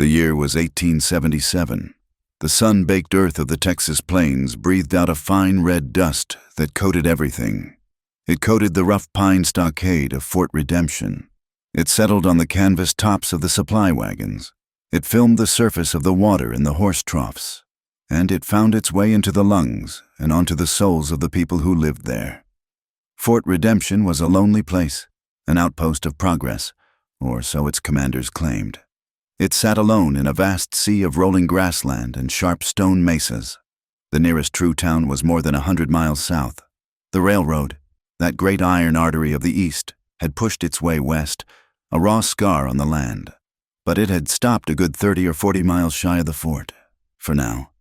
The year was 1877. The sun-baked earth of the Texas plains breathed out a fine red dust that coated everything. It coated the rough pine stockade of Fort Redemption. It settled on the canvas tops of the supply wagons. It filmed the surface of the water in the horse troughs. And it found its way into the lungs and onto the souls of the people who lived there. Fort Redemption was a lonely place, an outpost of progress, or so its commanders claimed. It sat alone in a vast sea of rolling grassland and sharp stone mesas. The nearest true town was more than 100 miles south. The railroad, that great iron artery of the East, had pushed its way west, a raw scar on the land. But it had stopped a good 30 or 40 miles shy of the fort. For now,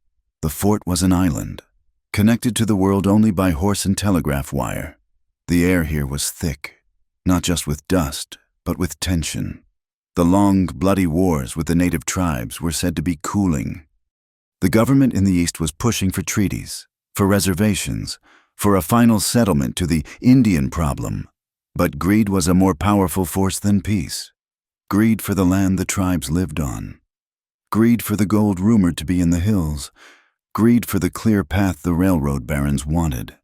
the fort was an island, connected to the world only by horse and telegraph wire. The air here was thick, not just with dust, but with tension. The long, bloody wars with the native tribes were said to be cooling. The government in the East was pushing for treaties, for reservations, for a final settlement to the Indian problem. But greed was a more powerful force than peace. Greed for the land the tribes lived on. Greed for the gold rumored to be in the hills. Greed for the clear path the railroad barons wanted.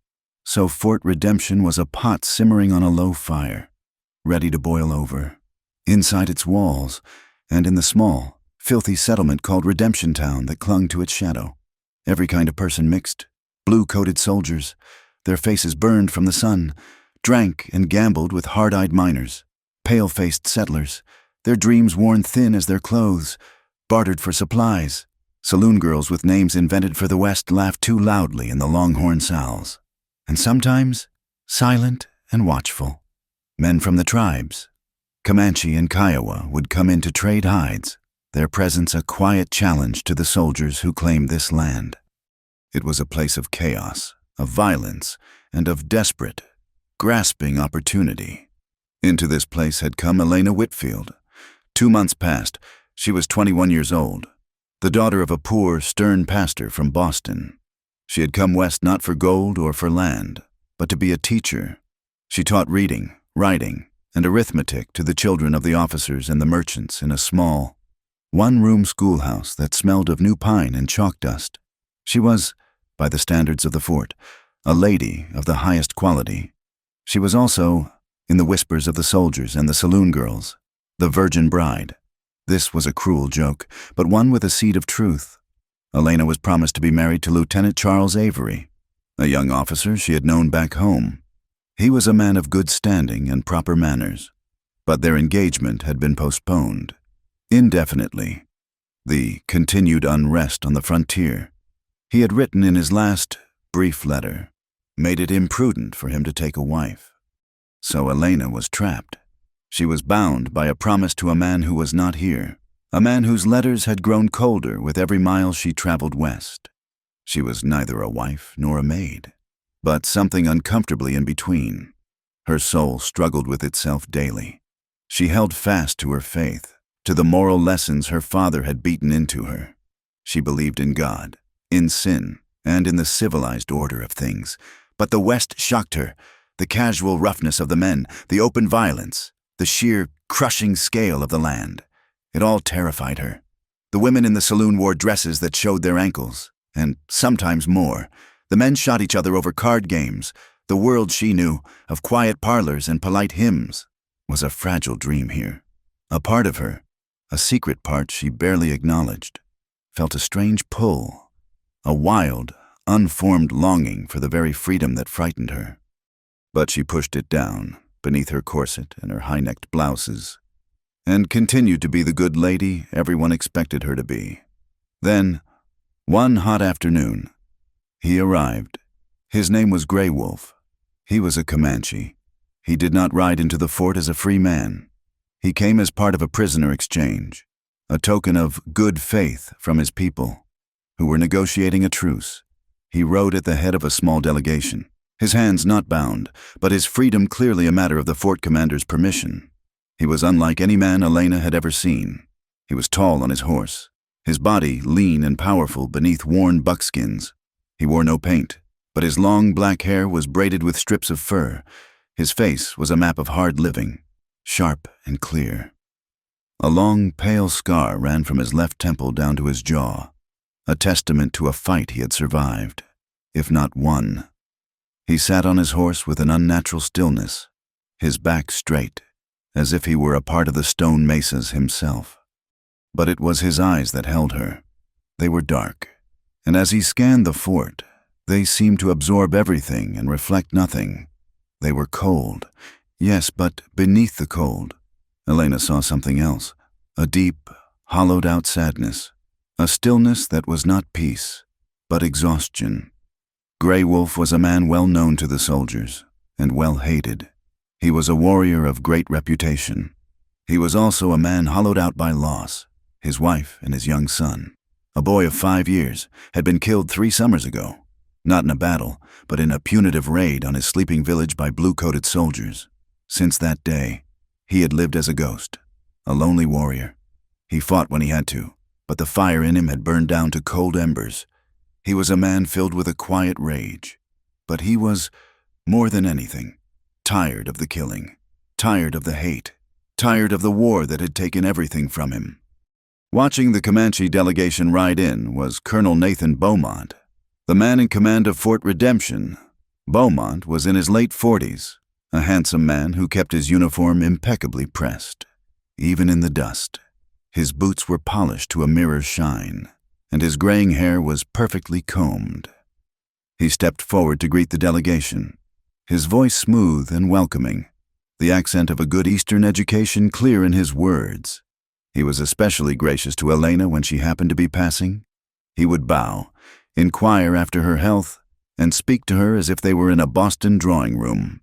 So Fort Redemption was a pot simmering on a low fire, ready to boil over. Inside its walls, and in the small, filthy settlement called Redemption Town that clung to its shadow, every kind of person mixed. Blue-coated soldiers, their faces burned from the sun, drank and gambled with hard-eyed miners. Pale-faced settlers, their dreams worn thin as their clothes, bartered for supplies. Saloon girls with names invented for the West laughed too loudly in the Longhorn Sal's. And sometimes, silent and watchful, men from the tribes, Comanche and Kiowa, would come in to trade hides, their presence a quiet challenge to the soldiers who claimed this land. It was a place of chaos, of violence, and of desperate, grasping opportunity. Into this place had come Elena Whitfield. 2 months past, she was 21 years old, the daughter of a poor, stern pastor from Boston. She had come west not for gold or for land, but to be a teacher. She taught reading, writing, and arithmetic to the children of the officers and the merchants in a small, one-room schoolhouse that smelled of new pine and chalk dust. She was, by the standards of the fort, a lady of the highest quality. She was also, in the whispers of the soldiers and the saloon girls, the virgin bride. This was a cruel joke, but one with a seed of truth. Elena was promised to be married to Lieutenant Charles Avery, a young officer she had known back home. He was a man of good standing and proper manners, but their engagement had been postponed, indefinitely. The continued unrest on the frontier, he had written in his last, brief letter, made it imprudent for him to take a wife. So Elena was trapped. She was bound by a promise to a man who was not here, a man whose letters had grown colder with every mile she traveled west. She was neither a wife nor a maid, but something uncomfortably in between. Her soul struggled with itself daily. She held fast to her faith, to the moral lessons her father had beaten into her. She believed in God, in sin, and in the civilized order of things. But the West shocked her, the casual roughness of the men, the open violence, the sheer, crushing scale of the land. It all terrified her. The women in the saloon wore dresses that showed their ankles, and sometimes more. The men shot each other over card games. The world she knew, of quiet parlors and polite hymns, was a fragile dream here. A part of her, a secret part she barely acknowledged, felt a strange pull, a wild, unformed longing for the very freedom that frightened her. But she pushed it down, beneath her corset and her high-necked blouses, and continued to be the good lady everyone expected her to be. Then, one hot afternoon, he arrived. His name was Grey Wolf. He was a Comanche. He did not ride into the fort as a free man. He came as part of a prisoner exchange, a token of good faith from his people, who were negotiating a truce. He rode at the head of a small delegation, his hands not bound, but his freedom clearly a matter of the fort commander's permission. He was unlike any man Elena had ever seen. He was tall on his horse, his body lean and powerful beneath worn buckskins. He wore no paint, but his long black hair was braided with strips of fur. His face was a map of hard living, sharp and clear. A long, pale scar ran from his left temple down to his jaw, a testament to a fight he had survived, if not won. He sat on his horse with an unnatural stillness, his back straight, as if he were a part of the stone mesas himself. But it was his eyes that held her. They were dark, and as he scanned the fort, they seemed to absorb everything and reflect nothing. They were cold, yes, but beneath the cold, Elena saw something else, a deep, hollowed-out sadness, a stillness that was not peace, but exhaustion. Grey Wolf was a man well known to the soldiers, and well hated. He was a warrior of great reputation. He was also a man hollowed out by loss. His wife and his young son, a boy of 5 years, had been killed 3 summers ago, not in a battle, but in a punitive raid on his sleeping village by blue-coated soldiers. Since that day, he had lived as a ghost, a lonely warrior. He fought when he had to, but the fire in him had burned down to cold embers. He was a man filled with a quiet rage, but he was, more than anything, tired of the killing, tired of the hate, tired of the war that had taken everything from him. Watching the Comanche delegation ride in was Colonel Nathan Beaumont, the man in command of Fort Redemption. Beaumont was in his late 40s, a handsome man who kept his uniform impeccably pressed, even in the dust. His boots were polished to a mirror's shine, and his graying hair was perfectly combed. He stepped forward to greet the delegation, his voice smooth and welcoming, the accent of a good Eastern education clear in his words. He was especially gracious to Elena when she happened to be passing. He would bow, inquire after her health, and speak to her as if they were in a Boston drawing room.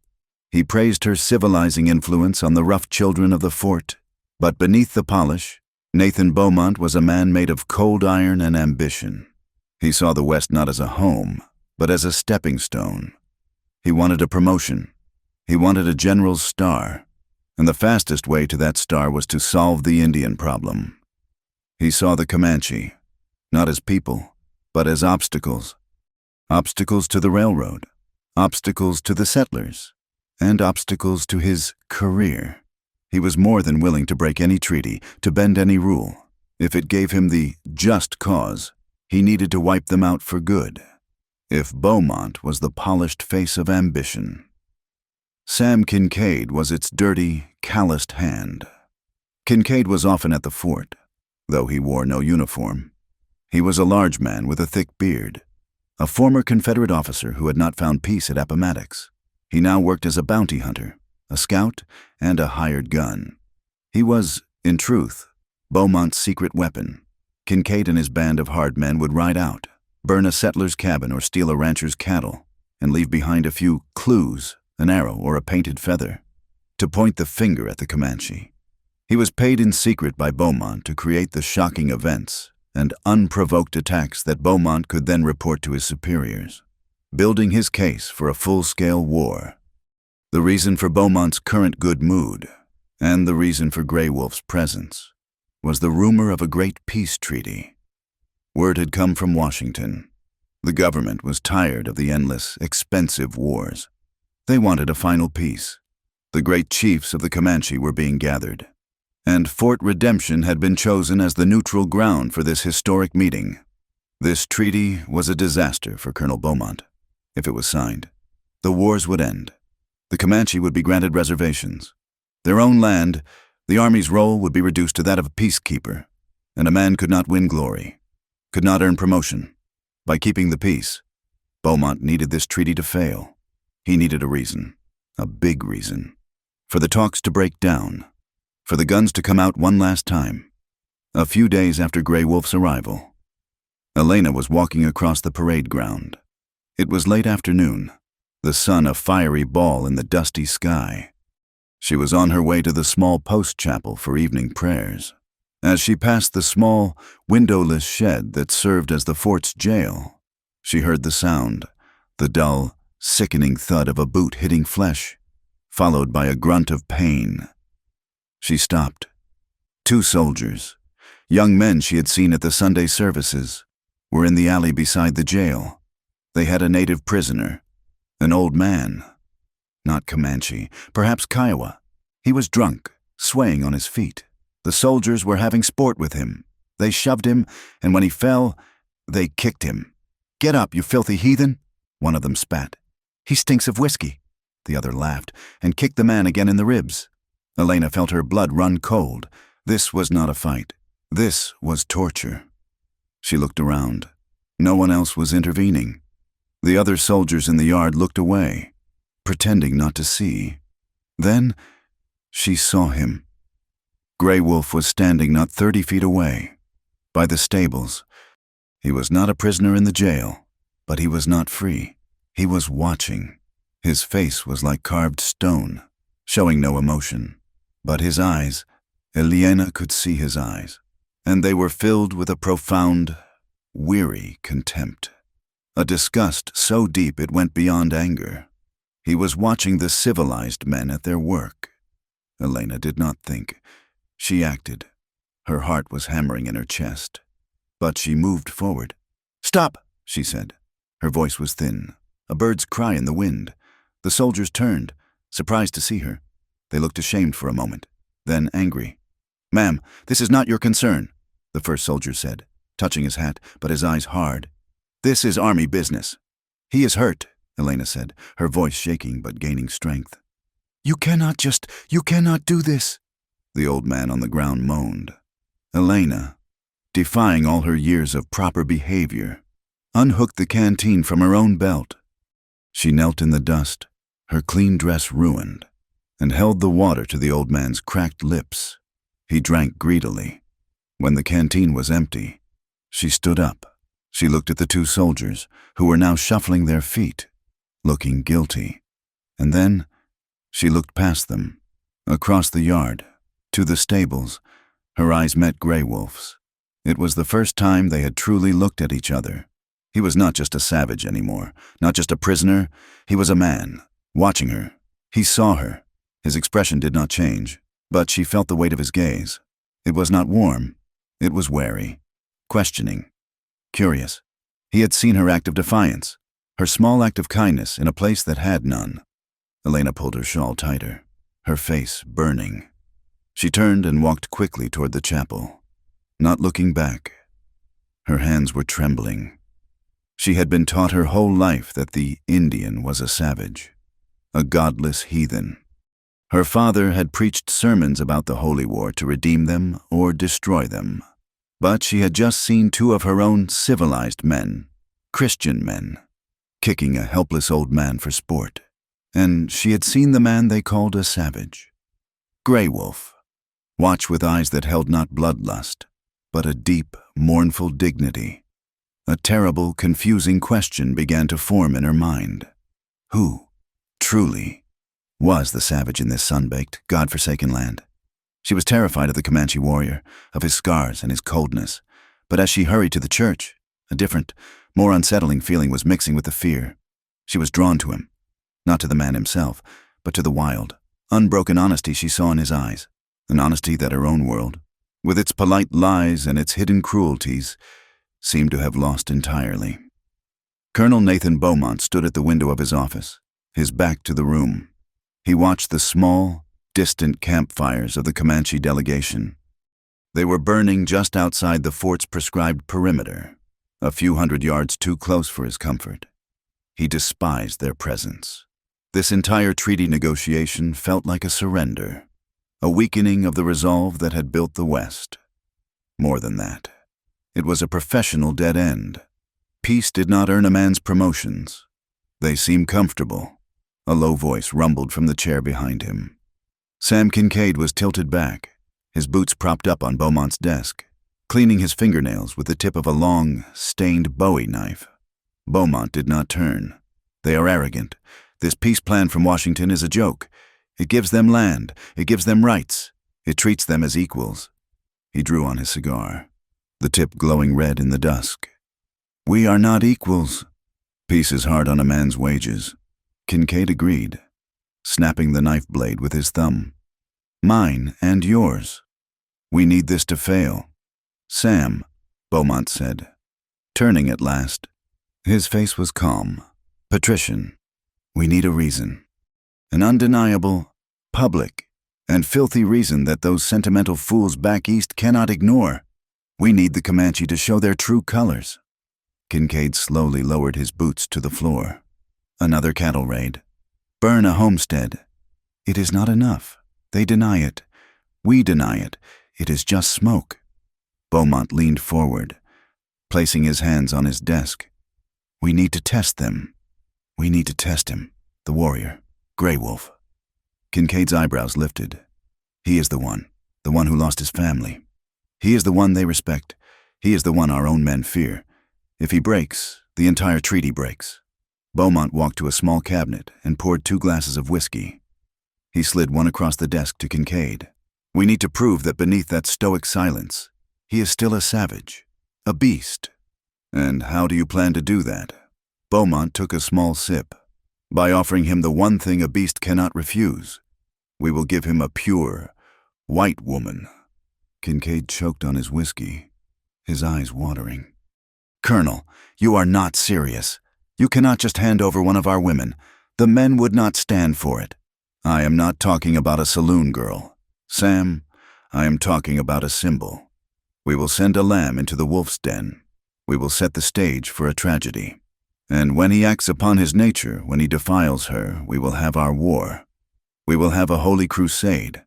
He praised her civilizing influence on the rough children of the fort, but beneath the polish, Nathan Beaumont was a man made of cold iron and ambition. He saw the West not as a home, but as a stepping stone. He wanted a promotion. He wanted a general's star, and the fastest way to that star was to solve the Indian problem. He saw the Comanche, not as people, but as obstacles. Obstacles to the railroad, obstacles to the settlers, and obstacles to his career. He was more than willing to break any treaty, to bend any rule. If it gave him the just cause, he needed to wipe them out for good. If Beaumont was the polished face of ambition, Sam Kincaid was its dirty, calloused hand. Kincaid was often at the fort, though he wore no uniform. He was a large man with a thick beard, a former Confederate officer who had not found peace at Appomattox. He now worked as a bounty hunter, a scout, and a hired gun. He was, in truth, Beaumont's secret weapon. Kincaid and his band of hard men would ride out, burn a settler's cabin or steal a rancher's cattle, and leave behind a few clues, an arrow or a painted feather, to point the finger at the Comanche. He was paid in secret by Beaumont to create the shocking events and unprovoked attacks that Beaumont could then report to his superiors, building his case for a full-scale war. The reason for Beaumont's current good mood, and the reason for Grey Wolf's presence, was the rumor of a great peace treaty. Word had come from Washington. The government was tired of the endless, expensive wars. They wanted a final peace. The great chiefs of the Comanche were being gathered, and Fort Redemption had been chosen as the neutral ground for this historic meeting. This treaty was a disaster for Colonel Beaumont. If it was signed, the wars would end. The Comanche would be granted reservations. Their own land, the Army's role would be reduced to that of a peacekeeper, and a man could not win glory, could not earn promotion. By keeping the peace, Beaumont needed this treaty to fail. He needed a reason, a big reason, for the talks to break down, for the guns to come out one last time. A few days after Grey Wolf's arrival, Elena was walking across the parade ground. It was late afternoon, the sun a fiery ball in the dusty sky. She was on her way to the small post chapel for evening prayers. As she passed the small, windowless shed that served as the fort's jail, she heard the sound, the dull, sickening thud of a boot hitting flesh, followed by a grunt of pain. She stopped. 2 soldiers, young men she had seen at the Sunday services, were in the alley beside the jail. They had a native prisoner, an old man. Not Comanche, perhaps Kiowa. He was drunk, swaying on his feet. The soldiers were having sport with him. They shoved him, and when he fell, they kicked him. "Get up, you filthy heathen," one of them spat. "He stinks of whiskey," the other laughed, and kicked the man again in the ribs. Elena felt her blood run cold. This was not a fight. This was torture. She looked around. No one else was intervening. The other soldiers in the yard looked away, pretending not to see. Then she saw him. Grey Wolf was standing not 30 feet away, by the stables. He was not a prisoner in the jail, but he was not free. He was watching. His face was like carved stone, showing no emotion. But his eyes, Elena could see his eyes, and they were filled with a profound, weary contempt. A disgust so deep it went beyond anger. He was watching the civilized men at their work. Elena did not think. She acted. Her heart was hammering in her chest. But she moved forward. "Stop," she said. Her voice was thin, a bird's cry in the wind. The soldiers turned, surprised to see her. They looked ashamed for a moment, then angry. "Ma'am, this is not your concern," the first soldier said, touching his hat, but his eyes hard. "This is army business." "He is hurt," Elena said, her voice shaking but gaining strength. You cannot do this," the old man on the ground moaned. Elena, defying all her years of proper behavior, unhooked the canteen from her own belt. She knelt in the dust, her clean dress ruined, and held the water to the old man's cracked lips. He drank greedily. When the canteen was empty, she stood up. She looked at the two soldiers, who were now shuffling their feet, looking guilty. And then she looked past them, across the yard, to the stables. Her eyes met Grey Wolf's. It was the first time they had truly looked at each other. He was not just a savage anymore, not just a prisoner. He was a man, watching her. He saw her. His expression did not change, but she felt the weight of his gaze. It was not warm. It was wary, questioning, curious. He had seen her act of defiance, her small act of kindness in a place that had none. Elena pulled her shawl tighter, her face burning. She turned and walked quickly toward the chapel, not looking back. Her hands were trembling. She had been taught her whole life that the Indian was a savage, a godless heathen. Her father had preached sermons about the holy war to redeem them or destroy them. But she had just seen two of her own civilized men, Christian men, kicking a helpless old man for sport. And she had seen the man they called a savage. Grey Wolf, watch with eyes that held not bloodlust, but a deep, mournful dignity. A terrible, confusing question began to form in her mind. Who, truly, was the savage in this sun-baked, God-forsaken land? She was terrified of the Comanche warrior, of his scars and his coldness. But as she hurried to the church, a different, more unsettling feeling was mixing with the fear. She was drawn to him, not to the man himself, but to the wild, unbroken honesty she saw in his eyes, an honesty that her own world, with its polite lies and its hidden cruelties, seemed to have lost entirely. Colonel Nathan Beaumont stood at the window of his office, his back to the room. He watched the small, distant campfires of the Comanche delegation. They were burning just outside the fort's prescribed perimeter, a few hundred yards too close for his comfort. He despised their presence. This entire treaty negotiation felt like a surrender, a weakening of the resolve that had built the West. More than that, it was a professional dead end. Peace did not earn a man's promotions. They seemed comfortable. A low voice rumbled from the chair behind him. Sam Kincaid was tilted back, his boots propped up on Beaumont's desk, cleaning his fingernails with the tip of a long, stained Bowie knife. Beaumont did not turn. They are arrogant. This peace plan from Washington is a joke. It gives them land. It gives them rights. It treats them as equals. He drew on his cigar, the tip glowing red in the dusk. We are not equals. Peace is hard on a man's wages. Kincaid agreed, snapping the knife blade with his thumb. Mine and yours. We need this to fail. Sam, Beaumont said, turning at last. His face was calm, patrician. We need a reason. An undeniable, public and filthy reason that those sentimental fools back east cannot ignore. We need the Comanche to show their true colors. Kincaid slowly lowered his boots to the floor. Another cattle raid. Burn a homestead. It is not enough. They deny it. We deny it. It is just smoke. Beaumont leaned forward, placing his hands on his desk. We need to test them. We need to test him, the warrior, Grey Wolf. Kincaid's eyebrows lifted. He is the one who lost his family. He is the one they respect. He is the one our own men fear. If he breaks, the entire treaty breaks. Beaumont walked to a small cabinet and poured 2 glasses of whiskey. He slid one across the desk to Kincaid. We need to prove that beneath that stoic silence, he is still a savage, a beast. And how do you plan to do that? Beaumont took a small sip. By offering him the one thing a beast cannot refuse. We will give him a pure, white woman. Kincaid choked on his whiskey, his eyes watering. Colonel, you are not serious. You cannot just hand over one of our women. The men would not stand for it. I am not talking about a saloon girl. Sam, I am talking about a symbol. We will send a lamb into the wolf's den. We will set the stage for a tragedy. And when he acts upon his nature, when he defiles her, we will have our war. We will have a holy crusade.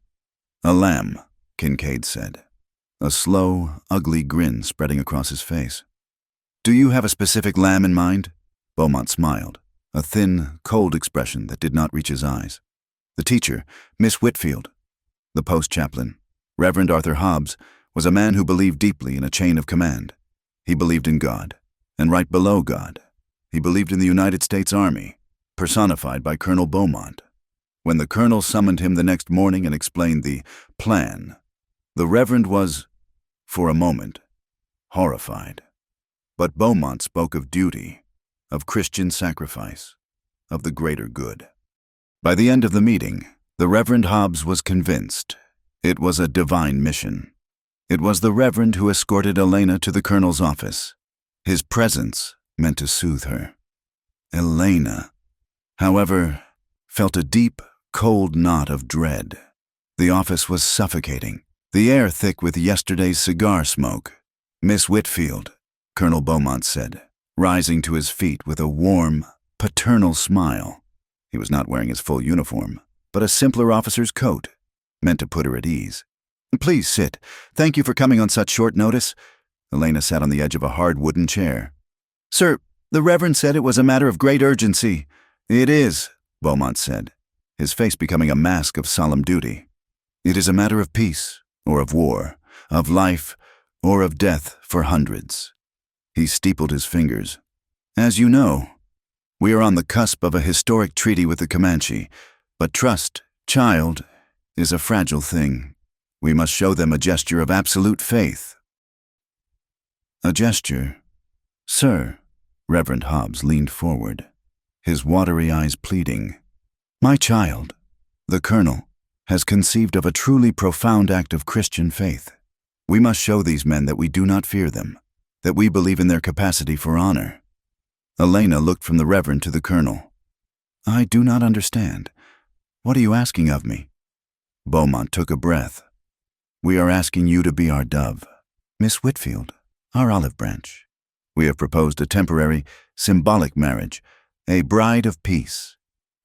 A lamb, Kincaid said, a slow, ugly grin spreading across his face. Do you have a specific lamb in mind? Beaumont smiled, a thin, cold expression that did not reach his eyes. The teacher, Miss Whitfield. The post-chaplain, Reverend Arthur Hobbs, was a man who believed deeply in a chain of command. He believed in God, and right below God, he believed in the United States Army, personified by Colonel Beaumont. When the colonel summoned him the next morning and explained the plan, the Reverend was, for a moment, horrified. But Beaumont spoke of duty, of Christian sacrifice, of the greater good. By the end of the meeting, the Reverend Hobbs was convinced it was a divine mission. It was the Reverend who escorted Elena to the colonel's office. His presence meant to soothe her. Elena, however, felt a deep, cold knot of dread. The office was suffocating, the air thick with yesterday's cigar smoke. Miss Whitfield, Colonel Beaumont said, rising to his feet with a warm, paternal smile. He was not wearing his full uniform, but a simpler officer's coat, meant to put her at ease. Please sit. Thank you for coming on such short notice. Elena sat on the edge of a hard wooden chair. Sir, the Reverend said it was a matter of great urgency. It is, Beaumont said, his face becoming a mask of solemn duty. It is a matter of peace, or of war, of life, or of death for hundreds. He steepled his fingers. As you know, we are on the cusp of a historic treaty with the Comanche, but trust, child, is a fragile thing. We must show them a gesture of absolute faith. A gesture? Sir, Reverend Hobbs leaned forward, his watery eyes pleading. My child, the colonel, has conceived of a truly profound act of Christian faith. We must show these men that we do not fear them, that we believe in their capacity for honor. Elena looked from the Reverend to the colonel. I do not understand. What are you asking of me? Beaumont took a breath. We are asking you to be our dove, Miss Whitfield, our olive branch. We have proposed a temporary, symbolic marriage, a bride of peace.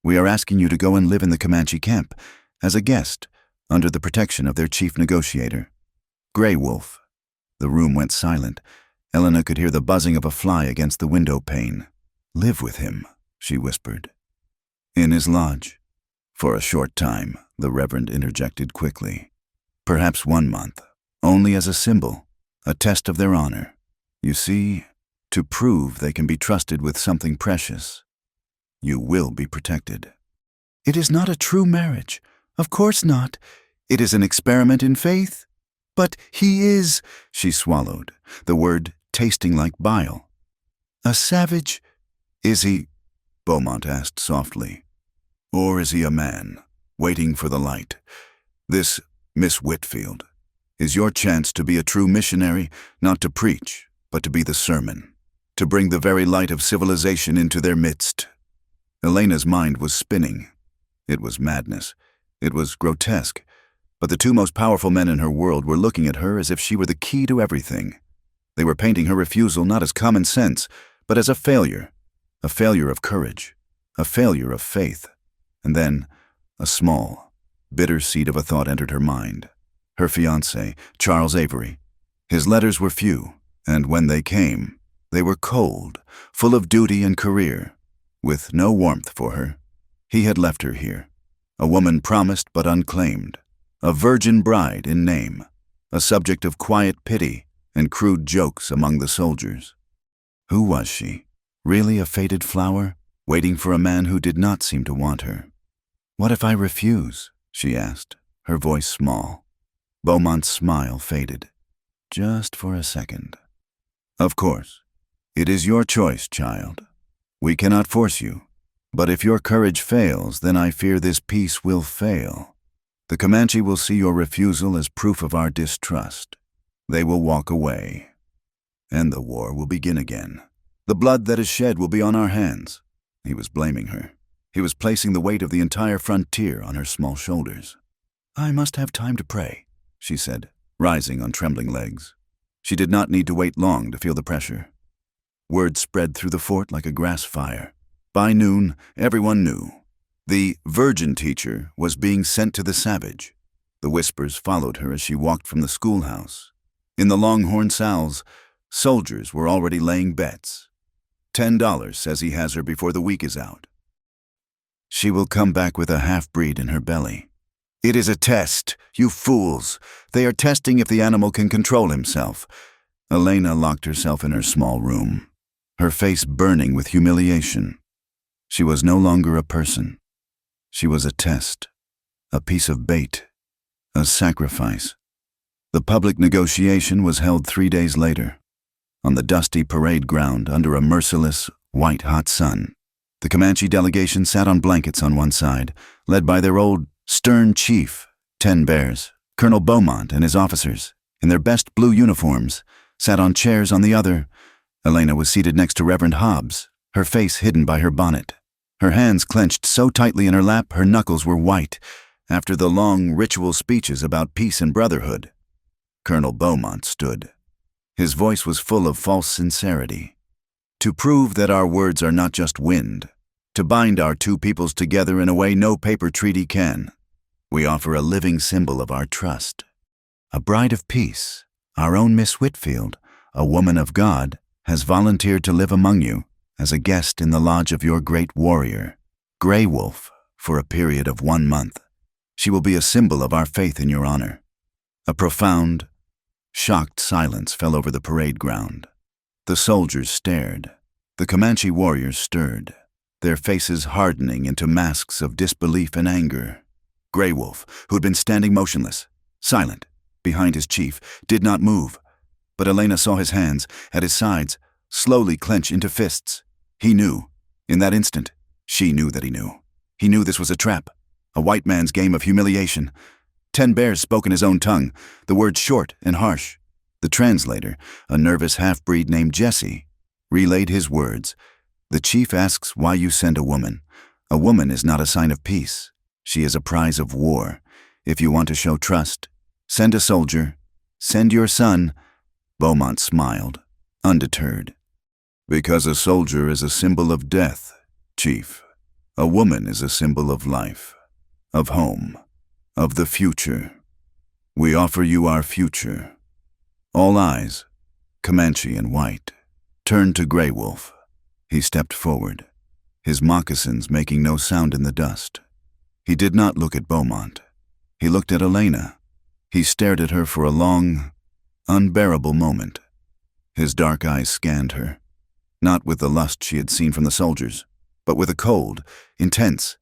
We are asking you to go and live in the Comanche camp, as a guest, under the protection of their chief negotiator, Grey Wolf. The room went silent. Elena could hear the buzzing of a fly against the window pane. Live with him, she whispered. In his lodge. For a short time, the Reverend interjected quickly. Perhaps 1 month, only as a symbol, a test of their honor. You see, to prove they can be trusted with something precious. You will be protected. It is not a true marriage. Of course not. It is an experiment in faith. But he is, she swallowed, the word tasting like bile. A savage? Is he? Beaumont asked softly. Or is he a man, waiting for the light? This, Miss Whitfield, is your chance to be a true missionary, not to preach, but to be the sermon, to bring the very light of civilization into their midst. Elena's mind was spinning. It was madness. It was grotesque. But the two most powerful men in her world were looking at her as if she were the key to everything. They were painting her refusal not as common sense, but as a failure of courage, a failure of faith. And then, a small, bitter seed of a thought entered her mind. Her fiancé, Charles Avery. His letters were few, and when they came, they were cold, full of duty and career, with no warmth for her. He had left her here, a woman promised but unclaimed, a virgin bride in name, a subject of quiet pity and crude jokes among the soldiers. Who was she? Really a faded flower, waiting for a man who did not seem to want her? "What if I refuse?" she asked, her voice small. Beaumont's smile faded. "Just for a second." "Of course. It is your choice, child. We cannot force you. But if your courage fails, then I fear this peace will fail. The Comanche will see your refusal as proof of our distrust. They will walk away, and the war will begin again. The blood that is shed will be on our hands." He was blaming her. He was placing the weight of the entire frontier on her small shoulders. "I must have time to pray," she said, rising on trembling legs. She did not need to wait long to feel the pressure. Word spread through the fort like a grass fire. By noon, everyone knew. The virgin teacher was being sent to the savage. The whispers followed her as she walked from the schoolhouse. In the Longhorn Sal's, soldiers were already laying bets. $10 says he has her before the week is out. She will come back with a half-breed in her belly. "It is a test, you fools. They are testing if the animal can control himself." Elena locked herself in her small room, her face burning with humiliation. She was no longer a person. She was a test, a piece of bait, a sacrifice. The public negotiation was held 3 days later, on the dusty parade ground under a merciless, white-hot sun. The Comanche delegation sat on blankets on one side, led by their old, stern chief, 10 Bears. Colonel Beaumont and his officers, in their best blue uniforms, sat on chairs on the other. Elena was seated next to Reverend Hobbs, her face hidden by her bonnet. Her hands clenched so tightly in her lap her knuckles were white, after the long ritual speeches about peace and brotherhood. Colonel Beaumont stood. His voice was full of false sincerity. "To prove that our words are not just wind, to bind our two peoples together in a way no paper treaty can, we offer a living symbol of our trust. A bride of peace, our own Miss Whitfield, a woman of God, has volunteered to live among you as a guest in the lodge of your great warrior, Grey Wolf, for a period of 1 month. She will be a symbol of our faith in your honor." A profound, shocked silence fell over the parade ground. The soldiers stared. The Comanche warriors stirred, their faces hardening into masks of disbelief and anger. Grey Wolf, who had been standing motionless, silent, behind his chief, did not move. But Elena saw his hands, at his sides, slowly clench into fists. He knew. In that instant, she knew that he knew. He knew this was a trap, a white man's game of humiliation. 10 Bears spoke in his own tongue, the words short and harsh. The translator, a nervous half-breed named Jesse, relayed his words. "The chief asks why you send a woman. A woman is not a sign of peace. She is a prize of war. If you want to show trust, send a soldier. Send your son." Beaumont smiled, undeterred. "Because a soldier is a symbol of death, Chief. A woman is a symbol of life, of home, of the future. We offer you our future." All eyes, Comanche and white, turned to Grey Wolf. He stepped forward, his moccasins making no sound in the dust. He did not look at Beaumont. He looked at Elena. He stared at her for a long, unbearable moment. His dark eyes scanned her, not with the lust she had seen from the soldiers, but with a cold, intense,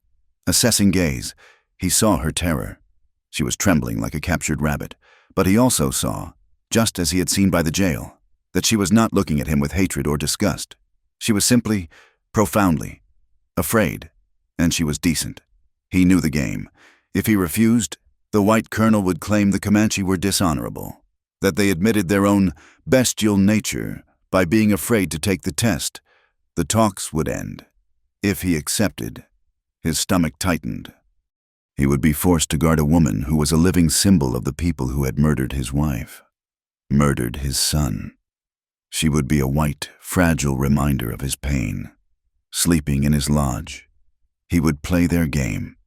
assessing gaze. He saw her terror. She was trembling like a captured rabbit, but he also saw, just as he had seen by the jail, that she was not looking at him with hatred or disgust. She was simply, profoundly, afraid, and she was decent. He knew the game. If he refused, the white colonel would claim the Comanche were dishonorable, that they admitted their own bestial nature by being afraid to take the test. The talks would end. If he accepted, his stomach tightened. He would be forced to guard a woman who was a living symbol of the people who had murdered his wife, murdered his son. She would be a white, fragile reminder of his pain. Sleeping in his lodge, he would play their game,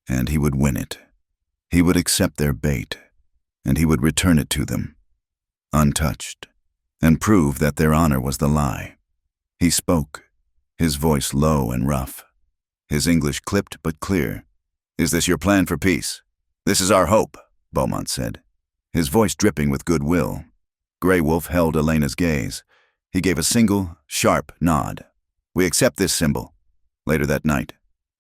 and he would win it. He would accept their bait, and he would return it to them, untouched, and prove that their honor was the lie. He spoke, his voice low and rough, his English clipped but clear. "Is this your plan for peace? This is our hope," Beaumont said, his voice dripping with goodwill. Grey Wolf held Elena's gaze. He gave a single, sharp nod. "We accept this symbol." Later that night,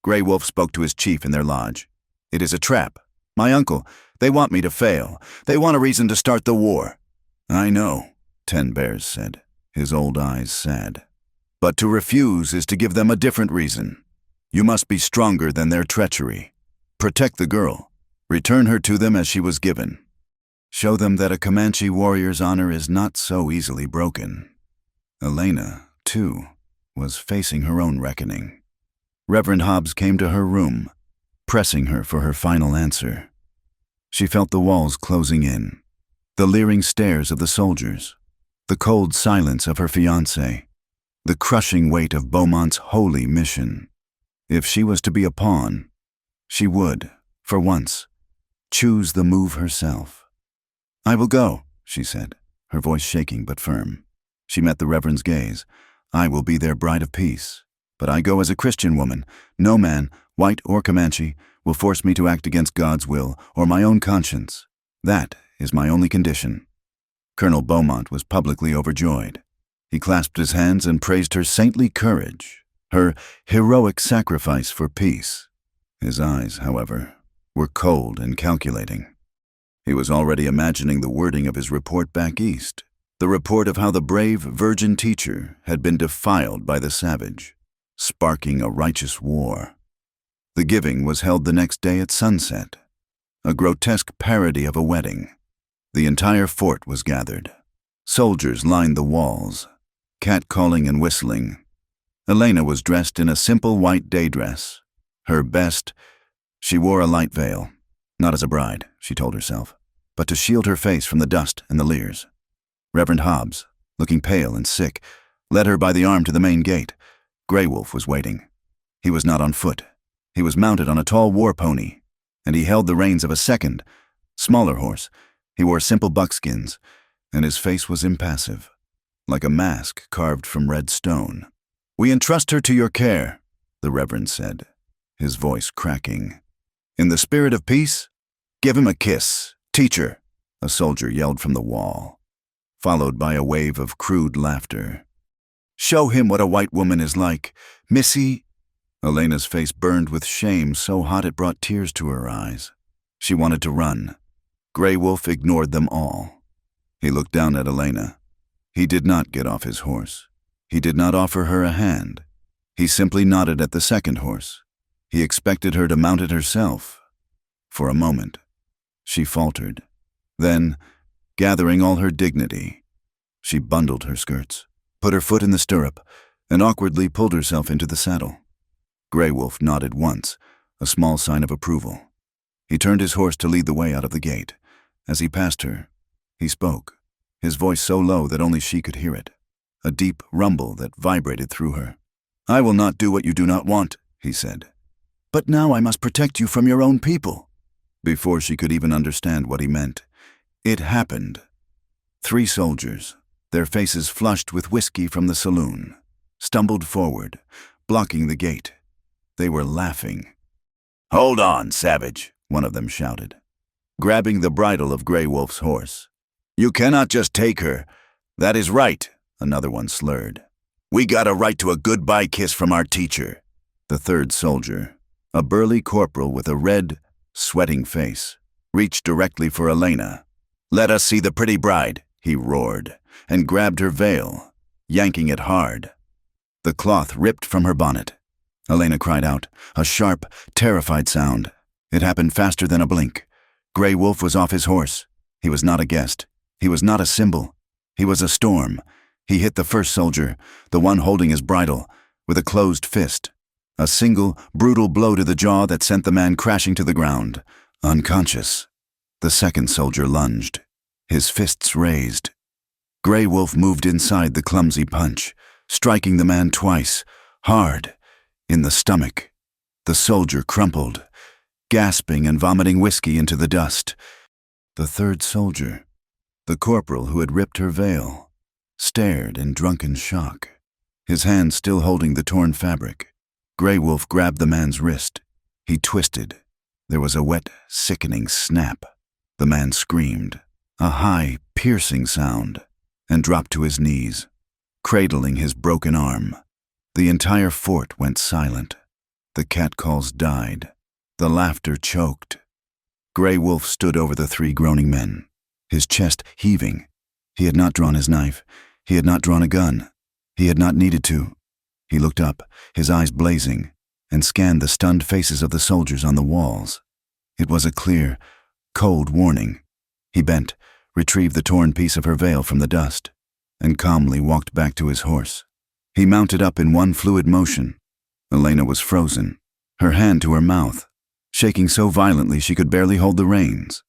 Grey Wolf spoke to his chief in their lodge. "It is a trap. My uncle, they want me to fail. They want a reason to start the war." "I know," Ten Bears said, his old eyes sad. "But to refuse is to give them a different reason. You must be stronger than their treachery. Protect the girl. Return her to them as she was given. Show them that a Comanche warrior's honor is not so easily broken." Elena, too, was facing her own reckoning. Reverend Hobbs came to her room, pressing her for her final answer. She felt the walls closing in, the leering stares of the soldiers, the cold silence of her fiancé, the crushing weight of Beaumont's holy mission. If she was to be a pawn, she would, for once, choose the move herself. "I will go," she said, her voice shaking but firm. She met the Reverend's gaze. "I will be their bride of peace. But I go as a Christian woman. No man, white or Comanche, will force me to act against God's will or my own conscience. That is my only condition." Colonel Beaumont was publicly overjoyed. He clasped his hands and praised her saintly courage, her heroic sacrifice for peace. His eyes, however, were cold and calculating. He was already imagining the wording of his report back east, the report of how the brave virgin teacher had been defiled by the savage, sparking a righteous war. The giving was held the next day at sunset, a grotesque parody of a wedding. The entire fort was gathered. Soldiers lined the walls, catcalling and whistling. Elena was dressed in a simple white day dress, her best. She wore a light veil, not as a bride, she told herself, but to shield her face from the dust and the leers. Reverend Hobbs, looking pale and sick, led her by the arm to the main gate. Grey Wolf was waiting. He was not on foot. He was mounted on a tall war pony, and he held the reins of a second, smaller horse. He wore simple buckskins, and his face was impassive, like a mask carved from red stone. "We entrust her to your care," the Reverend said, his voice cracking. "In the spirit of peace, give him a kiss. Teacher," a soldier yelled from the wall, followed by a wave of crude laughter. "Show him what a white woman is like. Missy." Elena's face burned with shame so hot it brought tears to her eyes. She wanted to run. Grey Wolf ignored them all. He looked down at Elena. He did not get off his horse. He did not offer her a hand. He simply nodded at the second horse. He expected her to mount it herself. For a moment, she faltered. Then, gathering all her dignity, she bundled her skirts, put her foot in the stirrup, and awkwardly pulled herself into the saddle. Grey Wolf nodded once, a small sign of approval. He turned his horse to lead the way out of the gate. As he passed her, he spoke, his voice so low that only she could hear it, a deep rumble that vibrated through her. "I will not do what you do not want," he said. "But now I must protect you from your own people." Before she could even understand what he meant, it happened. 3 soldiers, their faces flushed with whiskey from the saloon, stumbled forward, blocking the gate. They were laughing. "Hold on, savage," one of them shouted, grabbing the bridle of Grey Wolf's horse. "You cannot just take her." "That is right," another one slurred. "We got a right to a goodbye kiss from our teacher." The third soldier, a burly corporal with a red, sweating face, reached directly for Elena. "Let us see the pretty bride," he roared, and grabbed her veil, yanking it hard. The cloth ripped from her bonnet. Elena cried out, a sharp, terrified sound. It happened faster than a blink. Grey Wolf was off his horse. He was not a guest. He was not a symbol. He was a storm. He hit the first soldier, the one holding his bridle, with a closed fist. A single, brutal blow to the jaw that sent the man crashing to the ground, unconscious. The second soldier lunged, his fists raised. Grey Wolf moved inside the clumsy punch, striking the man twice, hard, in the stomach. The soldier crumpled, gasping and vomiting whiskey into the dust. The third soldier, the corporal who had ripped her veil, stared in drunken shock, his hand still holding the torn fabric. Grey Wolf grabbed the man's wrist. He twisted. There was a wet, sickening snap. The man screamed, a high, piercing sound, and dropped to his knees, cradling his broken arm. The entire fort went silent. The catcalls died. The laughter choked. Grey Wolf stood over the three groaning men, his chest heaving. He had not drawn his knife. He had not drawn a gun. He had not needed to. He looked up, his eyes blazing, and scanned the stunned faces of the soldiers on the walls. It was a clear, cold warning. He bent, retrieved the torn piece of her veil from the dust, and calmly walked back to his horse. He mounted up in one fluid motion. Elena was frozen, her hand to her mouth, shaking so violently she could barely hold the reins.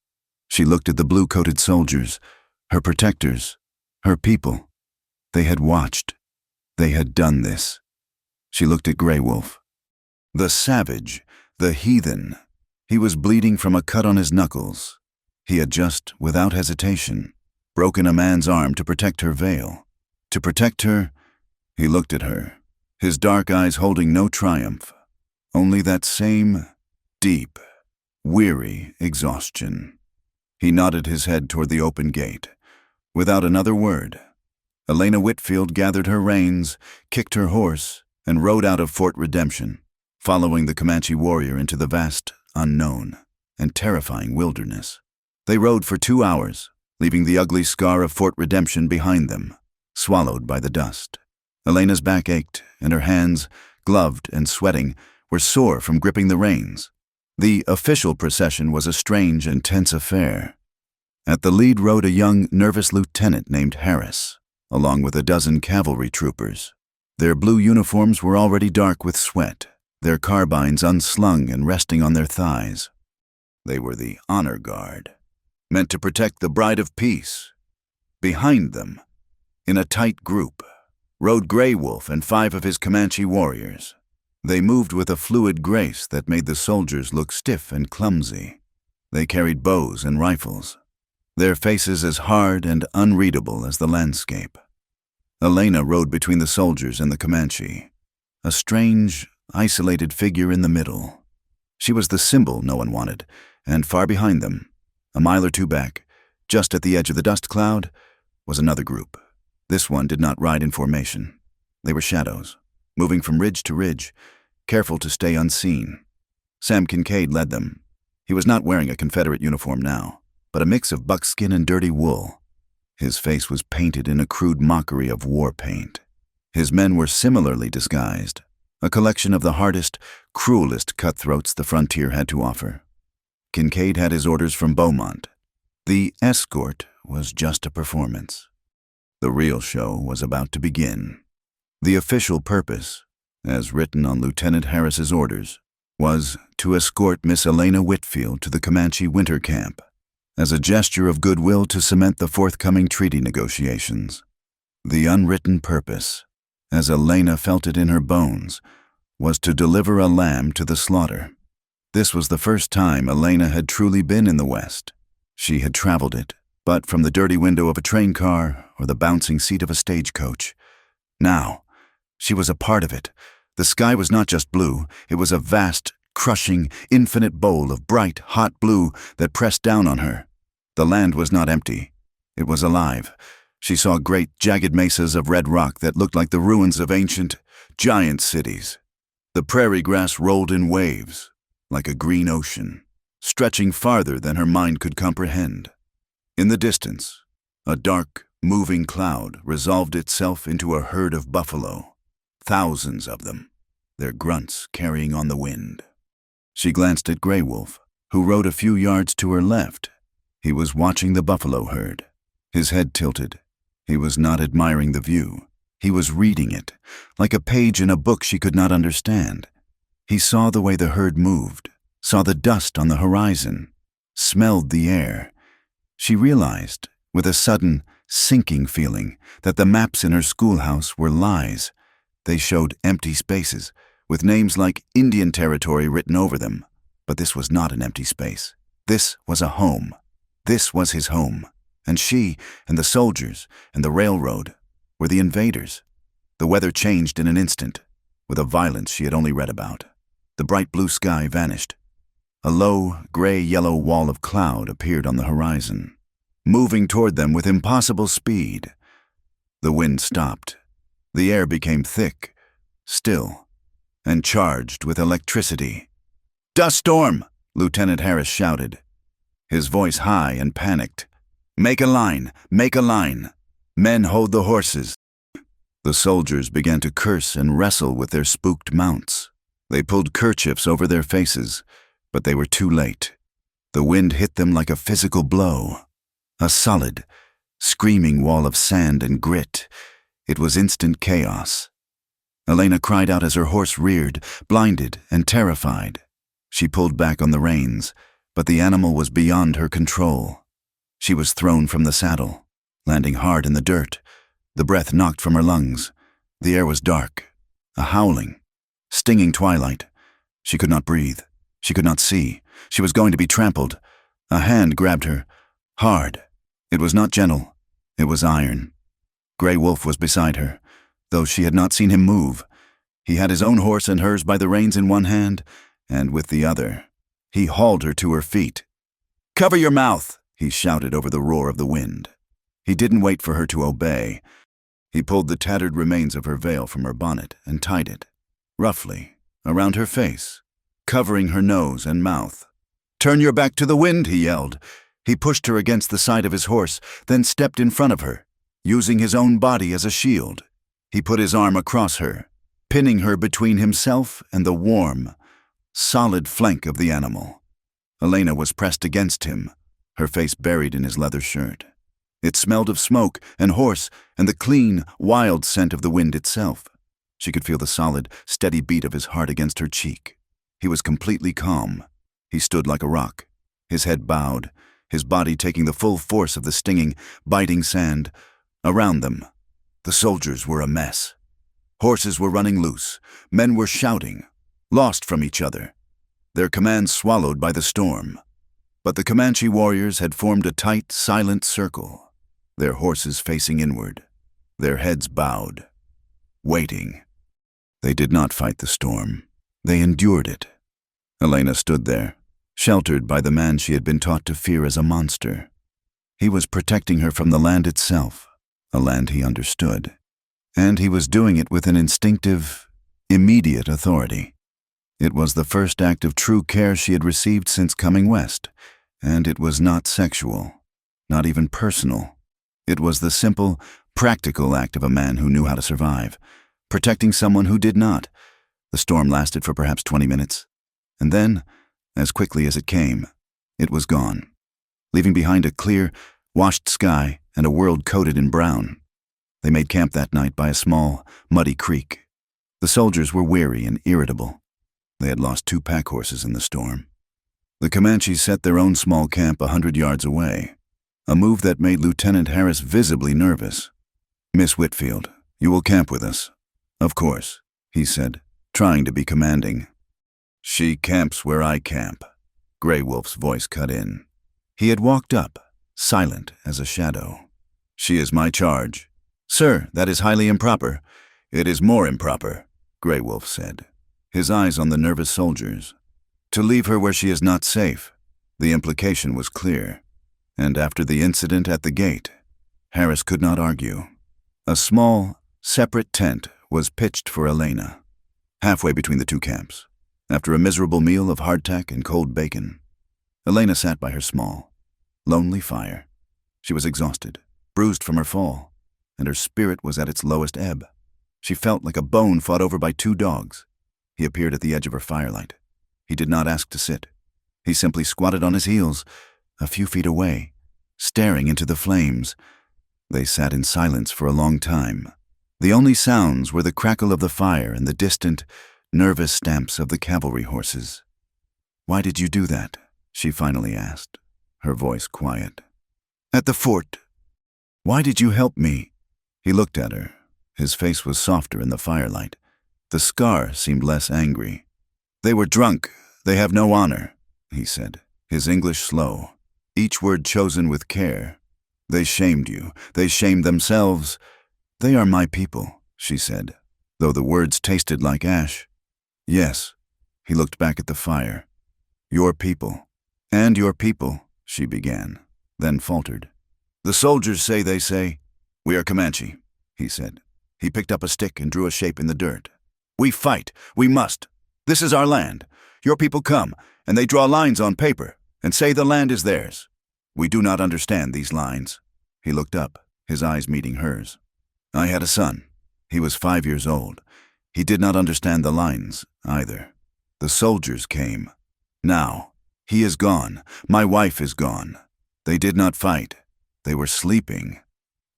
She looked at the blue-coated soldiers, her protectors, her people. They had watched. They had done this. She looked at Grey Wolf. The savage, the heathen. He was bleeding from a cut on his knuckles. He had just, without hesitation, broken a man's arm to protect her veil. To protect her, he looked at her, his dark eyes holding no triumph, only that same deep, weary exhaustion. He nodded his head toward the open gate. Without another word, Elena Whitfield gathered her reins, kicked her horse, and rode out of Fort Redemption, following the Comanche warrior into the vast, unknown, and terrifying wilderness. They rode for 2 hours, leaving the ugly scar of Fort Redemption behind them, swallowed by the dust. Elena's back ached, and her hands, gloved and sweating, were sore from gripping the reins. The official procession was a strange and tense affair. At the lead rode a young, nervous lieutenant named Harris, along with a dozen cavalry troopers. Their blue uniforms were already dark with sweat, their carbines unslung and resting on their thighs. They were the honor guard, meant to protect the bride of peace. Behind them, in a tight group, rode Grey Wolf and 5 of his Comanche warriors. They moved with a fluid grace that made the soldiers look stiff and clumsy. They carried bows and rifles, their faces as hard and unreadable as the landscape. Elena rode between the soldiers and the Comanche, a strange, isolated figure in the middle. She was the symbol no one wanted, and far behind them, a mile or two back, just at the edge of the dust cloud, was another group. This one did not ride in formation. They were shadows, moving from ridge to ridge, careful to stay unseen. Sam Kincaid led them. He was not wearing a Confederate uniform now, but a mix of buckskin and dirty wool. His face was painted in a crude mockery of war paint. His men were similarly disguised, a collection of the hardest, cruelest cutthroats the frontier had to offer. Kincaid had his orders from Beaumont. The escort was just a performance. The real show was about to begin. The official purpose, as written on Lieutenant Harris's orders, was to escort Miss Elena Whitfield to the Comanche winter camp, as a gesture of goodwill to cement the forthcoming treaty negotiations. The unwritten purpose, as Elena felt it in her bones, was to deliver a lamb to the slaughter. This was the first time Elena had truly been in the West. She had traveled it, but from the dirty window of a train car or the bouncing seat of a stagecoach. Now, she was a part of it. The sky was not just blue, it was a vast, crushing, infinite bowl of bright, hot blue that pressed down on her. The land was not empty. It was alive. She saw great, jagged mesas of red rock that looked like the ruins of ancient, giant cities. The prairie grass rolled in waves, like a green ocean, stretching farther than her mind could comprehend. In the distance, a dark, moving cloud resolved itself into a herd of buffalo, thousands of them, their grunts carrying on the wind. She glanced at Grey Wolf, who rode a few yards to her left. He was watching the buffalo herd, his head tilted. He was not admiring the view. He was reading it, like a page in a book she could not understand. He saw the way the herd moved, saw the dust on the horizon, smelled the air. She realized, with a sudden, sinking feeling, that the maps in her schoolhouse were lies. They showed empty spaces, with names like Indian Territory written over them. But this was not an empty space. This was a home. This was his home. And she, and the soldiers, and the railroad, were the invaders. The weather changed in an instant, with a violence she had only read about. The bright blue sky vanished. A low, gray-yellow wall of cloud appeared on the horizon, moving toward them with impossible speed. The wind stopped. The air became thick, still, and charged with electricity. "Dust storm!" Lieutenant Harris shouted, his voice high and panicked. "Make a line! Make a line! Men hold the horses!" The soldiers began to curse and wrestle with their spooked mounts. They pulled kerchiefs over their faces, but they were too late. The wind hit them like a physical blow. A solid, screaming wall of sand and grit. It was instant chaos. Elena cried out as her horse reared, blinded and terrified. She pulled back on the reins, but the animal was beyond her control. She was thrown from the saddle, landing hard in the dirt. The breath knocked from her lungs. The air was dark, a howling, stinging twilight. She could not breathe. She could not see. She was going to be trampled. A hand grabbed her, hard. It was not gentle. It was iron. Grey Wolf was beside her, though she had not seen him move. He had his own horse and hers by the reins in one hand, and with the other, he hauled her to her feet. "Cover your mouth!" he shouted over the roar of the wind. He didn't wait for her to obey. He pulled the tattered remains of her veil from her bonnet and tied it, roughly, around her face, covering her nose and mouth. "Turn your back to the wind," he yelled. He pushed her against the side of his horse, then stepped in front of her, using his own body as a shield. He put his arm across her, pinning her between himself and the warm, solid flank of the animal. Elena was pressed against him, her face buried in his leather shirt. It smelled of smoke and horse and the clean, wild scent of the wind itself. She could feel the solid, steady beat of his heart against her cheek. He was completely calm. He stood like a rock, his head bowed, his body taking the full force of the stinging, biting sand. Around them, the soldiers were a mess. Horses were running loose. Men were shouting, lost from each other, their commands swallowed by the storm. But the Comanche warriors had formed a tight, silent circle, their horses facing inward, their heads bowed, waiting. They did not fight the storm. They endured it. Elena stood there, sheltered by the man she had been taught to fear as a monster. He was protecting her from the land itself, a land he understood, and he was doing it with an instinctive, immediate authority. It was the first act of true care she had received since coming west, and it was not sexual, not even personal. It was the simple, practical act of a man who knew how to survive, protecting someone who did not. The storm lasted for perhaps 20 minutes, and then, as quickly as it came, it was gone, leaving behind a clear, washed sky and a world coated in brown. They made camp that night by a small, muddy creek. The soldiers were weary and irritable. They had lost 2 pack horses in the storm. The Comanches set their own small camp 100 yards away, a move that made Lieutenant Harris visibly nervous. "Miss Whitfield, you will camp with us." "Of course," he said, trying to be commanding. "She camps where I camp," Grey Wolf's voice cut in. He had walked up, silent as a shadow. "She is my charge." "Sir, that is highly improper." "It is more improper," Grey Wolf said, his eyes on the nervous soldiers. "To leave her where she is not safe." The implication was clear, and after the incident at the gate, Harris could not argue. A small, separate tent was pitched for Elena, halfway between the 2 camps. After a miserable meal of hardtack and cold bacon, Elena sat by her small, lonely fire. She was exhausted, bruised from her fall, and her spirit was at its lowest ebb. She felt like a bone fought over by 2 dogs. He appeared at the edge of her firelight. He did not ask to sit. He simply squatted on his heels, a few feet away, staring into the flames. They sat in silence for a long time. The only sounds were the crackle of the fire and the distant, nervous stamps of the cavalry horses. "Why did you do that?" she finally asked, her voice quiet. "At the fort. Why did you help me?" He looked at her. His face was softer in the firelight. The scar seemed less angry. "They were drunk. They have no honor," he said, his English slow, each word chosen with care. "They shamed you. They shamed themselves." "They are my people," she said, though the words tasted like ash. "Yes." He looked back at the fire. "Your people." "And your people," she began, then faltered. "The soldiers say they say." "We are Comanche," he said. He picked up a stick and drew a shape in the dirt. "We fight. We must. This is our land. Your people come, and they draw lines on paper and say the land is theirs. We do not understand these lines." He looked up, his eyes meeting hers. "I had a son. He was 5 years old. He did not understand the lines, either. The soldiers came. Now, he is gone. My wife is gone. They did not fight. They were sleeping."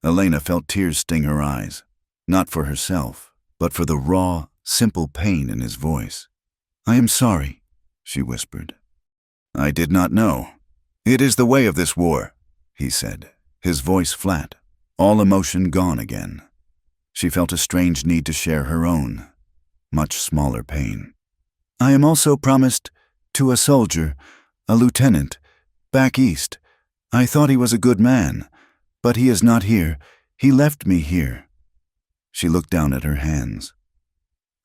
Elena felt tears sting her eyes, not for herself, but for the raw, simple pain in his voice. "I am sorry," she whispered. "I did not know. It is the way of this war," he said, his voice flat, all emotion gone again. She felt a strange need to share her own, much smaller pain. "I am also promised to a soldier, a lieutenant, back east. I thought he was a good man, but he is not here. He left me here." She looked down at her hands.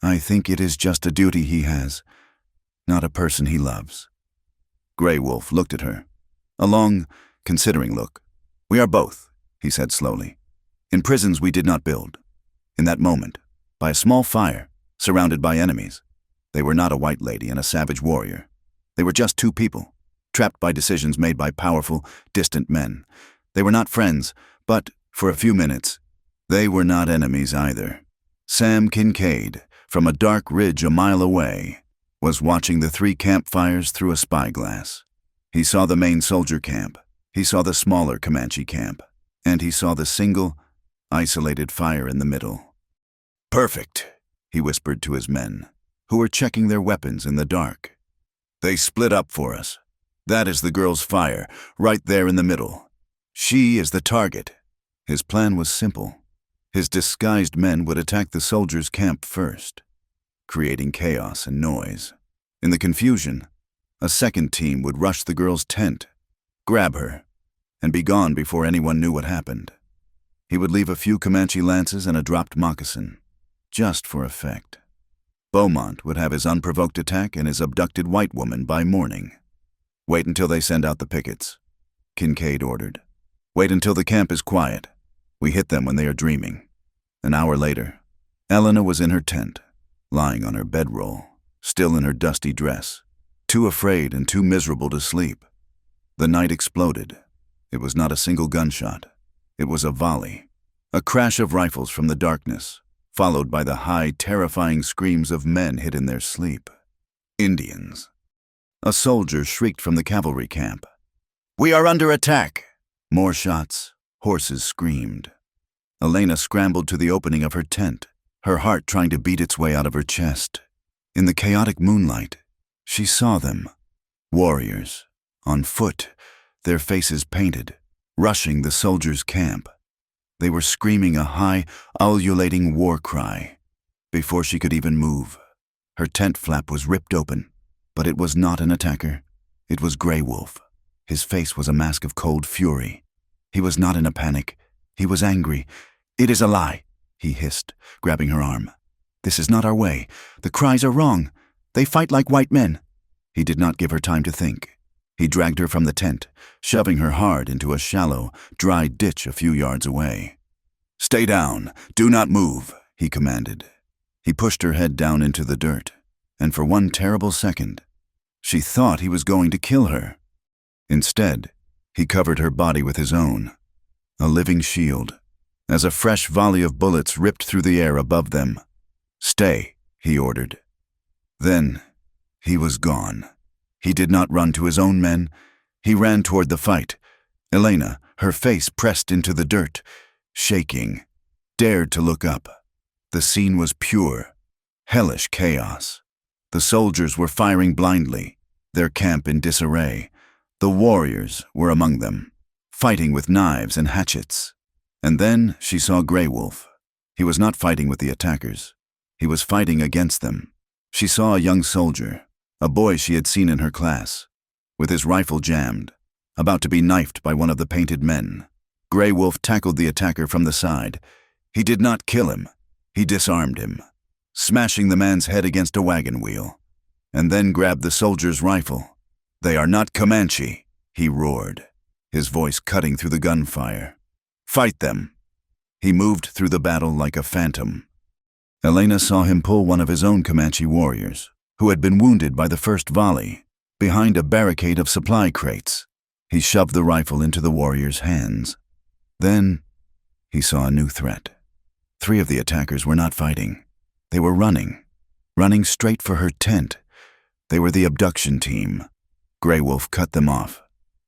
"I think it is just a duty he has, not a person he loves." Grey Wolf looked at her, a long, considering look. "We are both," he said slowly. "In prisons we did not build. In that moment, by a small fire, surrounded by enemies. They were not a white lady and a savage warrior. They were just two people, trapped by decisions made by powerful, distant men. They were not friends, but, for a few minutes, they were not enemies either. Sam Kincaid, from a dark ridge a mile away, was watching the 3 campfires through a spyglass. He saw the main soldier camp, he saw the smaller Comanche camp, and he saw the single, isolated fire in the middle. "Perfect," he whispered to his men, who were checking their weapons in the dark. "They split up for us. That is the girl's fire, right there in the middle. She is the target." His plan was simple. His disguised men would attack the soldiers' camp first, creating chaos and noise. In the confusion, a second team would rush the girl's tent, grab her, and be gone before anyone knew what happened. He would leave a few Comanche lances and a dropped moccasin, just for effect. Beaumont would have his unprovoked attack and his abducted white woman by morning. "Wait until they send out the pickets," Kincaid ordered. "Wait until the camp is quiet. We hit them when they are dreaming." An hour later, Elena was in her tent, lying on her bedroll, still in her dusty dress, too afraid and too miserable to sleep. The night exploded. It was not a single gunshot. It was a volley, a crash of rifles from the darkness, followed by the high, terrifying screams of men hid in their sleep. Indians. A soldier shrieked from the cavalry camp. "We are under attack!" More shots. Horses screamed. Elena scrambled to the opening of her tent, her heart trying to beat its way out of her chest. In the chaotic moonlight, she saw them. Warriors, on foot, their faces painted, rushing the soldiers' camp. They were screaming a high, ululating war cry. Before she could even move, her tent flap was ripped open, but it was not an attacker. It was Grey Wolf. His face was a mask of cold fury. He was not in a panic. He was angry. "It is a lie," he hissed, grabbing her arm. "This is not our way. The cries are wrong. They fight like white men." He did not give her time to think. He dragged her from the tent, shoving her hard into a shallow, dry ditch a few yards away. "Stay down. Do not move," he commanded. He pushed her head down into the dirt, and for one terrible second, she thought he was going to kill her. Instead, he covered her body with his own, a living shield, as a fresh volley of bullets ripped through the air above them. "Stay," he ordered. Then, he was gone. He did not run to his own men. He ran toward the fight. Elena, her face pressed into the dirt, shaking, dared to look up. The scene was pure, Hellish chaos. The soldiers were firing blindly, their camp in disarray. The warriors were among them, fighting with knives and hatchets. And then she saw Grey Wolf. He was not fighting with the attackers. He was fighting against them. She saw a young soldier, a boy she had seen in her class, with his rifle jammed, about to be knifed by one of the painted men. Grey Wolf tackled the attacker from the side. He did not kill him. He disarmed him, smashing the man's head against a wagon wheel, and then grabbed the soldier's rifle. "They are not Comanche," he roared, his voice cutting through the gunfire. "Fight them." He moved through the battle like a phantom. Elena saw him pull one of his own Comanche warriors, who had been wounded by the first volley, behind a barricade of supply crates. He shoved the rifle into the warrior's hands. Then he saw a new threat. 3 of the attackers were not fighting. They were running straight for her tent. They were the abduction team. Grey Wolf cut them off.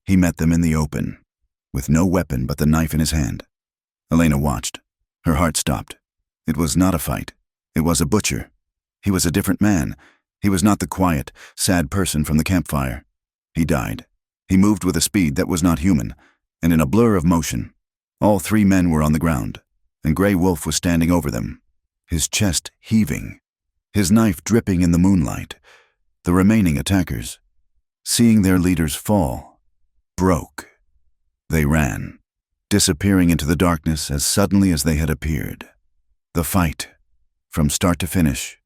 He met them in the open, with no weapon but the knife in his hand. Elena watched. Her heart stopped. It was not a fight. It was a butcher. He was a different man. He was not the quiet, sad person from the campfire. He died. He moved with a speed that was not human, and in a blur of motion. All 3 men were on the ground, and Grey Wolf was standing over them, his chest heaving, his knife dripping in the moonlight. The remaining attackers, seeing their leaders fall, broke. They ran, disappearing into the darkness as suddenly as they had appeared. The fight, from start to finish,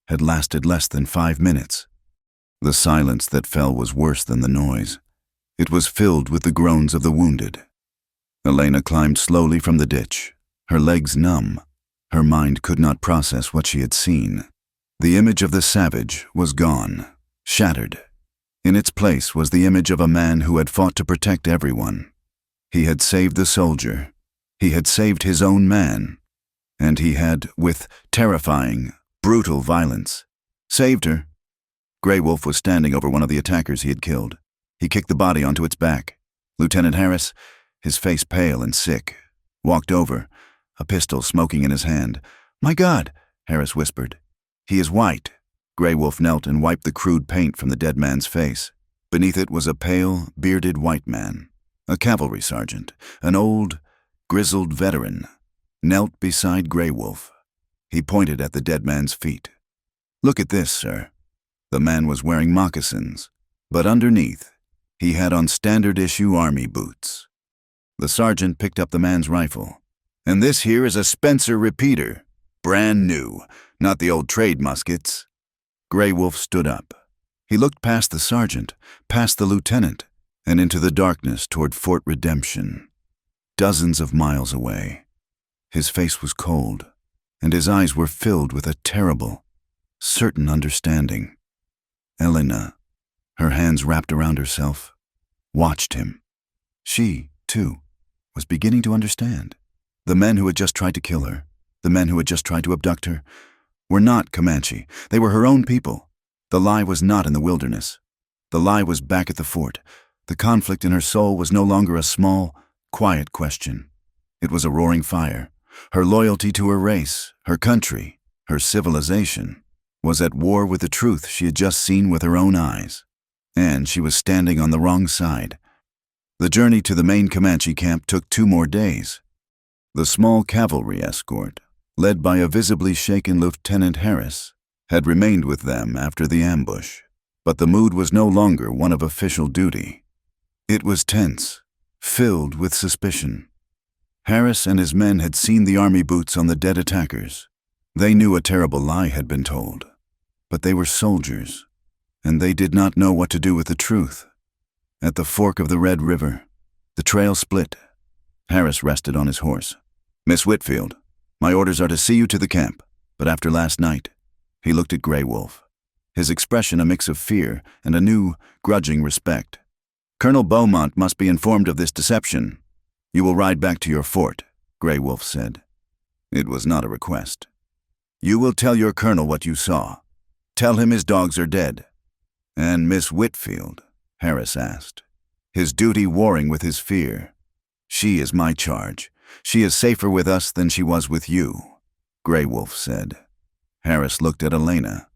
had lasted less than 5 minutes. The silence that fell was worse than the noise. It was filled with the groans of the wounded. Elena climbed slowly from the ditch, her legs numb. Her mind could not process what she had seen. The image of the savage was gone, shattered. In its place was the image of a man who had fought to protect everyone. He had saved the soldier. He had saved his own man. And he had, with terrifying, brutal violence, saved her. Grey Wolf was standing over one of the attackers he had killed. He kicked the body onto its back. Lieutenant Harris, his face pale and sick, walked over, a pistol smoking in his hand. "My God," Harris whispered. "He is white." Grey Wolf knelt and wiped the crude paint from the dead man's face. Beneath it was a pale, bearded white man, a cavalry sergeant, an old, grizzled veteran, knelt beside Grey Wolf. He pointed at the dead man's feet. "Look at this, sir." The man was wearing moccasins, but underneath, he had on standard-issue army boots. The sergeant picked up the man's rifle. "And this here is a Spencer repeater, brand new, not the old trade muskets." Grey Wolf stood up. He looked past the sergeant, past the lieutenant, and into the darkness toward Fort Redemption, dozens of miles away. His face was cold, and his eyes were filled with a terrible, certain understanding. Elena, her hands wrapped around herself, watched him. She, too, was beginning to understand. The men who had just tried to kill her, the men who had just tried to abduct her, were not Comanche. They were her own people. The lie was not in the wilderness. The lie was back at the fort. The conflict in her soul was no longer a small, quiet question. It was a roaring fire. Her loyalty to her race, her country, her civilization, was at war with the truth she had just seen with her own eyes. And she was standing on the wrong side. The journey to the main Comanche camp took 2 more days. The small cavalry escort, led by a visibly shaken Lieutenant Harris, had remained with them after the ambush. But the mood was no longer one of official duty. It was tense, filled with suspicion. Harris and his men had seen the army boots on the dead attackers. They knew a terrible lie had been told. But they were soldiers, and they did not know what to do with the truth. At the fork of the Red River, the trail split. Harris rested on his horse. "Miss Whitfield, my orders are to see you to the camp, but after last night," he looked at Grey Wolf, his expression a mix of fear and a new, grudging respect. "Colonel Beaumont must be informed of this deception. You will ride back to your fort," Grey Wolf said. It was not a request. "You will tell your colonel what you saw. Tell him his dogs are dead." "And Miss Whitfield?" Harris asked, his duty warring with his fear. "She is my charge. She is safer with us than she was with you," Grey Wolf said. Harris looked at Elena.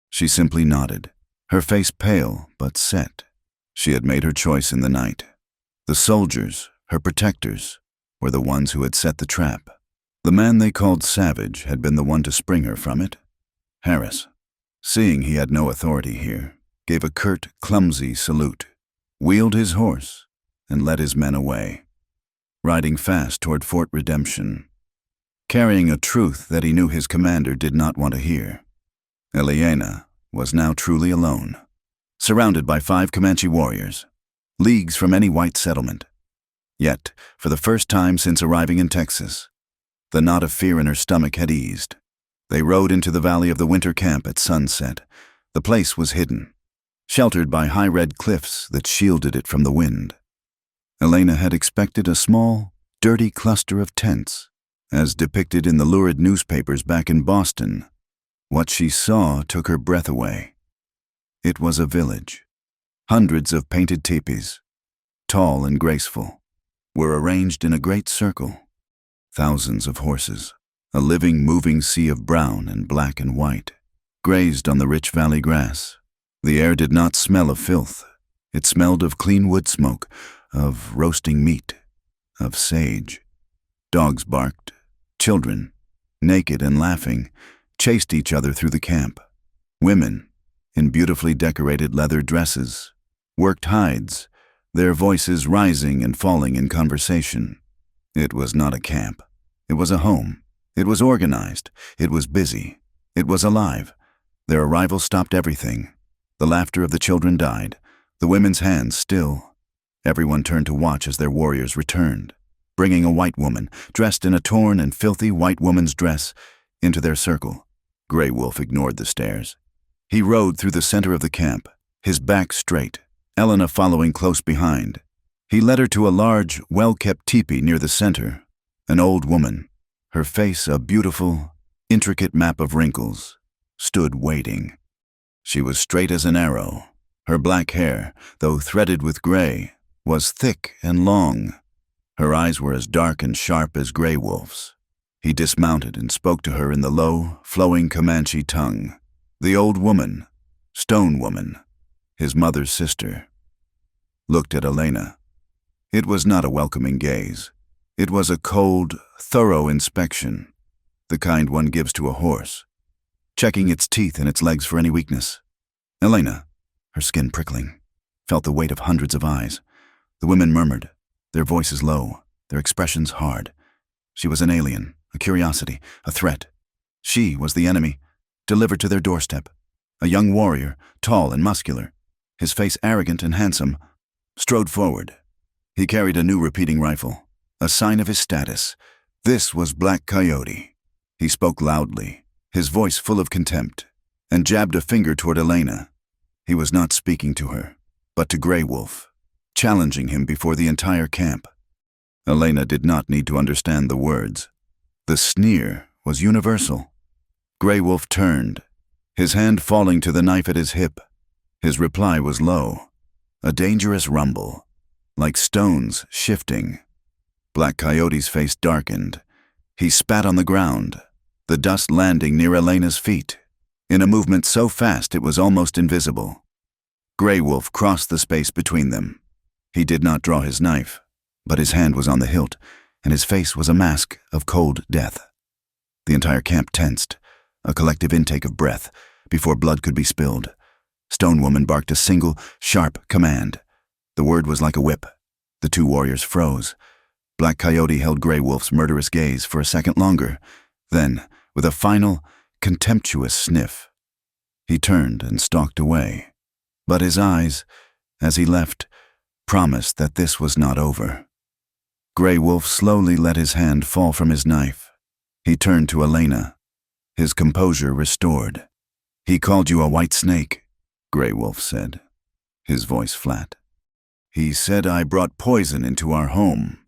She simply nodded, her face pale but set. She had made her choice in the night. The soldiers, her protectors, were the ones who had set the trap. The man they called Savage had been the one to spring her from it. Harris, seeing he had no authority here, gave a curt, clumsy salute, wheeled his horse, and led his men away, riding fast toward Fort Redemption, carrying a truth that he knew his commander did not want to hear. Elena was now truly alone, surrounded by 5 Comanche warriors, leagues from any white settlement. Yet, for the first time since arriving in Texas, the knot of fear in her stomach had eased. They rode into the valley of the winter camp at sunset. The place was hidden, sheltered by high red cliffs that shielded it from the wind. Elena had expected a small, dirty cluster of tents, as depicted in the lurid newspapers back in Boston. What she saw took her breath away. It was a village. Hundreds of painted teepees, tall and graceful, were arranged in a great circle. Thousands of horses, a living, moving sea of brown and black and white, grazed on the rich valley grass. The air did not smell of filth. It smelled of clean wood smoke, of roasting meat, of sage. Dogs barked. Children, naked and laughing, chased each other through the camp. Women, in beautifully decorated leather dresses, worked hides, their voices rising and falling in conversation. It was not a camp. It was a home. It was organized. It was busy. It was alive. Their arrival stopped everything. The laughter of the children died, the women's hands still. Everyone turned to watch as their warriors returned, bringing a white woman, dressed in a torn and filthy white woman's dress, into their circle. Gray Wolf ignored the stares. He rode through the center of the camp, his back straight, Elena following close behind. He led her to a large, well-kept teepee near the center. An old woman, her face a beautiful, intricate map of wrinkles, stood waiting. She was straight as an arrow. Her black hair, though threaded with gray, was thick and long. Her eyes were as dark and sharp as Gray Wolf's. He dismounted and spoke to her in the low, flowing Comanche tongue. The old woman, Stone Woman, his mother's sister, looked at Elena. It was not a welcoming gaze. It was a cold, thorough inspection, the kind one gives to a horse, checking its teeth and its legs for any weakness. Elena, her skin prickling, felt the weight of hundreds of eyes. The women murmured, their voices low, their expressions hard. She was an alien, a curiosity, a threat. She was the enemy, delivered to their doorstep. A young warrior, tall and muscular, his face arrogant and handsome, strode forward. He carried a new repeating rifle, a sign of his status. This was Black Coyote. He spoke loudly, his voice full of contempt, and jabbed a finger toward Elena. He was not speaking to her, but to Gray Wolf, challenging him before the entire camp. Elena did not need to understand the words. The sneer was universal. Gray Wolf turned, his hand falling to the knife at his hip. His reply was low, a dangerous rumble, like stones shifting. Black Coyote's face darkened. He spat on the ground, the dust landing near Elena's feet, in a movement so fast it was almost invisible. Gray Wolf crossed the space between them. He did not draw his knife, but his hand was on the hilt, and his face was a mask of cold death. The entire camp tensed, a collective intake of breath, before blood could be spilled. Stone Woman barked a single, sharp command. The word was like a whip. The two warriors froze. Black Coyote held Gray Wolf's murderous gaze for a second longer. Then, with a final, contemptuous sniff, he turned and stalked away. But his eyes, as he left, promised that this was not over. Gray Wolf slowly let his hand fall from his knife. He turned to Elena, his composure restored. "He called you a white snake," Gray Wolf said, his voice flat. "He said I brought poison into our home."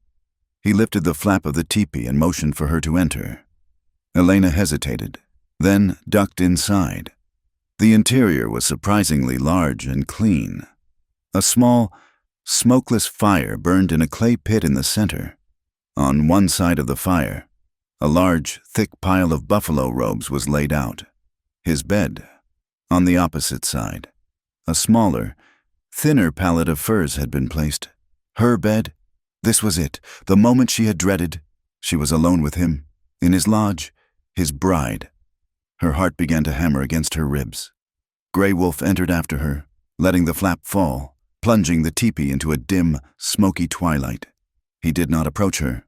He lifted the flap of the teepee and motioned for her to enter. Elena hesitated, then ducked inside. The interior was surprisingly large and clean. A small, smokeless fire burned in a clay pit in the center. On one side of the fire, a large, thick pile of buffalo robes was laid out. His bed, on the opposite side. A smaller, thinner pallet of furs had been placed. Her bed? This was it, the moment she had dreaded. She was alone with him, in his lodge, his bride. Her heart began to hammer against her ribs. Grey Wolf entered after her, letting the flap fall, plunging the teepee into a dim, smoky twilight. He did not approach her.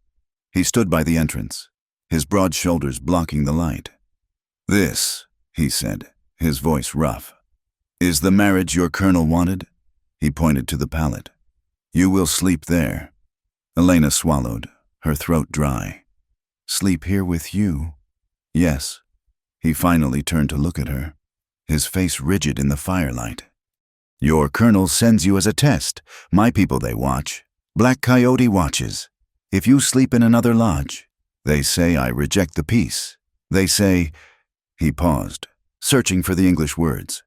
He stood by the entrance, his broad shoulders blocking the light. "This," he said, his voice rough, "is the marriage your colonel wanted?" He pointed to the pallet. "You will sleep there." Elena swallowed, her throat dry. "Sleep here with you?" "Yes." He finally turned to look at her, his face rigid in the firelight. "Your colonel sends you as a test. My people they watch. Black Coyote watches. If you sleep in another lodge, they say I reject the peace. They say—" He paused, searching for the English words.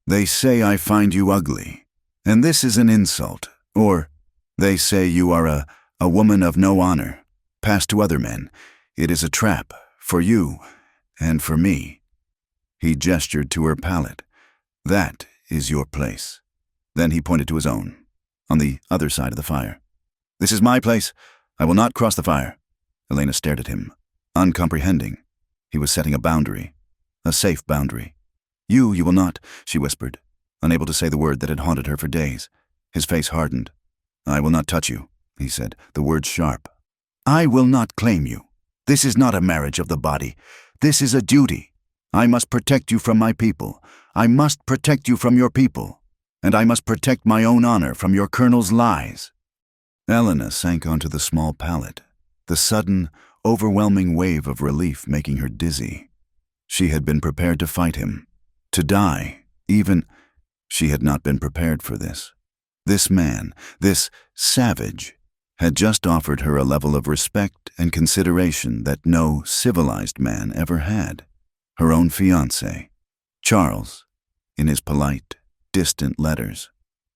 "They say I find you ugly, and this is an insult. Or, they say you are a woman of no honor, passed to other men. It is a trap, for you, and for me." He gestured to her pallet. "That is your place." Then he pointed to his own, on the other side of the fire. "This is my place. I will not cross the fire." Elena stared at him, uncomprehending. He was setting a boundary, a safe boundary. You will not," she whispered, unable to say the word that had haunted her for days. His face hardened. "I will not touch you," he said, the words sharp. "I will not claim you. This is not a marriage of the body. This is a duty. I must protect you from my people. I must protect you from your people. And I must protect my own honor from your colonel's lies." Elena sank onto the small pallet, the sudden, overwhelming wave of relief making her dizzy. She had been prepared to fight him, to die, even. She had not been prepared for this. This man, this savage, had just offered her a level of respect and consideration that no civilized man ever had. Her own fiancé, Charles, in his polite, distant letters,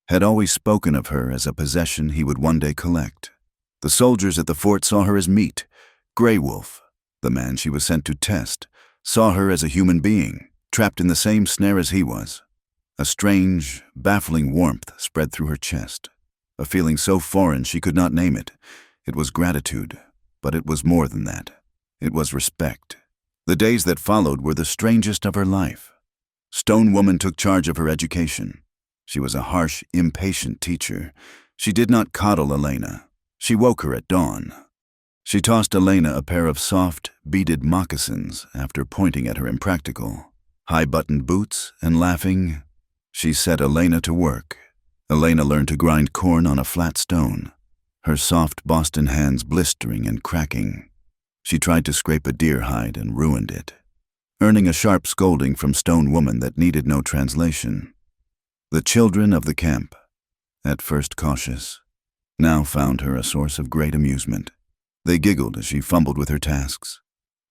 had always spoken of her as a possession he would one day collect. The soldiers at the fort saw her as meat. Grey Wolf, the man she was sent to test, saw her as a human being, trapped in the same snare as he was. A strange, baffling warmth spread through her chest, a feeling so foreign she could not name it. It was gratitude, but it was more than that. It was respect. The days that followed were the strangest of her life. Stone Woman took charge of her education. She was a harsh, impatient teacher. She did not coddle Elena. She woke her at dawn. She tossed Elena a pair of soft, beaded moccasins after pointing at her impractical, high-buttoned boots and laughing. She set Elena to work. Elena learned to grind corn on a flat stone, her soft Boston hands blistering and cracking. She tried to scrape a deer hide and ruined it, earning a sharp scolding from Stone Woman that needed no translation. The children of the camp, at first cautious, now found her a source of great amusement. They giggled as she fumbled with her tasks,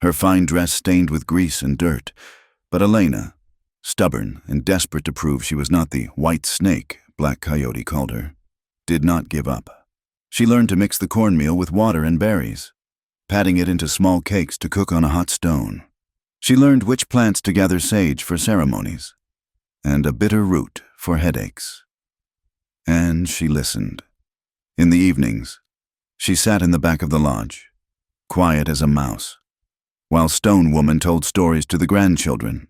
her fine dress stained with grease and dirt. But Elena, stubborn and desperate to prove she was not the white snake Black Coyote called her, did not give up. She learned to mix the cornmeal with water and berries, patting it into small cakes to cook on a hot stone. She learned which plants to gather sage for ceremonies, and a bitter root for headaches. And she listened. In the evenings, she sat in the back of the lodge, quiet as a mouse, while Stone Woman told stories to the grandchildren.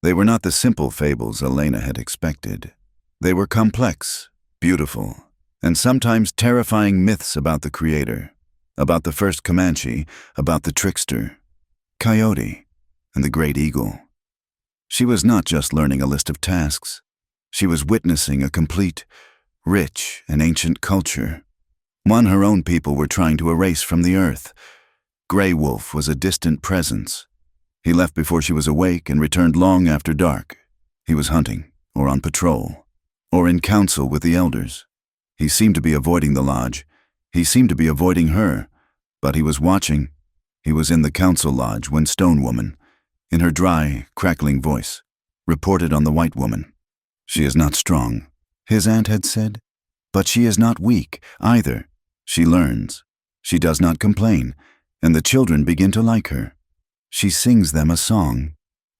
They were not the simple fables Elena had expected. They were complex, beautiful, and sometimes terrifying myths about the Creator, about the first Comanche, about the trickster, Coyote, and the great eagle. She was not just learning a list of tasks. She was witnessing a complete, rich, and ancient culture, one her own people were trying to erase from the earth. Grey Wolf was a distant presence. He left before she was awake and returned long after dark. He was hunting, or on patrol, or in council with the elders. He seemed to be avoiding the lodge. He seemed to be avoiding her, but he was watching. He was in the council lodge when Stone Woman, in her dry, crackling voice, reported on the white woman. "She is not strong," his aunt had said, "but she is not weak, either. She learns. She does not complain, and the children begin to like her. She sings them a song,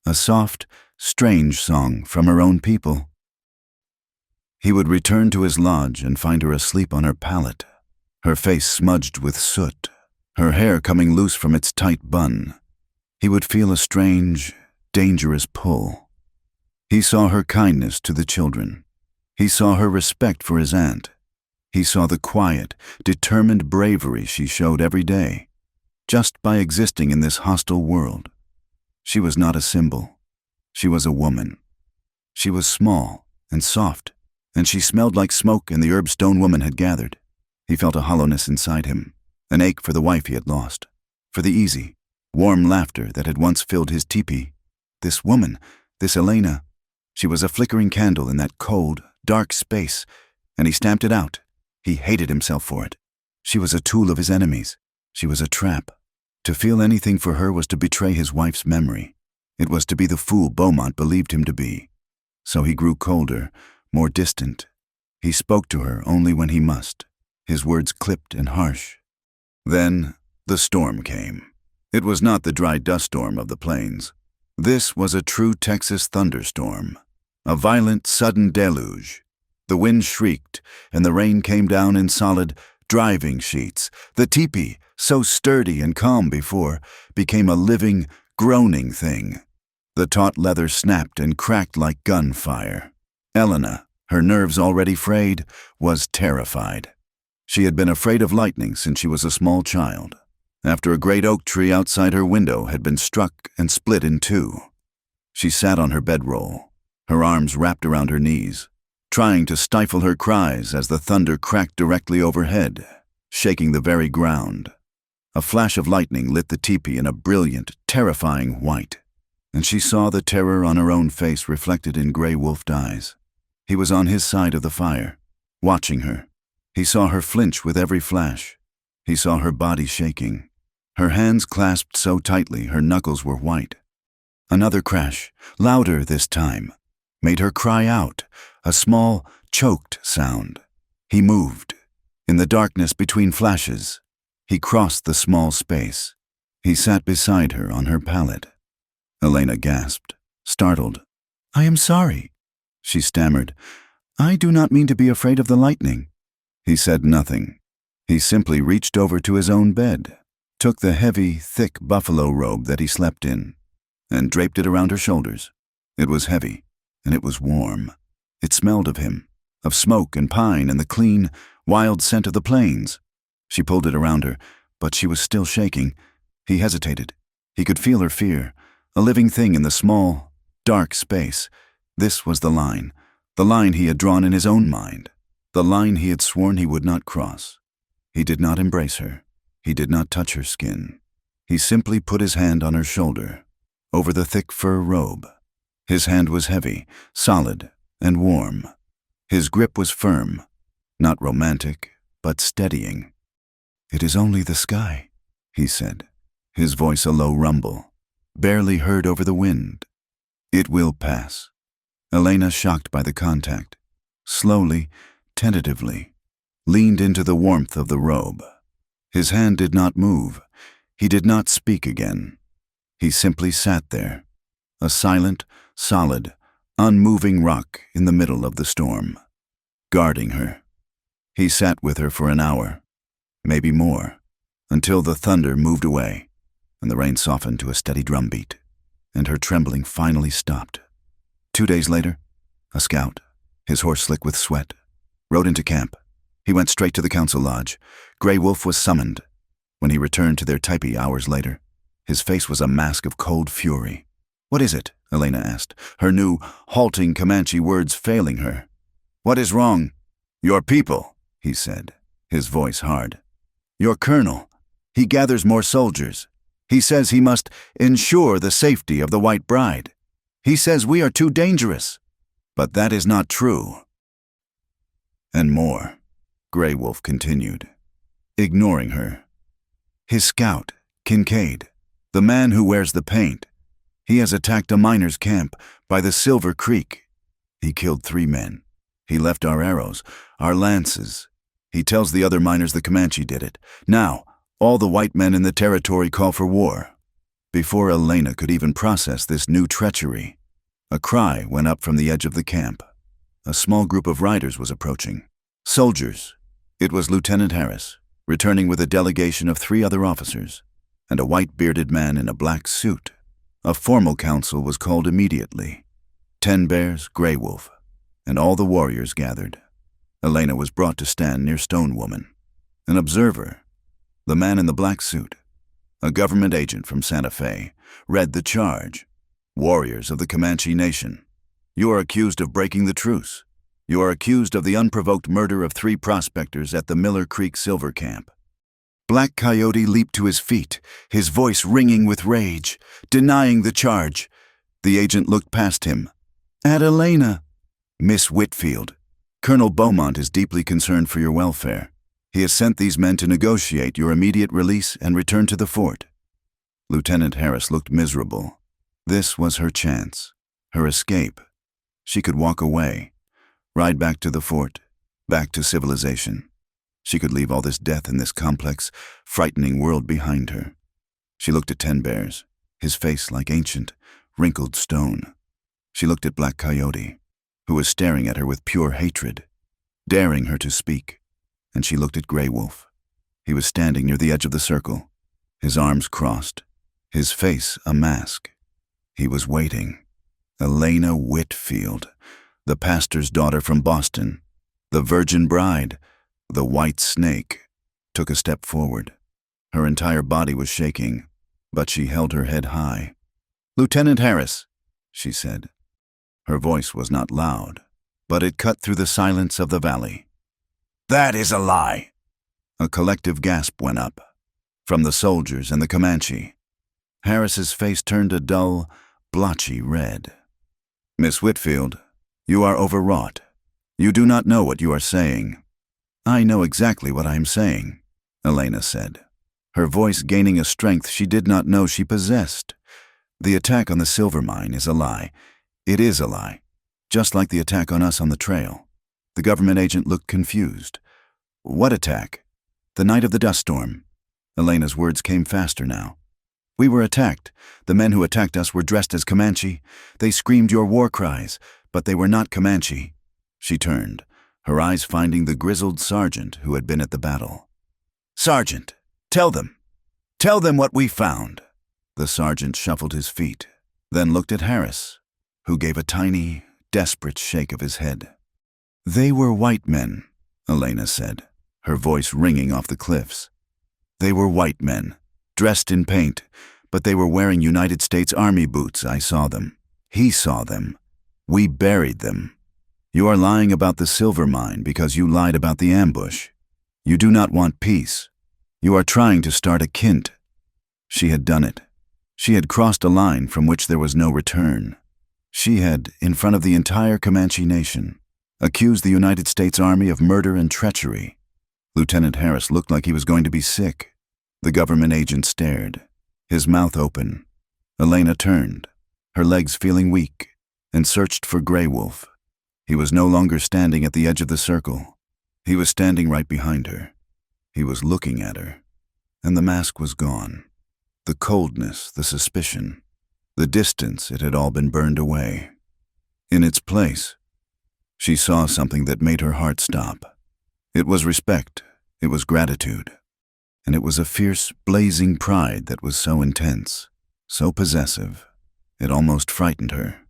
a soft, strange song from her own people. He would return to his lodge and find her asleep on her pallet, her face smudged with soot, her hair coming loose from its tight bun. He would feel a strange, dangerous pull. He saw her kindness to the children. He saw her respect for his aunt. He saw the quiet, determined bravery she showed every day, just by existing in this hostile world. She was not a symbol. She was a woman. She was small and soft, and she smelled like smoke and the herb stone woman had gathered. He felt a hollowness inside him, an ache for the wife he had lost, for the easy, warm laughter that had once filled his teepee. This woman, this Elena, she was a flickering candle in that cold, dark space, and he stamped it out. He hated himself for it. She was a tool of his enemies. She was a trap. To feel anything for her was to betray his wife's memory. It was to be the fool Beaumont believed him to be. So he grew colder, more distant. He spoke to her only when he must, his words clipped and harsh. Then the storm came. It was not the dry dust storm of the plains. This was a true Texas thunderstorm, a violent, sudden deluge. The wind shrieked, and the rain came down in solid, driving sheets. The teepee, so sturdy and calm before, became a living, groaning thing. The taut leather snapped and cracked like gunfire. Elena, her nerves already frayed, was terrified. She had been afraid of lightning since she was a small child, after a great oak tree outside her window had been struck and split in two. She sat on her bedroll, her arms wrapped around her knees, trying to stifle her cries as the thunder cracked directly overhead, shaking the very ground. A flash of lightning lit the teepee in a brilliant, terrifying white, and she saw the terror on her own face reflected in Grey Wolf's eyes. He was on his side of the fire, watching her. He saw her flinch with every flash. He saw her body shaking, her hands clasped so tightly her knuckles were white. Another crash, louder this time, made her cry out, a small, choked sound. He moved. In the darkness between flashes, he crossed the small space. He sat beside her on her pallet. Elena gasped, startled. "I am sorry," she stammered. "I do not mean to be afraid of the lightning." He said nothing. He simply reached over to his own bed, took the heavy, thick buffalo robe that he slept in, and draped it around her shoulders. It was heavy, and it was warm. It smelled of him, of smoke and pine and the clean, wild scent of the plains. She pulled it around her, but she was still shaking. He hesitated. He could feel her fear, a living thing in the small, dark space. This was the line he had drawn in his own mind, the line he had sworn he would not cross. He did not embrace her. He did not touch her skin. He simply put his hand on her shoulder, over the thick fur robe. His hand was heavy, solid, and warm. His grip was firm, not romantic, but steadying. "It is only the sky," he said, his voice a low rumble, barely heard over the wind. "It will pass." Elena, shocked by the contact, slowly, tentatively, leaned into the warmth of the robe. His hand did not move. He did not speak again. He simply sat there, a silent, solid, unmoving rock in the middle of the storm, guarding her. He sat with her for an hour, maybe more, until the thunder moved away and the rain softened to a steady drumbeat, and her trembling finally stopped. 2 days later, a scout, his horse slick with sweat, rode into camp. He went straight to the council lodge. Grey Wolf was summoned. When he returned to their tepee hours later, his face was a mask of cold fury. "What is it?" Elena asked, her new, halting Comanche words failing her. "What is wrong?" "Your people," he said, his voice hard. "Your colonel. He gathers more soldiers. He says he must ensure the safety of the white bride. He says we are too dangerous. But that is not true." And more, Grey Wolf continued, ignoring her. "His scout, Kincaid, the man who wears the paint, he has attacked a miner's camp by the Silver Creek. He killed 3 men. He left our arrows, our lances. He tells the other miners the Comanche did it. Now, all the white men in the territory call for war." Before Elena could even process this new treachery, A cry went up from the edge of the camp. A small group of riders was approaching. Soldiers. It was Lieutenant Harris, returning with a delegation of 3 other officers, and a white-bearded man in a black suit. A formal council was called immediately. 10 Bears, Grey Wolf, and all the warriors gathered. Elena was brought to stand near Stone Woman. An observer, the man in the black suit, a government agent from Santa Fe, read the charge. Warriors of the Comanche Nation, you are accused of breaking the truce. You are accused of the unprovoked murder of 3 prospectors at the Miller Creek Silver Camp. Black Coyote leaped to his feet, his voice ringing with rage, denying the charge. The agent looked past him. At Elena. Miss Whitfield, Colonel Beaumont is deeply concerned for your welfare. He has sent these men to negotiate your immediate release and return to the fort. Lieutenant Harris looked miserable. This was her chance, her escape. She could walk away, ride back to the fort, back to civilization. She could leave all this death in this complex, frightening world behind her. She looked at 10 Bears, his face like ancient, wrinkled stone. She looked at Black Coyote, who was staring at her with pure hatred, daring her to speak. And she looked at Grey Wolf. He was standing near the edge of the circle, his arms crossed, his face a mask. He was waiting. Elena Whitfield, the pastor's daughter from Boston, the virgin bride, the white snake, took a step forward. Her entire body was shaking, but she held her head high. Lieutenant Harris, she said. Her voice was not loud, but it cut through the silence of the valley. That is a lie. A collective gasp went up, from the soldiers and the Comanche. Harris's face turned a dull, blotchy red. Miss Whitfield, you are overwrought. You do not know what you are saying. I know exactly what I am saying, Elena said, her voice gaining a strength she did not know she possessed. The attack on the silver mine is a lie. It is a lie, just like the attack on us on the trail. The government agent looked confused. What attack? The night of the dust storm. Elena's words came faster now. We were attacked. The men who attacked us were dressed as Comanche. They screamed your war cries, but they were not Comanche. She turned, her eyes finding the grizzled sergeant who had been at the battle. Sergeant, tell them what we found. The sergeant shuffled his feet, then looked at Harris, who gave a tiny, desperate shake of his head. They were white men, Elena said, her voice ringing off the cliffs. They were white men, dressed in paint, but they were wearing United States Army boots. I saw them. He saw them. We buried them. You are lying about the silver mine because you lied about the ambush. You do not want peace. You are trying to start a kint. She had done it. She had crossed a line from which there was no return. She had, in front of the entire Comanche nation, accused the United States Army of murder and treachery. Lieutenant Harris looked like he was going to be sick. The government agent stared, his mouth open. Elena turned, her legs feeling weak, and searched for Grey Wolf. He was no longer standing at the edge of the circle. He was standing right behind her. He was looking at her, and the mask was gone. The coldness, the suspicion, the distance, it had all been burned away. In its place, she saw something that made her heart stop. It was respect, it was gratitude, and it was a fierce, blazing pride that was so intense, so possessive, it almost frightened her.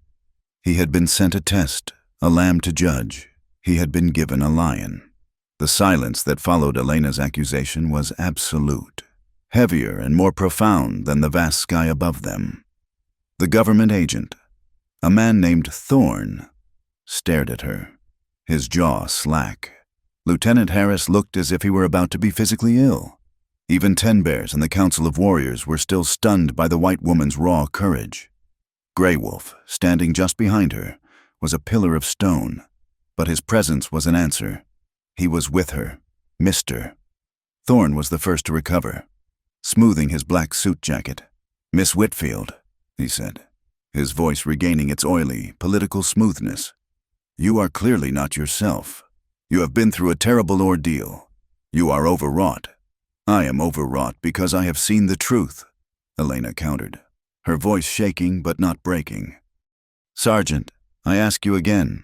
He had been sent a test, a lamb to judge. He had been given a lion. The silence that followed Elena's accusation was absolute, heavier and more profound than the vast sky above them. The government agent, a man named Thorne, stared at her, his jaw slack. Lieutenant Harris looked as if he were about to be physically ill. Even 10 Bears and the Council of Warriors were still stunned by the white woman's raw courage. Grey Wolf, standing just behind her, was a pillar of stone, but his presence was an answer. He was with her, missed her. Thorne was the first to recover, smoothing his black suit jacket. Miss Whitfield, he said, his voice regaining its oily, political smoothness. You are clearly not yourself. You have been through a terrible ordeal. You are overwrought. I am overwrought because I have seen the truth, Elena countered, her voice shaking but not breaking. Sergeant, I ask you again.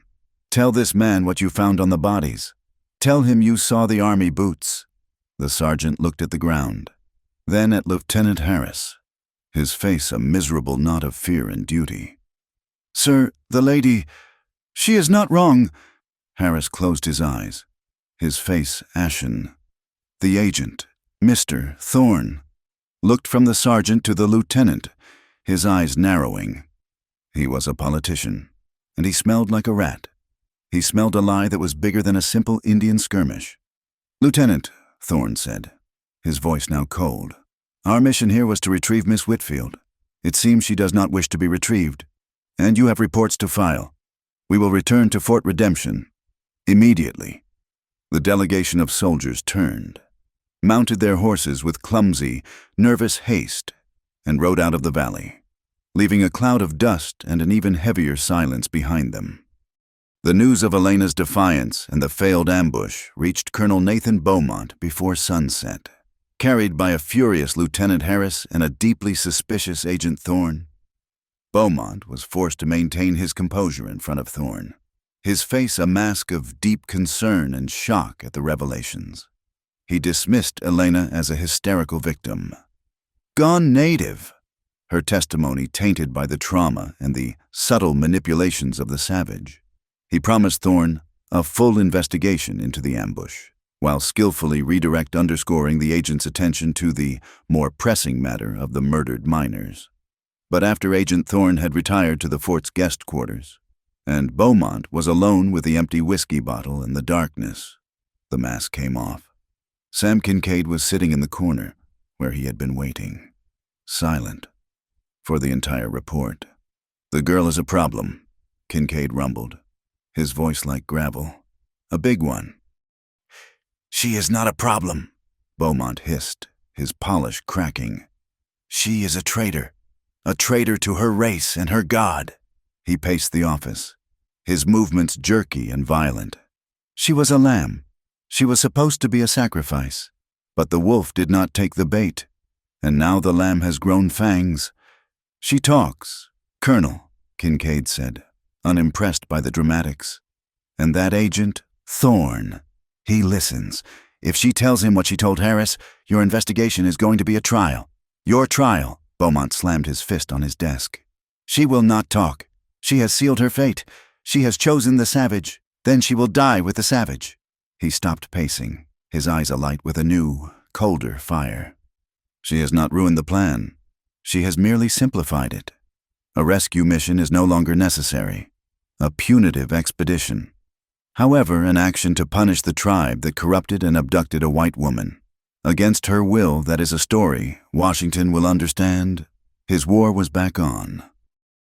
Tell this man what you found on the bodies. Tell him you saw the army boots." The sergeant looked at the ground, then at Lieutenant Harris, his face a miserable knot of fear and duty. "Sir, the lady, she is not wrong." Harris closed his eyes, his face ashen. The agent, Mr. Thorne, looked from the sergeant to the lieutenant, his eyes narrowing. He was a politician, and he smelled like a rat. He smelled a lie that was bigger than a simple Indian skirmish. "Lieutenant," Thorne said, his voice now cold, "our mission here was to retrieve Miss Whitfield. It seems she does not wish to be retrieved, and you have reports to file. We will return to Fort Redemption immediately." The delegation of soldiers turned, mounted their horses with clumsy, nervous haste, and rode out of the valley, leaving a cloud of dust and an even heavier silence behind them. The news of Elena's defiance and the failed ambush reached Colonel Nathan Beaumont before sunset, carried by a furious Lieutenant Harris and a deeply suspicious Agent Thorne. Beaumont was forced to maintain his composure in front of Thorne, his face a mask of deep concern and shock at the revelations. He dismissed Elena as a hysterical victim. Gone native, her testimony tainted by the trauma and the subtle manipulations of the savage. He promised Thorne a full investigation into the ambush, while skillfully underscoring the agent's attention to the more pressing matter of the murdered miners. But after Agent Thorne had retired to the fort's guest quarters, and Beaumont was alone with the empty whiskey bottle in the darkness, the mask came off. Sam Kincaid was sitting in the corner, where he had been waiting, silent, for the entire report. "The girl is a problem," Kincaid rumbled, his voice like gravel. "A big one." "She is not a problem," Beaumont hissed, his polish cracking. "She is a traitor to her race and her god." He paced the office, his movements jerky and violent. "She was a lamb. She was supposed to be a sacrifice, but the wolf did not take the bait, and now the lamb has grown fangs. She talks, Colonel," Kincaid said, unimpressed by the dramatics. "And that agent, Thorne, he listens. If she tells him what she told Harris, your investigation is going to be a trial. Your trial." Beaumont slammed his fist on his desk. "She will not talk. She has sealed her fate. She has chosen the savage. Then she will die with the savage." He stopped pacing, his eyes alight with a new, colder fire. "She has not ruined the plan. She has merely simplified it. A rescue mission is no longer necessary. A punitive expedition. However, an action to punish the tribe that corrupted and abducted a white woman. Against her will, that is a story Washington will understand. His war was back on.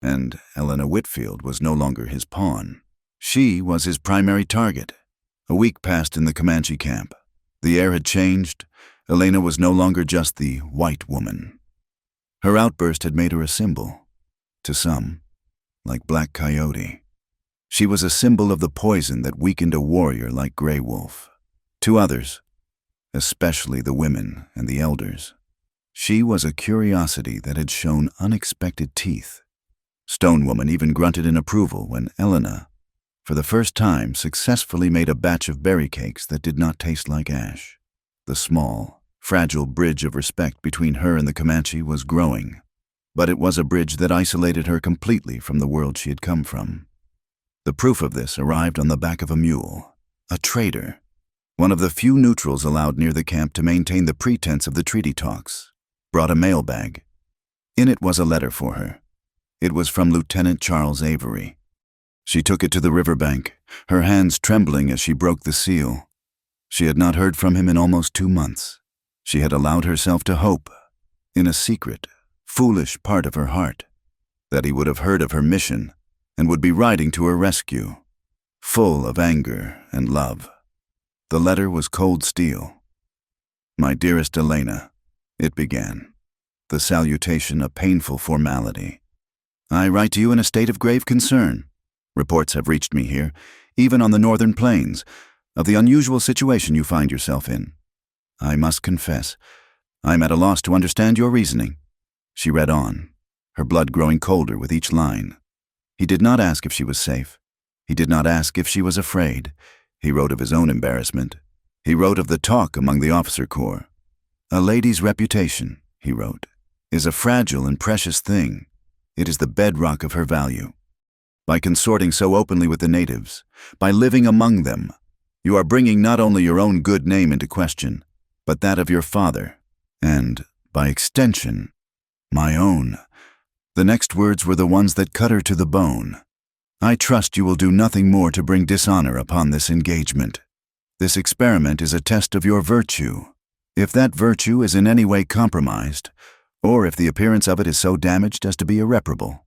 And Elena Whitfield was no longer his pawn. She was his primary target. A week passed in the Comanche camp. The air had changed. Elena was no longer just the white woman. Her outburst had made her a symbol. To some, like Black Coyote. She was a symbol of the poison that weakened a warrior like Grey Wolf. To others, especially the women and the elders, she was a curiosity that had shown unexpected teeth. Stone Woman even grunted in approval when Elena, for the first time, successfully made a batch of berry cakes that did not taste like ash. The small, fragile bridge of respect between her and the Comanche was growing, but it was a bridge that isolated her completely from the world she had come from. The proof of this arrived on the back of a mule, a trader, one of the few neutrals allowed near the camp to maintain the pretense of the treaty talks, brought a mailbag. In it was a letter for her. It was from Lieutenant Charles Avery. She took it to the riverbank, her hands trembling as she broke the seal. She had not heard from him in almost 2 months. She had allowed herself to hope, in a secret, foolish part of her heart, that he would have heard of her mission and would be riding to her rescue, full of anger and love. The letter was cold steel. "My dearest Elena," it began, the salutation a painful formality. "I write to you in a state of grave concern. Reports have reached me here, even on the northern plains, of the unusual situation you find yourself in. I must confess, I am at a loss to understand your reasoning." She read on, her blood growing colder with each line. He did not ask if she was safe. He did not ask if she was afraid. He wrote of his own embarrassment. He wrote of the talk among the officer corps. "A lady's reputation," he wrote, "is a fragile and precious thing. It is the bedrock of her value. By consorting so openly with the natives, by living among them, you are bringing not only your own good name into question, but that of your father, and, by extension, my own." The next words were the ones that cut her to the bone. "I trust you will do nothing more to bring dishonor upon this engagement. This experiment is a test of your virtue. If that virtue is in any way compromised, or if the appearance of it is so damaged as to be irreparable,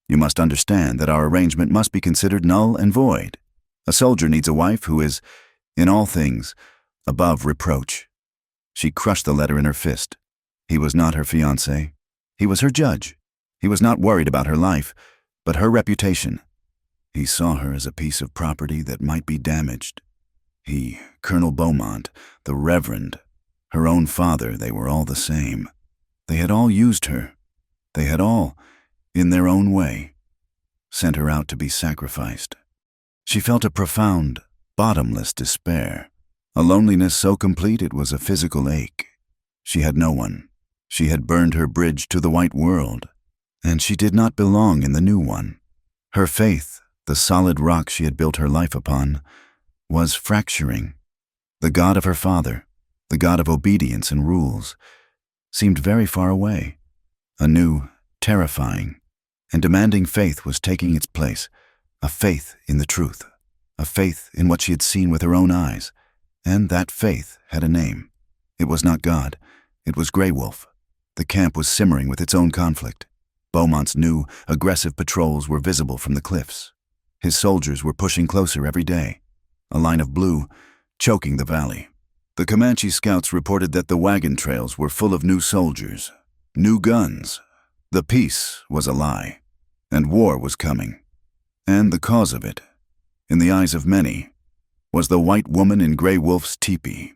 you must understand that our arrangement must be considered null and void. A soldier needs a wife who is, in all things, above reproach." She crushed the letter in her fist. He was not her fiancé. He was her judge. He was not worried about her life, but her reputation. He saw her as a piece of property that might be damaged. He, Colonel Beaumont, the Reverend, her own father, they were all the same. They had all used her. They had all, in their own way, sent her out to be sacrificed. She felt a profound, bottomless despair, a loneliness so complete it was a physical ache. She had no one. She had burned her bridge to the white world, and she did not belong in the new one. Her faith, the solid rock she had built her life upon, was fracturing. The God of her father, the God of obedience and rules, seemed very far away. A new, terrifying, and demanding faith was taking its place, a faith in the truth, a faith in what she had seen with her own eyes, and that faith had a name. It was not God, it was Grey Wolf. The camp was simmering with its own conflict. Beaumont's new, aggressive patrols were visible from the cliffs. His soldiers were pushing closer every day, a line of blue, choking the valley. The Comanche scouts reported that the wagon trails were full of new soldiers, new guns. The peace was a lie, and war was coming. And the cause of it, in the eyes of many, was the white woman in Grey Wolf's teepee.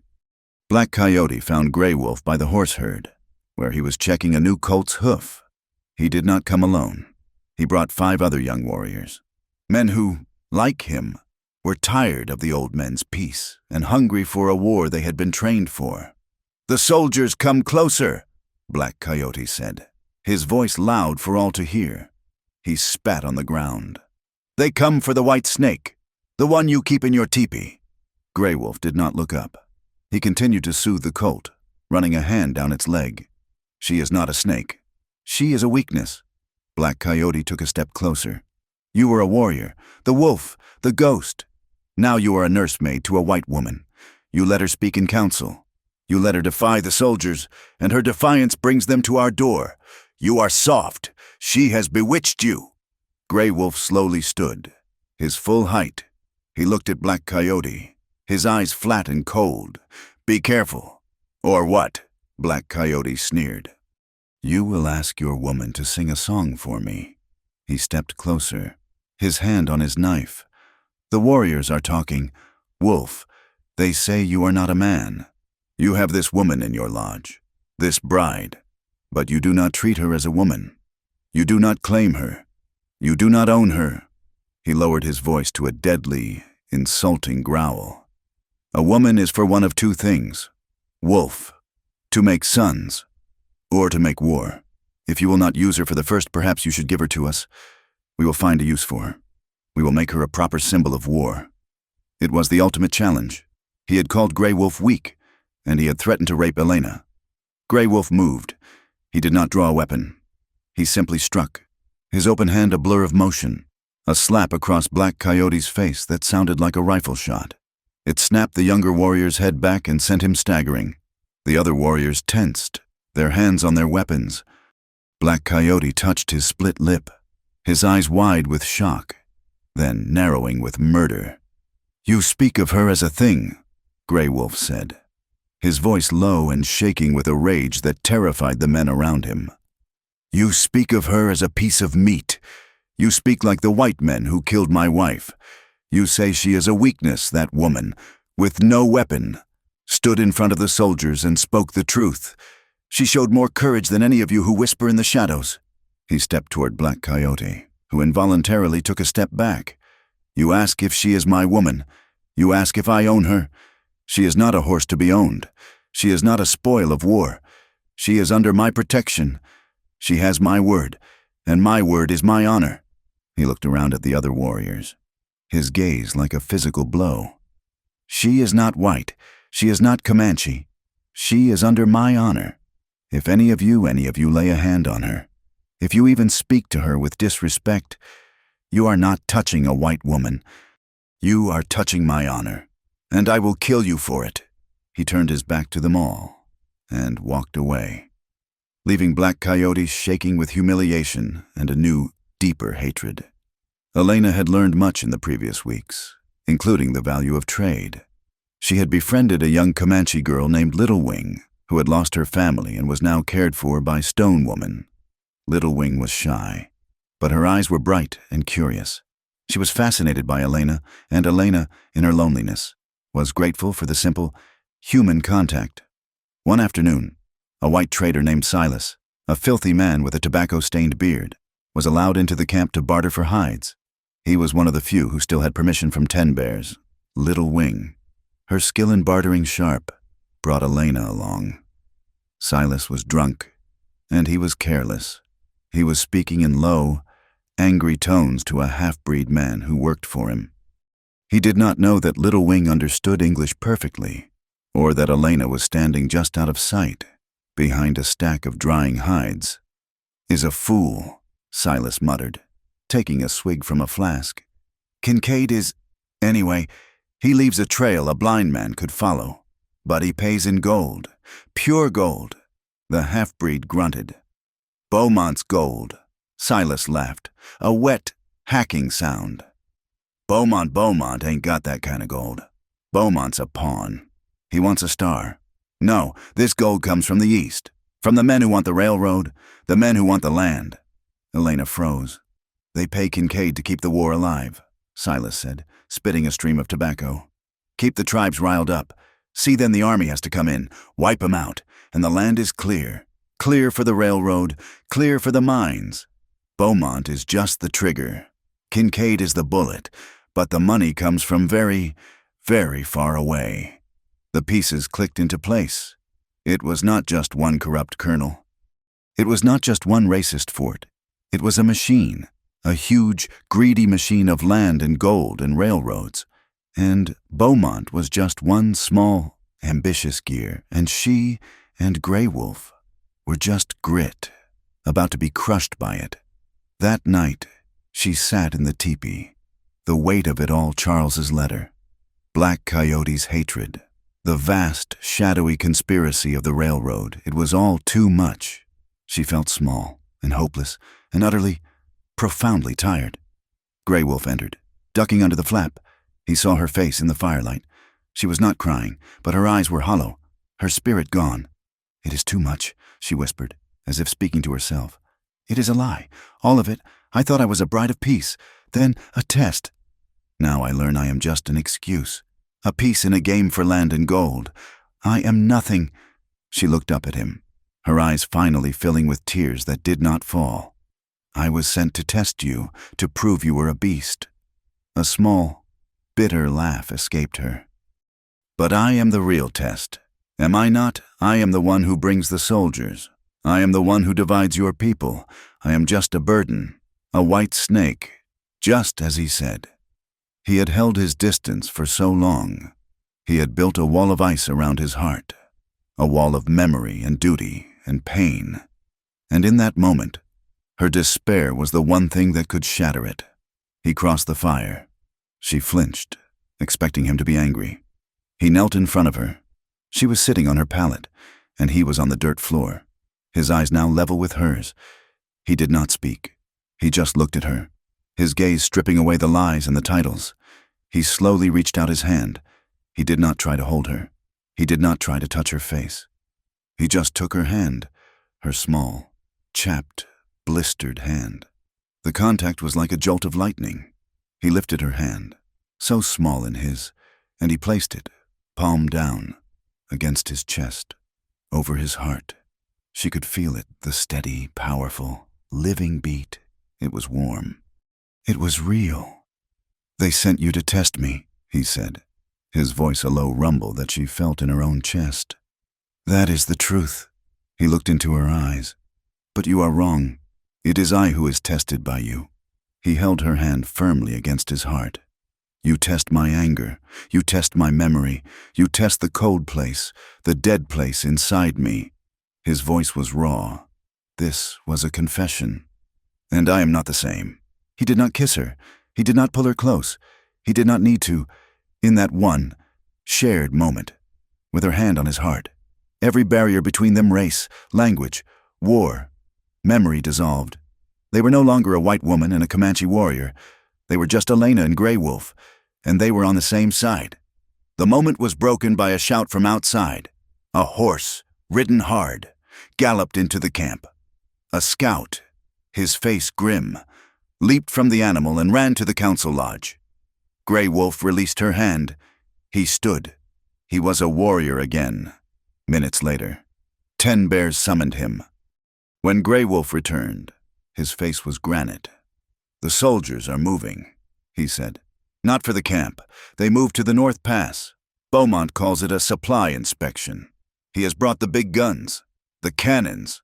Black Coyote found Grey Wolf by the horse herd, where he was checking a new colt's hoof. He did not come alone. He brought 5 other young warriors, men who, like him, were tired of the old men's peace and hungry for a war they had been trained for. "The soldiers come closer," Black Coyote said, his voice loud for all to hear. He spat on the ground. "They come for the white snake, the one you keep in your teepee." Grey Wolf did not look up. He continued to soothe the colt, running a hand down its leg. "She is not a snake. She is a weakness." Black Coyote took a step closer. "You were a warrior, the wolf, the ghost. Now you are a nursemaid to a white woman. You let her speak in council. You let her defy the soldiers, and her defiance brings them to our door. You are soft. She has bewitched you." Grey Wolf slowly stood, his full height. He looked at Black Coyote, his eyes flat and cold. "Be careful." "Or what?" Black Coyote sneered. "You will ask your woman to sing a song for me." He stepped closer, his hand on his knife. "The warriors are talking. Wolf, they say you are not a man. You have this woman in your lodge, this bride, but you do not treat her as a woman. You do not claim her. You do not own her." He lowered his voice to a deadly, insulting growl. "A woman is for one of 2 things. Wolf, to make sons, or to make war. If you will not use her for the first, perhaps you should give her to us. We will find a use for her. We will make her a proper symbol of war." It was the ultimate challenge. He had called Grey Wolf weak, and he had threatened to rape Elena. Grey Wolf moved. He did not draw a weapon. He simply struck, his open hand a blur of motion, a slap across Black Coyote's face that sounded like a rifle shot. It snapped the younger warrior's head back and sent him staggering. The other warriors tensed, their hands on their weapons. Black Coyote touched his split lip, his eyes wide with shock, then narrowing with murder. "You speak of her as a thing," Grey Wolf said, his voice low and shaking with a rage that terrified the men around him. "You speak of her as a piece of meat. You speak like the white men who killed my wife. You say she is a weakness, that woman, with no weapon, stood in front of the soldiers and spoke the truth. She showed more courage than any of you who whisper in the shadows." He stepped toward Black Coyote, who involuntarily took a step back. You ask if she is my woman. You ask if I own her. She is not a horse to be owned. She is not a spoil of war. She is under my protection. She has my word, and my word is my honor. He looked around at the other warriors, his gaze like a physical blow. She is not white. She is not Comanche. She is under my honor. If any of you lay a hand on her, if you even speak to her with disrespect, you are not touching a white woman. You are touching my honor, and I will kill you for it. He turned his back to them all and walked away, leaving Black Coyote shaking with humiliation and a new, deeper hatred. Elena had learned much in the previous weeks, including the value of trade. She had befriended a young Comanche girl named Little Wing, who had lost her family and was now cared for by Stone Woman. Little Wing was shy, but her eyes were bright and curious. She was fascinated by Elena, and Elena, in her loneliness, was grateful for the simple, human contact. One afternoon, a white trader named Silas, a filthy man with a tobacco-stained beard, was allowed into the camp to barter for hides. He was one of the few who still had permission from Ten Bears. Little Wing, her skill in bartering sharp, brought Elena along. Silas was drunk, and he was careless. He was speaking in low, angry tones to a half-breed man who worked for him. He did not know that Little Wing understood English perfectly, or that Elena was standing just out of sight, behind a stack of drying hides. "Is a fool," Silas muttered, taking a swig from a flask. "Kincaid is... Anyway, he leaves a trail a blind man could follow, but he pays in gold, pure gold." The half-breed grunted. "Beaumont's gold," Silas laughed, a wet, hacking sound. Beaumont ain't got that kind of gold. Beaumont's a pawn. He wants a star. No, this gold comes from the east, from the men who want the railroad, the men who want the land." Elena froze. "They pay Kincaid to keep the war alive," Silas said, spitting a stream of tobacco. "Keep the tribes riled up. See, then the army has to come in, wipe 'em out, and the land is clear. Clear for the railroad, clear for the mines. Beaumont is just the trigger. Kincaid is the bullet, but the money comes from very, very far away." The pieces clicked into place. It was not just one corrupt colonel. It was not just one racist fort. It was a machine, a huge, greedy machine of land and gold and railroads. And Beaumont was just one small, ambitious gear, and she and Grey Wolf were just grit, about to be crushed by it. That night, she sat in the teepee, the weight of it all Charles's letter, Black Coyote's hatred, the vast, shadowy conspiracy of the railroad. It was all too much. She felt small and hopeless and utterly, profoundly tired. Grey Wolf entered, ducking under the flap. He saw her face in the firelight. She was not crying, but her eyes were hollow, her spirit gone. "It is too much," she whispered, as if speaking to herself. "It is a lie, all of it. I thought I was a bride of peace, then a test. Now I learn I am just an excuse, a piece in a game for land and gold. I am nothing." She looked up at him, her eyes finally filling with tears that did not fall. "I was sent to test you, to prove you were a beast." A small, bitter laugh escaped her. "But I am the real test. Am I not? I am the one who brings the soldiers. I am the one who divides your people. I am just a burden, a white snake, just as he said." He had held his distance for so long. He had built a wall of ice around his heart, a wall of memory and duty and pain. And in that moment, her despair was the one thing that could shatter it. He crossed the fire. She flinched, expecting him to be angry. He knelt in front of her. She was sitting on her pallet, and he was on the dirt floor, his eyes now level with hers. He did not speak. He just looked at her, his gaze stripping away the lies and the titles. He slowly reached out his hand. He did not try to hold her. He did not try to touch her face. He just took her hand, her small, chapped, blistered hand. The contact was like a jolt of lightning. He lifted her hand, so small in his, and he placed it, palm down, against his chest, over his heart. She could feel it, the steady, powerful, living beat. It was warm. It was real. They sent you to test me, he said, his voice a low rumble that she felt in her own chest. That is the truth. He looked into her eyes. But you are wrong. It is I who is tested by you. He held her hand firmly against his heart. You test my anger. You test my memory. You test the cold place, the dead place inside me. His voice was raw. This was a confession. And I am not the same. He did not kiss her. He did not pull her close. He did not need to. In that one, shared moment, with her hand on his heart, every barrier between them, race, language, war, memory dissolved. They were no longer a white woman and a Comanche warrior. They were just Elena and Grey Wolf, and they were on the same side. The moment was broken by a shout from outside. A horse, ridden hard, galloped into the camp. A scout, his face grim, leaped from the animal and ran to the council lodge. Grey Wolf released her hand. He stood. He was a warrior again. Minutes later, 10 bears summoned him. When Grey Wolf returned, his face was granite. The soldiers are moving, he said. Not for the camp. They moved to the North Pass. Beaumont calls it a supply inspection. He has brought the big guns, the cannons.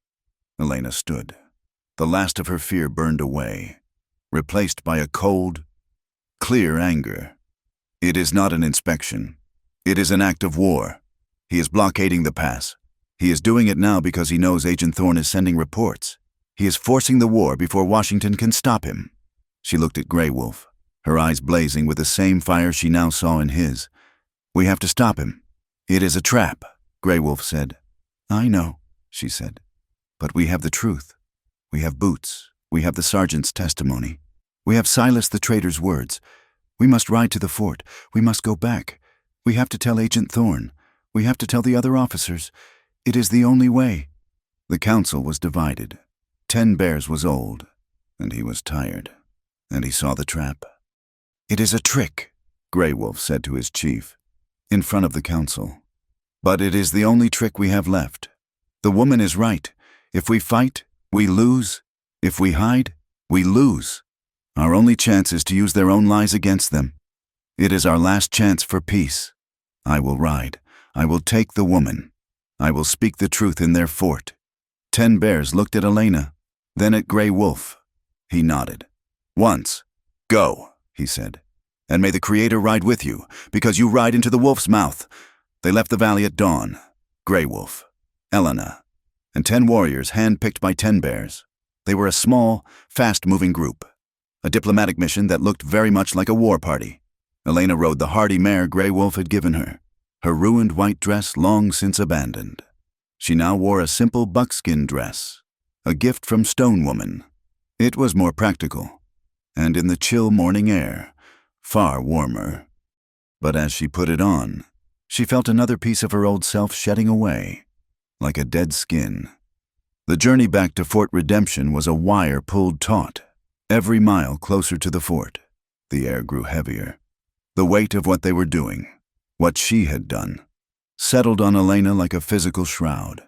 Elena stood. The last of her fear burned away, replaced by a cold, clear anger. It is not an inspection. It is an act of war. He is blockading the pass. He is doing it now because he knows Agent Thorne is sending reports. He is forcing the war before Washington can stop him. She looked at Grey Wolf, her eyes blazing with the same fire she now saw in his. We have to stop him. It is a trap, Grey Wolf said. I know, she said. But we have the truth. We have Boots. We have the sergeant's testimony. We have Silas the traitor's words. We must ride to the fort. We must go back. We have to tell Agent Thorne. We have to tell the other officers. It is the only way. The council was divided. 10 Bears was old, and he was tired, and he saw the trap. It is a trick, Grey Wolf said to his chief, in front of the council. But it is the only trick we have left. The woman is right. If we fight, we lose. If we hide, we lose. Our only chance is to use their own lies against them. It is our last chance for peace. I will ride. I will take the woman. I will speak the truth in their fort. 10 Bears looked at Elena, then at Grey Wolf. He nodded. Once. Go, he said. And may the Creator ride with you, because you ride into the wolf's mouth. They left the valley at dawn. Grey Wolf, Elena, and 10 warriors handpicked by 10 Bears. They were a small, fast-moving group. A diplomatic mission that looked very much like a war party. Elena rode the hardy mare Grey Wolf had given her, her ruined white dress long since abandoned. She now wore a simple buckskin dress, a gift from Stone Woman. It was more practical, and in the chill morning air, far warmer. But as she put it on, she felt another piece of her old self shedding away, like a dead skin. The journey back to Fort Redemption was a wire pulled taut, every mile closer to the fort. The air grew heavier. The weight of what they were doing, what she had done, settled on Elena like a physical shroud.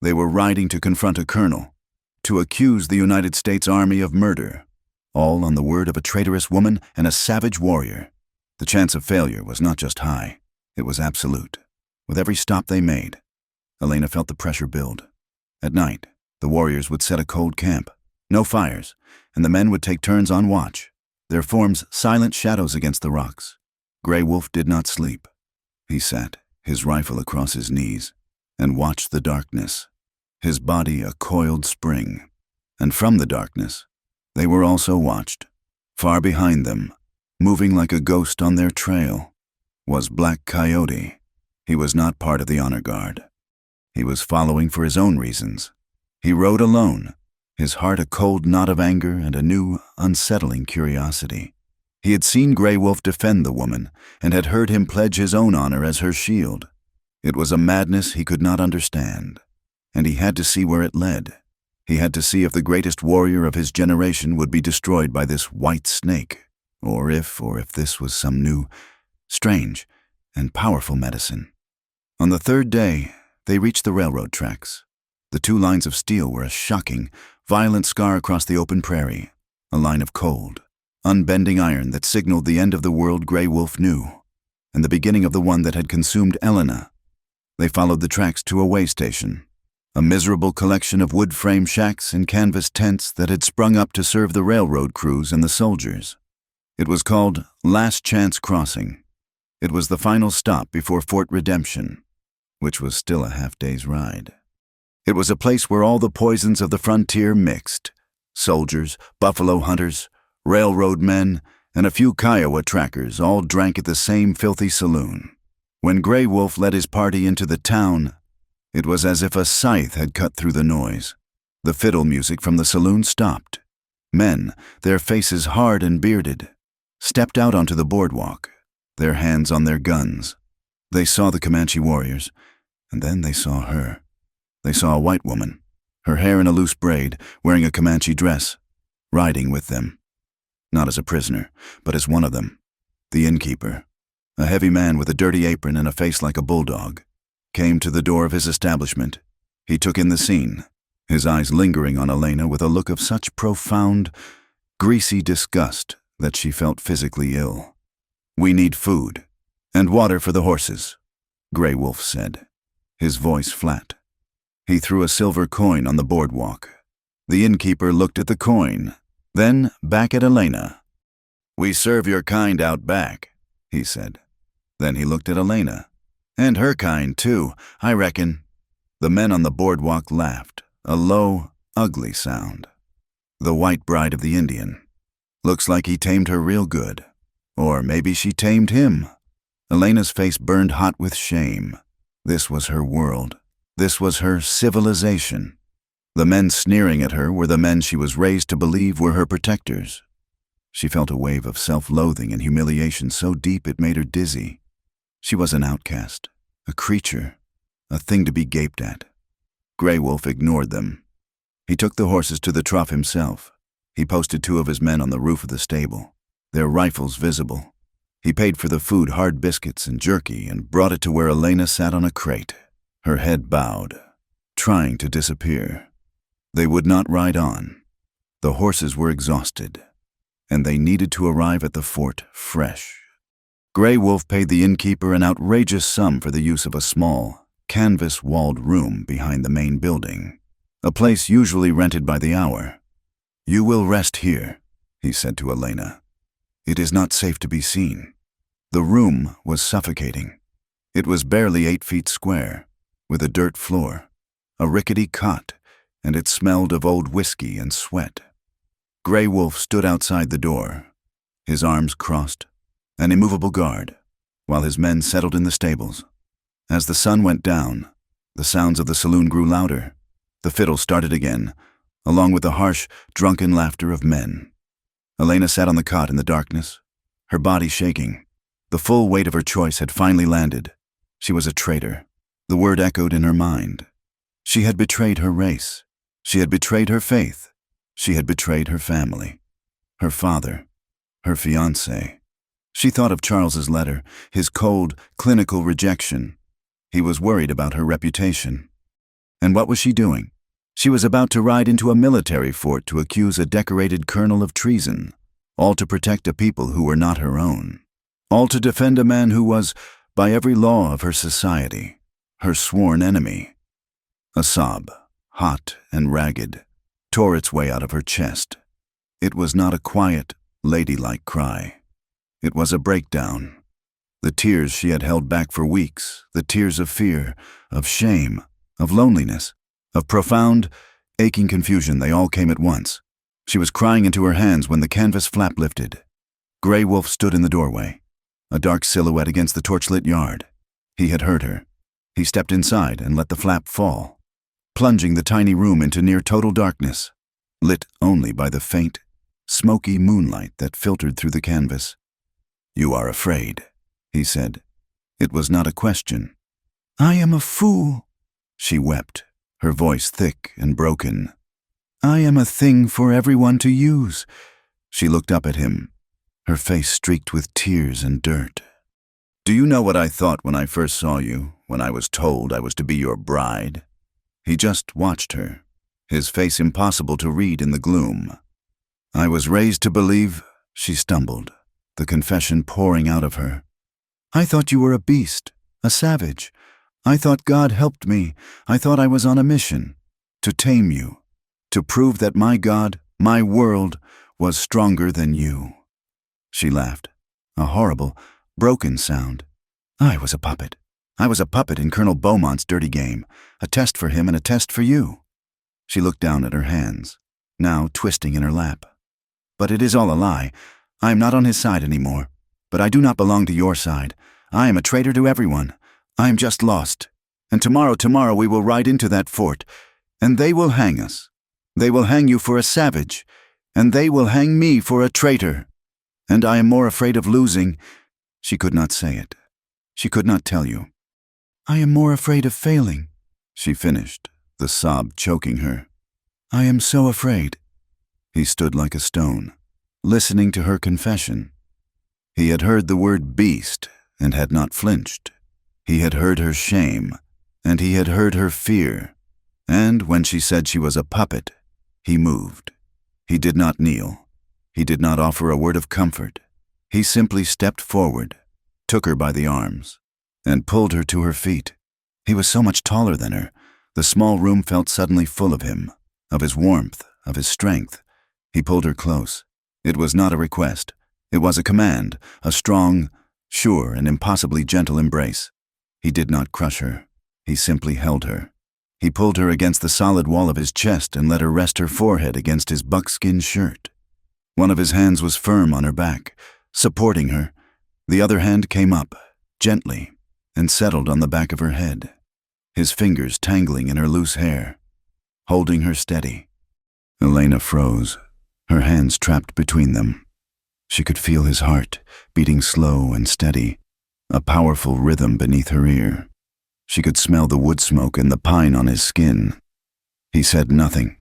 They were riding to confront a colonel, to accuse the United States Army of murder, all on the word of a traitorous woman and a savage warrior. The chance of failure was not just high, it was absolute. With every stop they made, Elena felt the pressure build. At night, the warriors would set a cold camp, no fires, and the men would take turns on watch, their forms silent shadows against the rocks. Grey Wolf did not sleep. He sat, his rifle across his knees, and watched the darkness, his body a coiled spring. And from the darkness, they were also watched. Far behind them, moving like a ghost on their trail, was Black Coyote. He was not part of the honor guard. He was following for his own reasons. He rode alone, his heart a cold knot of anger and a new, unsettling curiosity. He had seen Grey Wolf defend the woman and had heard him pledge his own honor as her shield. It was a madness he could not understand, and he had to see where it led. He had to see if the greatest warrior of his generation would be destroyed by this white snake, or if this was some new, strange, and powerful medicine. On the 3rd day, they reached the railroad tracks. The 2 lines of steel were a shocking, violent scar across the open prairie, a line of cold, unbending iron that signaled the end of the world Grey Wolf knew, and the beginning of the one that had consumed Elena. They followed the tracks to a way station, a miserable collection of wood frame shacks and canvas tents that had sprung up to serve the railroad crews and the soldiers. It was called Last Chance Crossing. It was the final stop before Fort Redemption, which was still a half-day's ride. It was a place where all the poisons of the frontier mixed: soldiers, buffalo hunters, railroad men, and a few Kiowa trackers all drank at the same filthy saloon. When Grey Wolf led his party into the town, it was as if a scythe had cut through the noise. The fiddle music from the saloon stopped. Men, their faces hard and bearded, stepped out onto the boardwalk, their hands on their guns. They saw the Comanche warriors, and then they saw her. They saw a white woman, her hair in a loose braid, wearing a Comanche dress, riding with them. Not as a prisoner, but as one of them, the innkeeper. A heavy man with a dirty apron and a face like a bulldog came to the door of his establishment. He took in the scene, his eyes lingering on Elena with a look of such profound, greasy disgust that she felt physically ill. "We need food and water for the horses," Grey Wolf said, his voice flat. He threw a silver coin on the boardwalk. The innkeeper looked at the coin, then back at Elena. "We serve your kind out back," he said. Then he looked at Elena. "And her kind, too, I reckon." The men on the boardwalk laughed, a low, ugly sound. "The white bride of the Indian. Looks like he tamed her real good. Or maybe she tamed him." Elena's face burned hot with shame. This was her world. This was her civilization. The men sneering at her were the men she was raised to believe were her protectors. She felt a wave of self-loathing and humiliation so deep it made her dizzy. She was an outcast, a creature, a thing to be gaped at. Grey Wolf ignored them. He took the horses to the trough himself. He posted 2 of his men on the roof of the stable, their rifles visible. He paid for the food, hard biscuits and jerky, and brought it to where Elena sat on a crate, her head bowed, trying to disappear. They would not ride on. The horses were exhausted, and they needed to arrive at the fort fresh. Grey Wolf paid the innkeeper an outrageous sum for the use of a small, canvas-walled room behind the main building, a place usually rented by the hour. "You will rest here," he said to Elena. "It is not safe to be seen." The room was suffocating. It was barely 8 feet square, with a dirt floor, a rickety cot, and it smelled of old whiskey and sweat. Grey Wolf stood outside the door, his arms crossed, an immovable guard, while his men settled in the stables. As the sun went down, the sounds of the saloon grew louder. The fiddle started again, along with the harsh, drunken laughter of men. Elena sat on the cot in the darkness, her body shaking. The full weight of her choice had finally landed. She was a traitor. The word echoed in her mind. She had betrayed her race. She had betrayed her faith. She had betrayed her family, her father, her fiancé. She thought of Charles's letter, his cold, clinical rejection. He was worried about her reputation. And what was she doing? She was about to ride into a military fort to accuse a decorated colonel of treason, all to protect a people who were not her own, all to defend a man who was, by every law of her society, her sworn enemy. A sob, hot and ragged, tore its way out of her chest. It was not a quiet, ladylike cry. It was a breakdown. The tears she had held back for weeks, the tears of fear, of shame, of loneliness, of profound, aching confusion, they all came at once. She was crying into her hands when the canvas flap lifted. Grey Wolf stood in the doorway, a dark silhouette against the torchlit yard. He had heard her. He stepped inside and let the flap fall, plunging the tiny room into near total darkness, lit only by the faint, smoky moonlight that filtered through the canvas. "You are afraid," he said. It was not a question. "I am a fool," she wept, her voice thick and broken. "I am a thing for everyone to use." She looked up at him, her face streaked with tears and dirt. "Do you know what I thought when I first saw you, when I was told I was to be your bride?" He just watched her, his face impossible to read in the gloom. "I was raised to believe She stumbled, the confession pouring out of her. "I thought you were a beast, a savage. I thought God helped me. I thought I was on a mission. To tame you. To prove that my God, my world, was stronger than you." She laughed, a horrible, broken sound. "I was a puppet. I was a puppet in Colonel Beaumont's dirty game, a test for him and a test for you." She looked down at her hands, now twisting in her lap. "But it is all a lie. I am not on his side anymore. But I do not belong to your side. I am a traitor to everyone. I am just lost. And tomorrow we will ride into that fort, and they will hang us. They will hang you for a savage, and they will hang me for a traitor. And I am more afraid of losing." She could not say it. She could not tell you. "I am more afraid of failing," she finished, the sob choking her. "I am so afraid." He stood like a stone, listening to her confession. He had heard the word beast and had not flinched. He had heard her shame, and he had heard her fear. And when she said she was a puppet, he moved. He did not kneel. He did not offer a word of comfort. He simply stepped forward, took her by the arms, and pulled her to her feet. He was so much taller than her. The small room felt suddenly full of him, of his warmth, of his strength. He pulled her close. It was not a request. It was a command, a strong, sure, and impossibly gentle embrace. He did not crush her. He simply held her. He pulled her against the solid wall of his chest and let her rest her forehead against his buckskin shirt. One of his hands was firm on her back, supporting her. The other hand came up, gently, and settled on the back of her head, his fingers tangling in her loose hair, holding her steady. Elena froze, her hands trapped between them. She could feel his heart, beating slow and steady, a powerful rhythm beneath her ear. She could smell the wood smoke and the pine on his skin. He said nothing.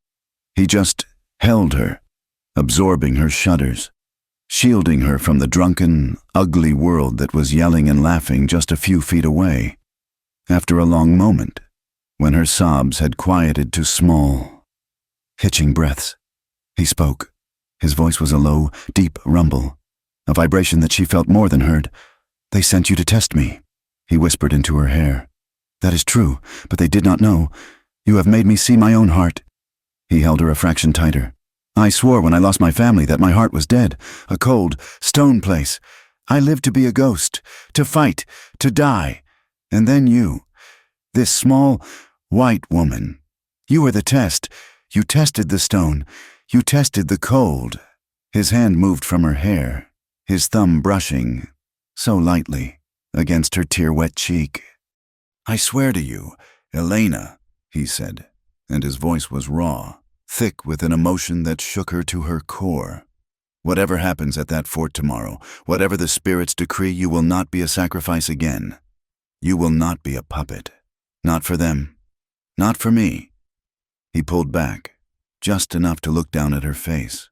He just held her, absorbing her shudders, shielding her from the drunken, ugly world that was yelling and laughing just a few feet away. After a long moment, when her sobs had quieted to small, hitching breaths, he spoke. His voice was a low, deep rumble, a vibration that she felt more than heard. "They sent you to test me," he whispered into her hair. "That is true, but they did not know. You have made me see my own heart." He held her a fraction tighter. "I swore when I lost my family that my heart was dead, a cold, stone place. I lived to be a ghost, to fight, to die. And then you, this small, white woman. You were the test. You tested the stone. You tested the cold." His hand moved from her hair, his thumb brushing, so lightly, against her tear-wet cheek. "I swear to you, Elena," he said, and his voice was raw, thick with an emotion that shook her to her core. "Whatever happens at that fort tomorrow, whatever the spirits decree, you will not be a sacrifice again. You will not be a puppet. Not for them. Not for me." He pulled back, just enough to look down at her face,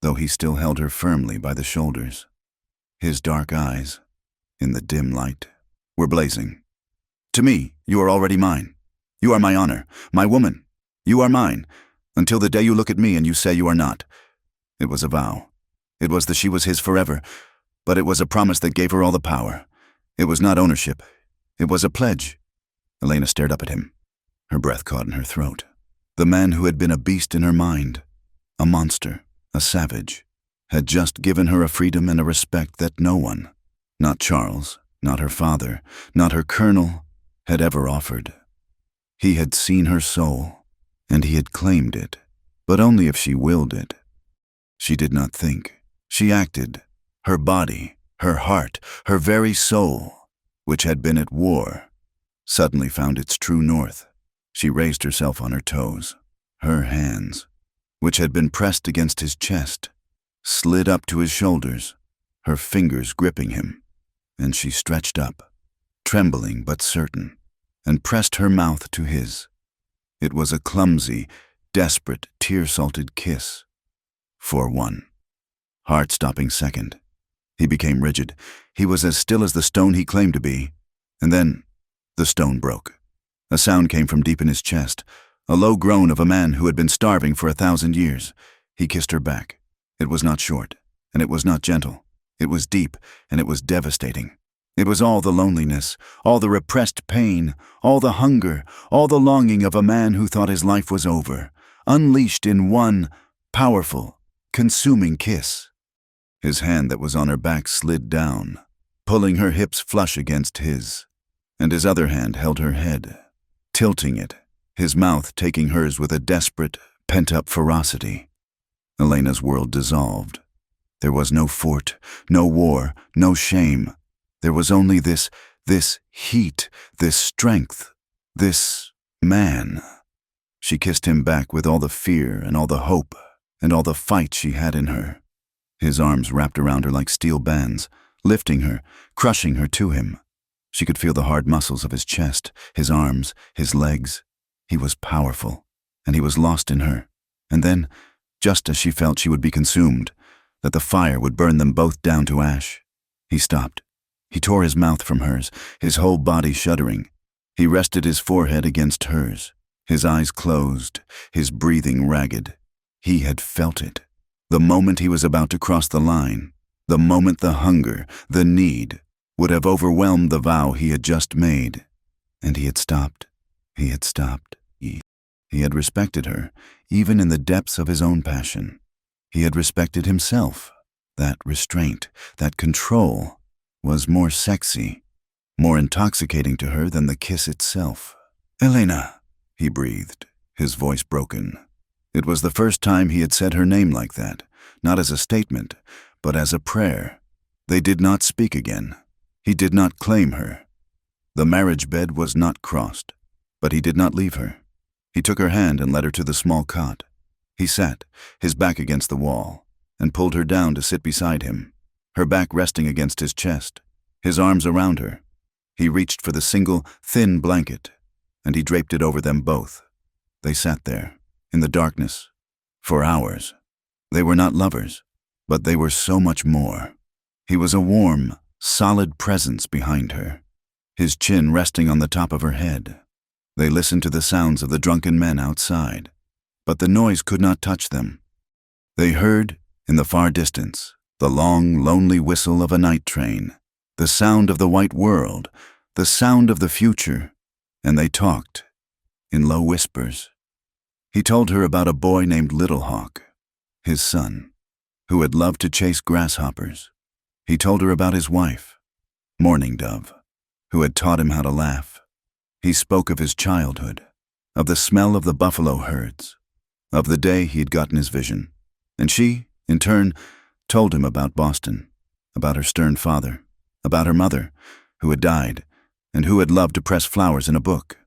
though he still held her firmly by the shoulders. His dark eyes, in the dim light, were blazing. "To me, you are already mine. You are my honor, my woman. You are mine, until the day you look at me and you say you are not." It was a vow. It was that she was his forever, but it was a promise that gave her all the power. It was not ownership. It was a pledge. Elena stared up at him, her breath caught in her throat. The man who had been a beast in her mind, a monster, a savage, had just given her a freedom and a respect that no one, not Charles, not her father, not her colonel, had ever offered. He had seen her soul, and he had claimed it, but only if she willed it. She did not think. She acted. Her body, her heart, her very soul, which had been at war, suddenly found its true north. She raised herself on her toes. Her hands, which had been pressed against his chest, slid up to his shoulders, her fingers gripping him, and she stretched up, trembling but certain, and pressed her mouth to his. It was a clumsy, desperate, tear-salted kiss. For one heart-stopping second, he became rigid. He was as still as the stone he claimed to be. And then the stone broke. A sound came from deep in his chest, a low groan of a man who had been starving for 1,000 years. He kissed her back. It was not short, and it was not gentle. It was deep, and it was devastating. It was all the loneliness, all the repressed pain, all the hunger, all the longing of a man who thought his life was over, unleashed in one powerful, consuming kiss. His hand that was on her back slid down, pulling her hips flush against his, and his other hand held her head, tilting it, his mouth taking hers with a desperate, pent-up ferocity. Elena's world dissolved. There was no fort, no war, no shame. There was only this heat, this strength, this man. She kissed him back with all the fear and all the hope and all the fight she had in her. His arms wrapped around her like steel bands, lifting her, crushing her to him. She could feel the hard muscles of his chest, his arms, his legs. He was powerful, and he was lost in her. And then, just as she felt she would be consumed, that the fire would burn them both down to ash, he stopped. He tore his mouth from hers, his whole body shuddering. He rested his forehead against hers, his eyes closed, his breathing ragged. He had felt it. The moment he was about to cross the line, the moment the hunger, the need, would have overwhelmed the vow he had just made. And he had stopped. He had stopped. He had respected her, even in the depths of his own passion. He had respected himself. That restraint, that control, was more sexy, more intoxicating to her than the kiss itself. "Elena," he breathed, his voice broken. It was the first time he had said her name like that, not as a statement, but as a prayer. They did not speak again. He did not claim her. The marriage bed was not crossed, but he did not leave her. He took her hand and led her to the small cot. He sat, his back against the wall, and pulled her down to sit beside him, her back resting against his chest, his arms around her. He reached for the single, thin blanket, and he draped it over them both. They sat there, in the darkness, for hours. They were not lovers, but they were so much more. He was a warm, solid presence behind her, his chin resting on the top of her head. They listened to the sounds of the drunken men outside, but the noise could not touch them. They heard, in the far distance, the long, lonely whistle of a night train, the sound of the white world, the sound of the future, and they talked, in low whispers. He told her about a boy named Little Hawk, his son, who had loved to chase grasshoppers. He told her about his wife, Mourning Dove, who had taught him how to laugh. He spoke of his childhood, of the smell of the buffalo herds, of the day he had gotten his vision. And she, in turn, told him about Boston, about her stern father, about her mother, who had died, and who had loved to press flowers in a book.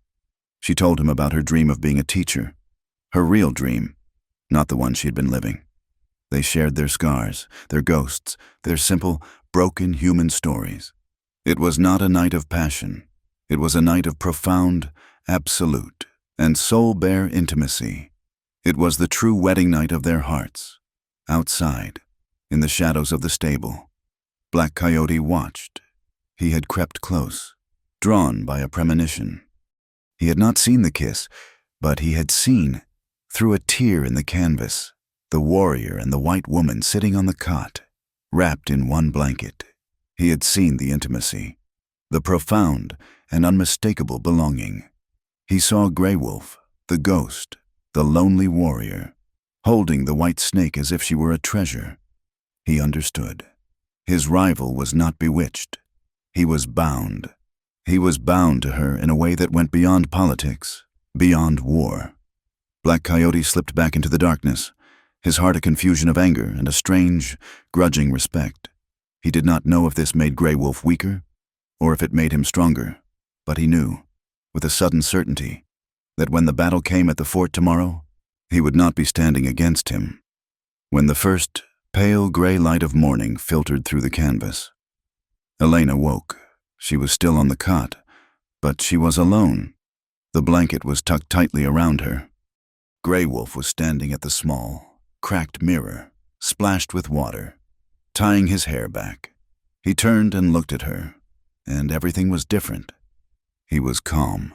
She told him about her dream of being a teacher, her real dream, not the one she had been living. They shared their scars, their ghosts, their simple, broken human stories. It was not a night of passion. It was a night of profound, absolute, and soul-bare intimacy. It was the true wedding night of their hearts. Outside, in the shadows of the stable, Black Coyote watched. He had crept close, drawn by a premonition. He had not seen the kiss, but he had seen, through a tear in the canvas, the warrior and the white woman sitting on the cot, wrapped in one blanket. He had seen the intimacy, the profound and unmistakable belonging. He saw Grey Wolf, the ghost, the lonely warrior, holding the white snake as if she were a treasure. He understood. His rival was not bewitched. He was bound. He was bound to her in a way that went beyond politics, beyond war. Black Coyote slipped back into the darkness, his heart a confusion of anger and a strange, grudging respect. He did not know if this made Grey Wolf weaker or if it made him stronger, but he knew, with a sudden certainty, that when the battle came at the fort tomorrow, he would not be standing against him. When the first pale gray light of morning filtered through the canvas, Elena woke. She was still on the cot, but she was alone. The blanket was tucked tightly around her. Grey Wolf was standing at the small, cracked mirror, splashed with water, tying his hair back. He turned and looked at her, and everything was different. He was calm,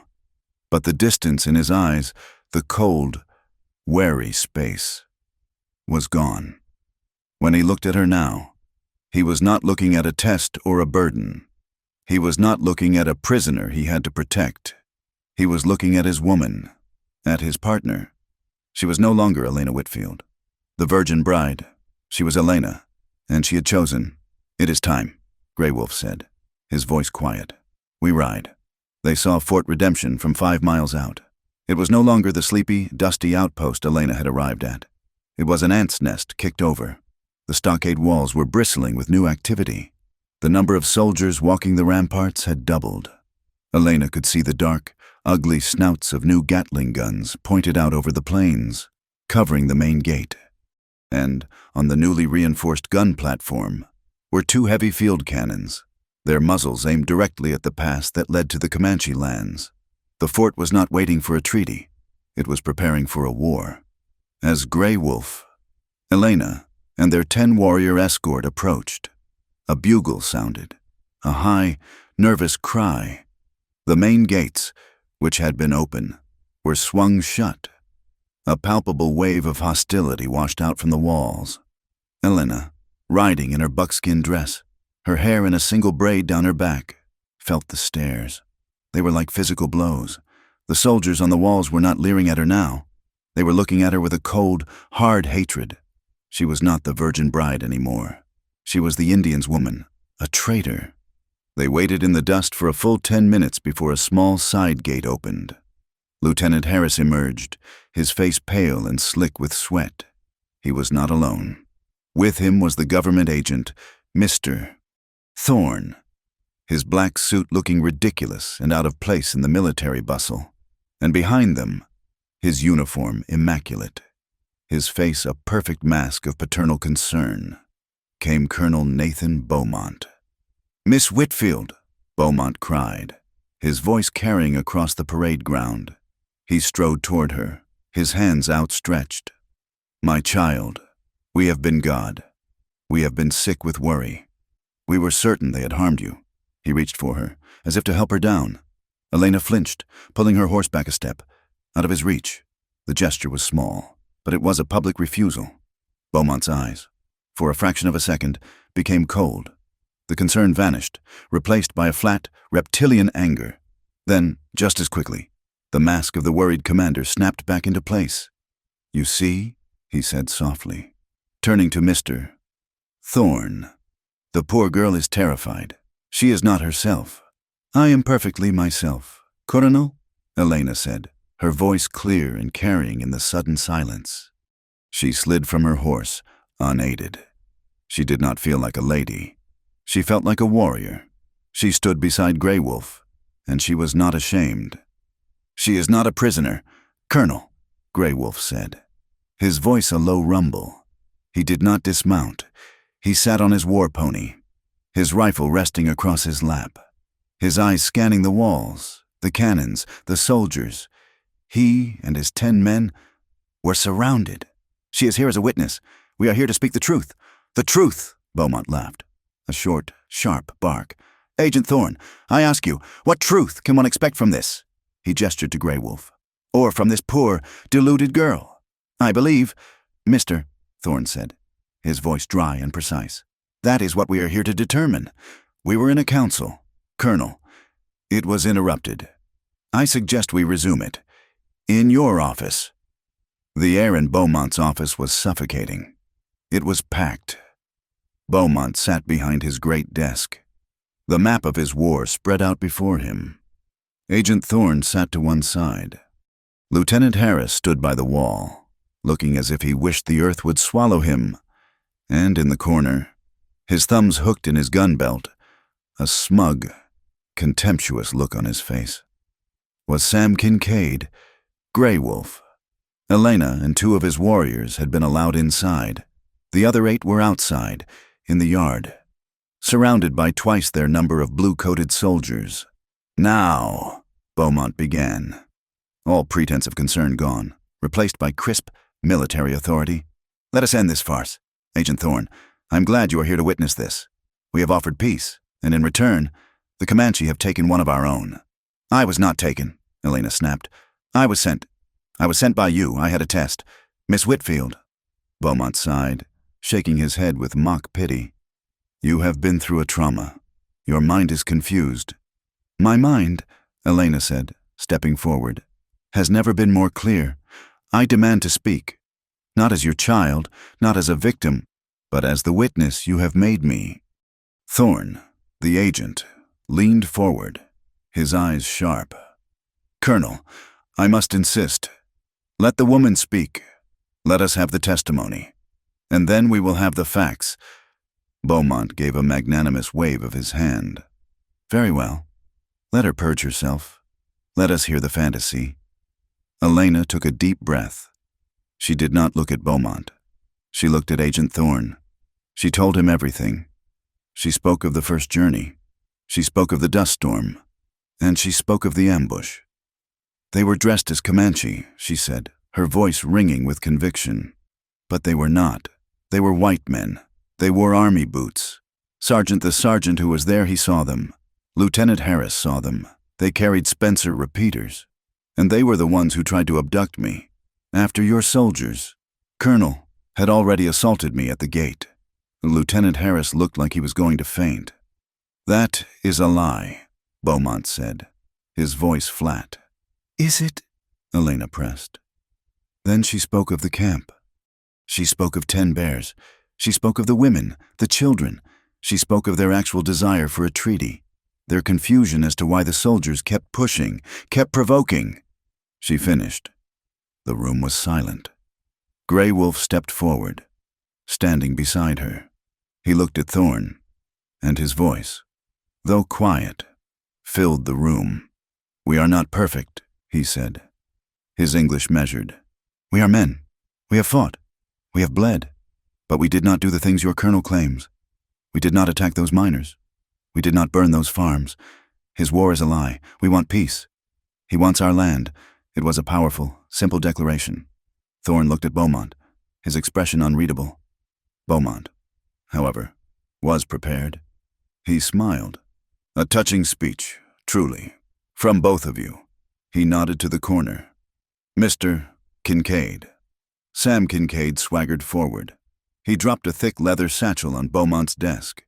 but the distance in his eyes, the cold, wary space, was gone. When he looked at her now, he was not looking at a test or a burden. He was not looking at a prisoner he had to protect. He was looking at his woman, at his partner. She was no longer Elena Whitfield, the virgin bride. She was Elena, and she had chosen. "It is time," Grey Wolf said, his voice quiet. "We ride." They saw Fort Redemption from 5 miles out. It was no longer the sleepy, dusty outpost Elena had arrived at. It was an ant's nest kicked over. The stockade walls were bristling with new activity. The number of soldiers walking the ramparts had doubled. Elena could see the dark, ugly snouts of new Gatling guns pointed out over the plains, covering the main gate. And, on the newly reinforced gun platform, were 2 heavy field cannons, their muzzles aimed directly at the pass that led to the Comanche lands. The fort was not waiting for a treaty. It was preparing for a war. As Grey Wolf, Elena, and their 10-warrior escort approached, a bugle sounded, a high, nervous cry. The main gates, which had been open, were swung shut. A palpable wave of hostility washed out from the walls. Elena, riding in her buckskin dress, her hair in a single braid down her back, felt the stares. They were like physical blows. The soldiers on the walls were not leering at her now. They were looking at her with a cold, hard hatred. She was not the virgin bride anymore. She was the Indian's woman, a traitor. They waited in the dust for a full 10 minutes before a small side gate opened. Lieutenant Harris emerged, his face pale and slick with sweat. He was not alone. With him was the government agent, Mr. Thorne, his black suit looking ridiculous and out of place in the military bustle, and behind them, his uniform immaculate, his face a perfect mask of paternal concern, came Colonel Nathan Beaumont. "Miss Whitfield," Beaumont cried, his voice carrying across the parade ground. He strode toward her, his hands outstretched. "My child, we have been God. We have been sick with worry. We were certain they had harmed you." He reached for her, as if to help her down. Elena flinched, pulling her horse back a step, out of his reach. The gesture was small, but it was a public refusal. Beaumont's eyes, for a fraction of a second, became cold. The concern vanished, replaced by a flat, reptilian anger. Then, just as quickly, the mask of the worried commander snapped back into place. "You see," he said softly, turning to Mr. Thorne. "The poor girl is terrified. She is not herself." "I am perfectly myself, Colonel," Elena said, her voice clear and carrying in the sudden silence. She slid from her horse, unaided. She did not feel like a lady. She felt like a warrior. She stood beside Grey Wolf, and she was not ashamed. "She is not a prisoner, Colonel," Grey Wolf said, his voice a low rumble. He did not dismount. He sat on his war pony, his rifle resting across his lap, his eyes scanning the walls, the cannons, the soldiers. He and his 10 men were surrounded. "She is here as a witness. We are here to speak the truth." "The truth," Beaumont laughed, a short, sharp bark. "Agent Thorne, I ask you, what truth can one expect from this?" He gestured to Grey Wolf. "Or from this poor, deluded girl?" "I believe," Mr. Thorne said, his voice dry and precise, "that is what we are here to determine. We were in a council, Colonel. It was interrupted. I suggest we resume it. In your office." The air in Beaumont's office was suffocating. It was packed. Beaumont sat behind his great desk. The map of his war spread out before him. Agent Thorne sat to one side. Lieutenant Harris stood by the wall, looking as if he wished the earth would swallow him, and in the corner, his thumbs hooked in his gun belt, a smug, contemptuous look on his face, was Sam Kincaid, Grey Wolf. Elena and 2 of his warriors had been allowed inside. The other 8 were outside, in the yard, surrounded by twice their number of blue-coated soldiers. "Now," Beaumont began, all pretense of concern gone, replaced by crisp, military authority. "Let us end this farce. Agent Thorne, I'm glad you are here to witness this. We have offered peace, and in return, the Comanche have taken one of our own." "I was not taken," Elena snapped. I was sent by you. I had a test. Miss Whitfield." Beaumont sighed. shaking his head with mock pity. "You have been through a trauma. Your mind is confused." "My mind," Elena said, stepping forward, "has never been more clear. I demand to speak. Not as your child, not as a victim, but as the witness you have made me." Thorne, the agent, leaned forward, his eyes sharp. "Colonel, I must insist. Let the woman speak. Let us have the testimony. And then we will have the facts." Beaumont gave a magnanimous wave of his hand. "Very well. Let her purge herself. Let us hear the fantasy." Elena took a deep breath. She did not look at Beaumont. She looked at Agent Thorne. She told him everything. She spoke of the first journey. She spoke of the dust storm. And she spoke of the ambush. "They were dressed as Comanche," she said, her voice ringing with conviction. "But they were not. They were white men. They wore army boots. The sergeant who was there, he saw them. Lieutenant Harris saw them. They carried Spencer repeaters. And they were the ones who tried to abduct me. After your soldiers, Colonel, had already assaulted me at the gate. Lieutenant Harris looked like he was going to faint." "That is a lie," Beaumont said, his voice flat. "Is it?" Elena pressed. Then she spoke of the camp. She spoke of 10 bears. She spoke of the women, the children. She spoke of their actual desire for a treaty, their confusion as to why the soldiers kept pushing, kept provoking. She finished. The room was silent. Grey Wolf stepped forward, standing beside her. He looked at Thorne, and his voice, though quiet, filled the room. "We are not perfect," he said. His English measured. "We are men. We have fought. We have bled. But we did not do the things your colonel claims. We did not attack those miners. We did not burn those farms. His war is a lie. We want peace. He wants our land." It was a powerful, simple declaration. Thorne looked at Beaumont, his expression unreadable. Beaumont, however, was prepared. He smiled. "A touching speech, truly, from both of you." He nodded to the corner. "Mr. Kincaid." Sam Kincaid swaggered forward. He dropped a thick leather satchel on Beaumont's desk.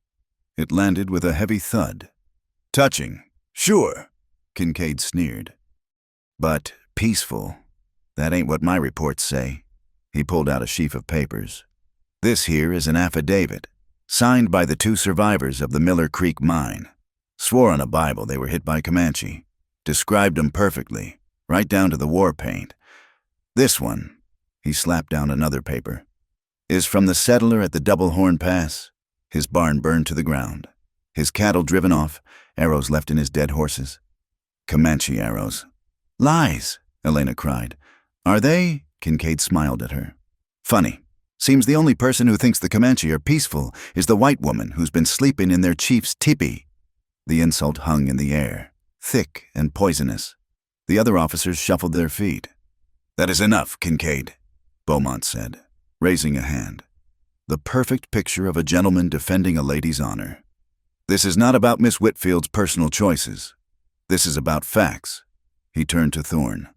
It landed with a heavy thud. "Touching, sure," Kincaid sneered. "But peaceful, that ain't what my reports say." He pulled out a sheaf of papers. "This here is an affidavit, signed by the 2 survivors of the Miller Creek mine. Swore on a Bible they were hit by Comanche. Described 'em perfectly, right down to the war paint. This one," he slapped down another paper, "is from the settler at the Double Horn Pass. His barn burned to the ground. His cattle driven off, arrows left in his dead horses. Comanche arrows." "Lies," Elena cried. "Are they?" Kincaid smiled at her. "Funny. Seems the only person who thinks the Comanche are peaceful is the white woman who's been sleeping in their chief's teepee." The insult hung in the air, thick and poisonous. The other officers shuffled their feet. "That is enough, Kincaid," Beaumont said, raising a hand. "The perfect picture of a gentleman defending a lady's honor. This is not about Miss Whitfield's personal choices. This is about facts." He turned to Thorne.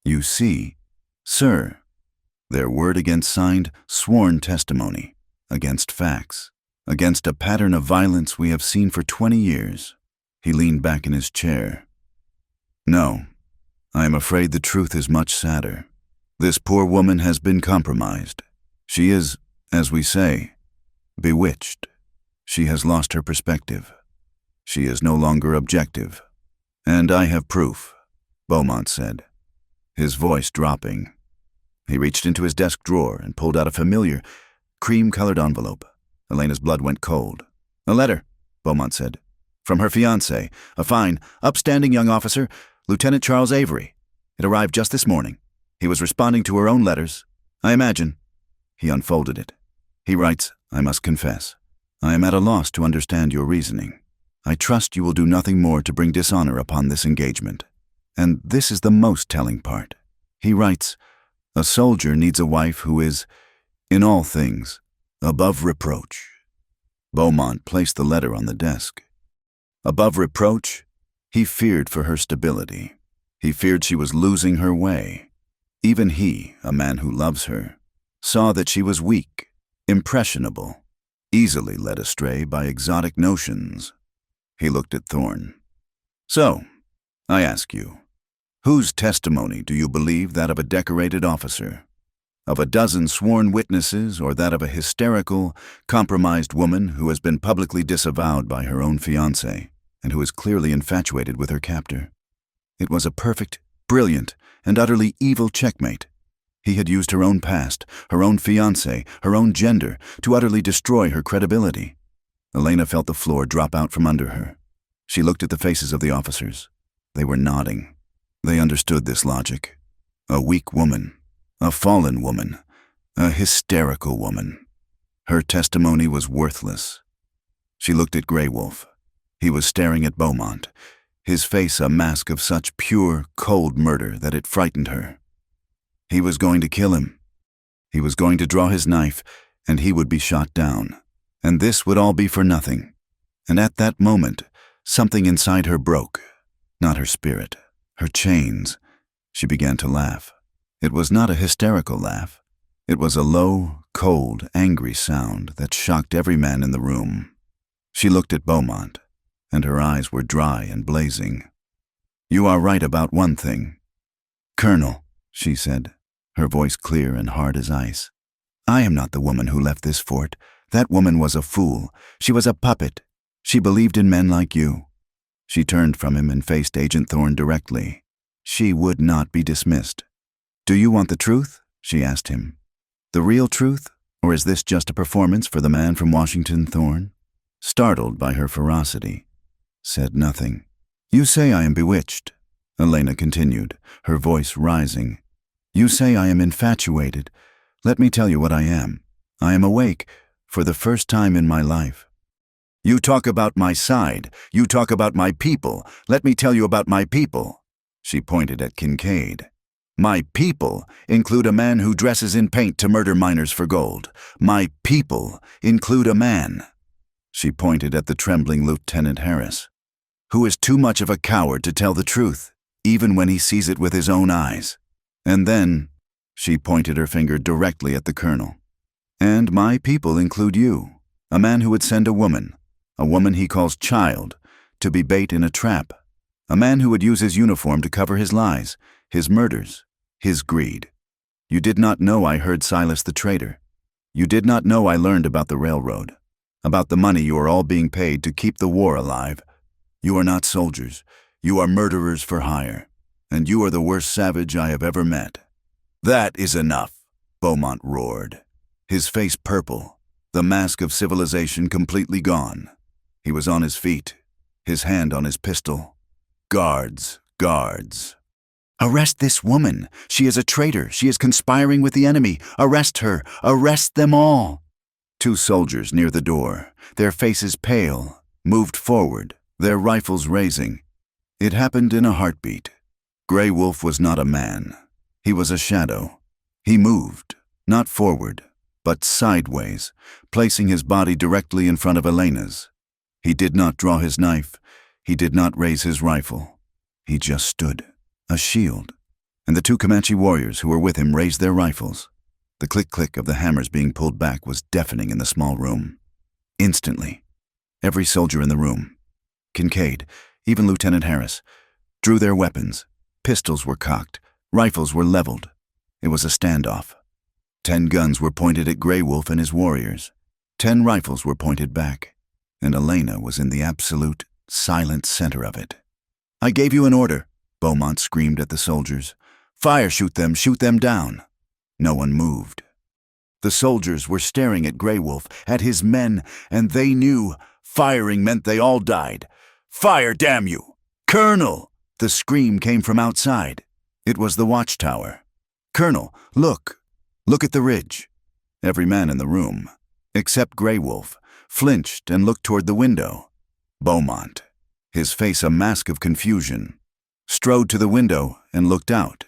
"You see, sir, their word against signed, sworn testimony, against facts, against a pattern of violence we have seen for 20 years. He leaned back in his chair. "No, I am afraid the truth is much sadder. This poor woman has been compromised. She is, as we say, bewitched. She has lost her perspective. She is no longer objective. And I have proof," Beaumont said, his voice dropping. He reached into his desk drawer and pulled out a familiar, cream-colored envelope. Elena's blood went cold. "A letter," Beaumont said, "from her fiancé, a fine, upstanding young officer, Lieutenant Charles Avery. It arrived just this morning. He was responding to her own letters, I imagine." He unfolded it. He writes, "I must confess, I am at a loss to understand your reasoning. I trust you will do nothing more to bring dishonor upon this engagement." And this is the most telling part. He writes, "A soldier needs a wife who is, in all things, above reproach." Beaumont placed the letter on the desk. Above reproach, he feared for her stability. He feared she was losing her way. Even he, a man who loves her, saw that she was weak, impressionable, easily led astray by exotic notions. He looked at Thorne. So, I ask you, whose testimony do you believe, that of a decorated officer, of a dozen sworn witnesses, or that of a hysterical, compromised woman who has been publicly disavowed by her own fiancé and who is clearly infatuated with her captor? It was a perfect, brilliant, and utterly evil checkmate. He had used her own past, her own fiancé, her own gender, to utterly destroy her credibility. Elena felt the floor drop out from under her. She looked at the faces of the officers. They were nodding. They understood this logic. A weak woman, a fallen woman, a hysterical woman. Her testimony was worthless. She looked at Grey Wolf. He was staring at Beaumont, his face a mask of such pure, cold murder that it frightened her. He was going to kill him. He was going to draw his knife, and he would be shot down. And this would all be for nothing. And at that moment, something inside her broke. Not her spirit, her chains. She began to laugh. It was not a hysterical laugh. It was a low, cold, angry sound that shocked every man in the room. She looked at Beaumont, and her eyes were dry and blazing. "You are right about one thing, Colonel," she said, her voice clear and hard as ice. "I am not the woman who left this fort. That woman was a fool. She was a puppet. She believed in men like you." She turned from him and faced Agent Thorne directly. She would not be dismissed. "Do you want the truth?" she asked him. "The real truth? Or is this just a performance for the man from Washington?" Thorne, startled by her ferocity, said nothing. "You say I am bewitched," Elena continued, her voice rising. "You say I am infatuated. Let me tell you what I am. I am awake for the first time in my life. You talk about my side. You talk about my people. Let me tell you about my people." She pointed at Kincaid. "My people include a man who dresses in paint to murder miners for gold. My people include a man," she pointed at the trembling Lieutenant Harris, "who is too much of a coward to tell the truth, even when he sees it with his own eyes. And then," she pointed her finger directly at the colonel, "and my people include you, a man who would send a woman he calls child, to be bait in a trap, a man who would use his uniform to cover his lies, his murders, his greed. You did not know I heard Silas the traitor. You did not know I learned about the railroad, about the money you are all being paid to keep the war alive. You are not soldiers. You are murderers for hire, and you are the worst savage I have ever met." "That is enough," Beaumont roared, his face purple, the mask of civilization completely gone. He was on his feet, his hand on his pistol. "Guards, guards. Arrest this woman. She is a traitor. She is conspiring with the enemy. Arrest her. Arrest them all." Two soldiers near the door, their faces pale, moved forward, their rifles raising. It happened in a heartbeat. Grey Wolf was not a man. He was a shadow. He moved, not forward, but sideways, placing his body directly in front of Elena's. He did not draw his knife. He did not raise his rifle. He just stood, a shield. And the two Comanche warriors who were with him raised their rifles. The click-click of the hammers being pulled back was deafening in the small room. Instantly, every soldier in the room, Kincaid, even Lieutenant Harris, drew their weapons. Pistols were cocked. Rifles were leveled. It was a standoff. 10 guns were pointed at Grey Wolf and his warriors. 10 rifles were pointed back, and Elena was in the absolute, silent center of it. "I gave you an order," Beaumont screamed at the soldiers. "Fire, shoot them down." No one moved. The soldiers were staring at Grey Wolf, at his men, and they knew firing meant they all died. "Fire, damn you! Colonel!" The scream came from outside. It was the watchtower. "Colonel, look! Look at the ridge." Every man in the room, except Grey Wolf, flinched and looked toward the window. Beaumont, his face a mask of confusion, strode to the window and looked out.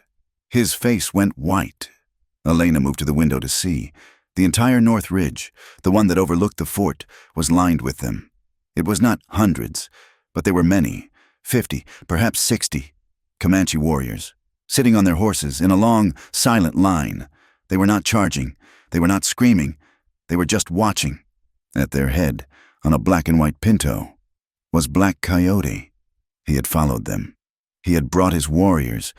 His face went white. Elena moved to the window to see. The entire North Ridge, the one that overlooked the fort, was lined with them. It was not hundreds, but there were many, 50, perhaps 60, Comanche warriors, sitting on their horses in a long, silent line. They were not charging. They were not screaming. They were just watching. At their head, on a black and white Pinto, was Black Coyote. He had followed them. He had brought his warriors.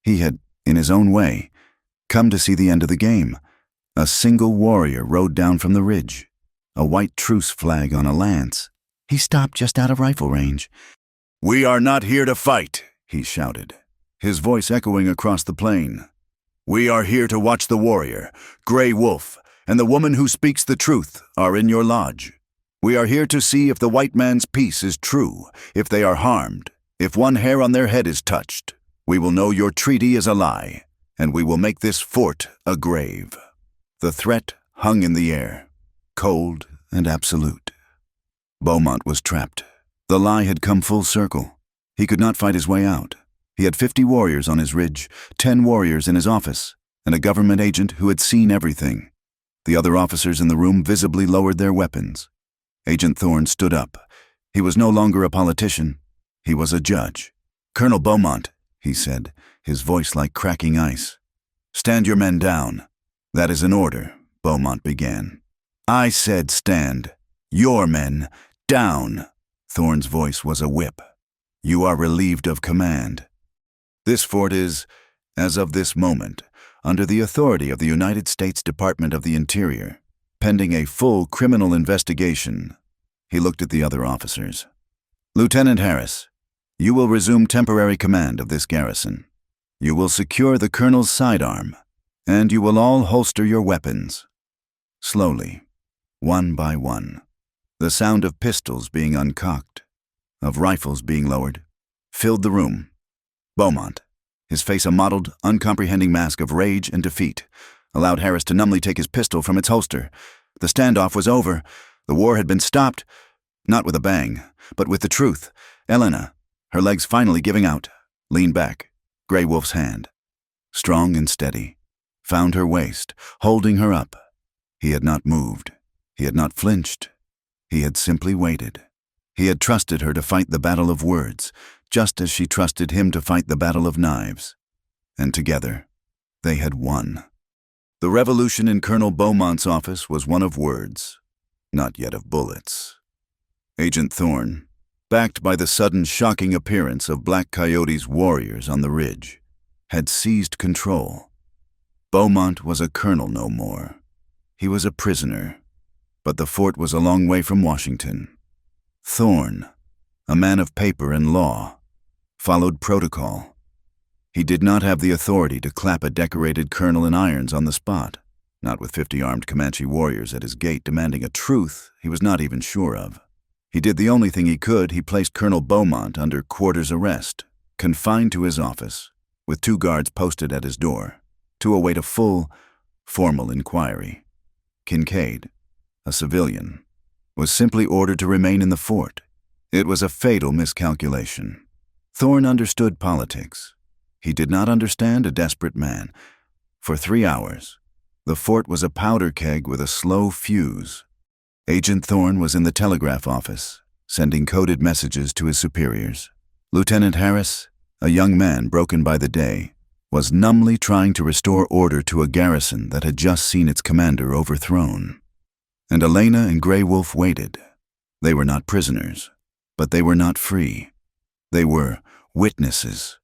He had, in his own way, come to see the end of the game. A single warrior rode down from the ridge, a white truce flag on a lance. He stopped just out of rifle range. "We are not here to fight," he shouted, his voice echoing across the plain. "We are here to watch the warrior. Gray Wolf and the woman who speaks the truth are in your lodge. We are here to see if the white man's peace is true, if they are harmed, if one hair on their head is touched. We will know your treaty is a lie, and we will make this fort a grave." The threat hung in the air, cold and absolute. Beaumont was trapped. The lie had come full circle. He could not fight his way out. He had 50 warriors on his ridge, 10 warriors in his office, and a government agent who had seen everything. The other officers in the room visibly lowered their weapons. Agent Thorne stood up. He was no longer a politician. He was a judge. "Colonel Beaumont," he said, his voice like cracking ice. "Stand your men down." "That is an order," Beaumont began. "I said stand. Your men down." Thorne's voice was a whip. "You are relieved of command. This fort is, as of this moment, under the authority of the United States Department of the Interior, pending a full criminal investigation." He looked at the other officers. "Lieutenant Harris, you will resume temporary command of this garrison. You will secure the colonel's sidearm, and you will all holster your weapons." Slowly, one by one, the sound of pistols being uncocked, of rifles being lowered, filled the room. Beaumont, his face a mottled, uncomprehending mask of rage and defeat, allowed Harris to numbly take his pistol from its holster. The standoff was over. The war had been stopped, not with a bang, but with the truth. Elena, her legs finally giving out, leaned back, Gray Wolf's hand, strong and steady, found her waist, holding her up. He had not moved. He had not flinched. He had simply waited. He had trusted her to fight the battle of words, just as she trusted him to fight the battle of knives. And together, they had won. The revolution in Colonel Beaumont's office was one of words, not yet of bullets. Agent Thorne, backed by the sudden shocking appearance of Black Coyote's warriors on the ridge, had seized control. Beaumont was a colonel no more. He was a prisoner, but the fort was a long way from Washington. Thorne, a man of paper and law, followed protocol. He did not have the authority to clap a decorated colonel in irons on the spot, not with 50 armed Comanche warriors at his gate demanding a truth he was not even sure of. He did the only thing he could. He placed Colonel Beaumont under quarters arrest, confined to his office, with 2 guards posted at his door, to await a full, formal inquiry. Kincaid, a civilian, was simply ordered to remain in the fort. It was a fatal miscalculation. Thorne understood politics. He did not understand a desperate man. For 3 hours, the fort was a powder keg with a slow fuse. Agent Thorne was in the telegraph office, sending coded messages to his superiors. Lieutenant Harris, a young man broken by the day, was numbly trying to restore order to a garrison that had just seen its commander overthrown. And Elena and Gray Wolf waited. They were not prisoners, but they were not free. They were witnesses,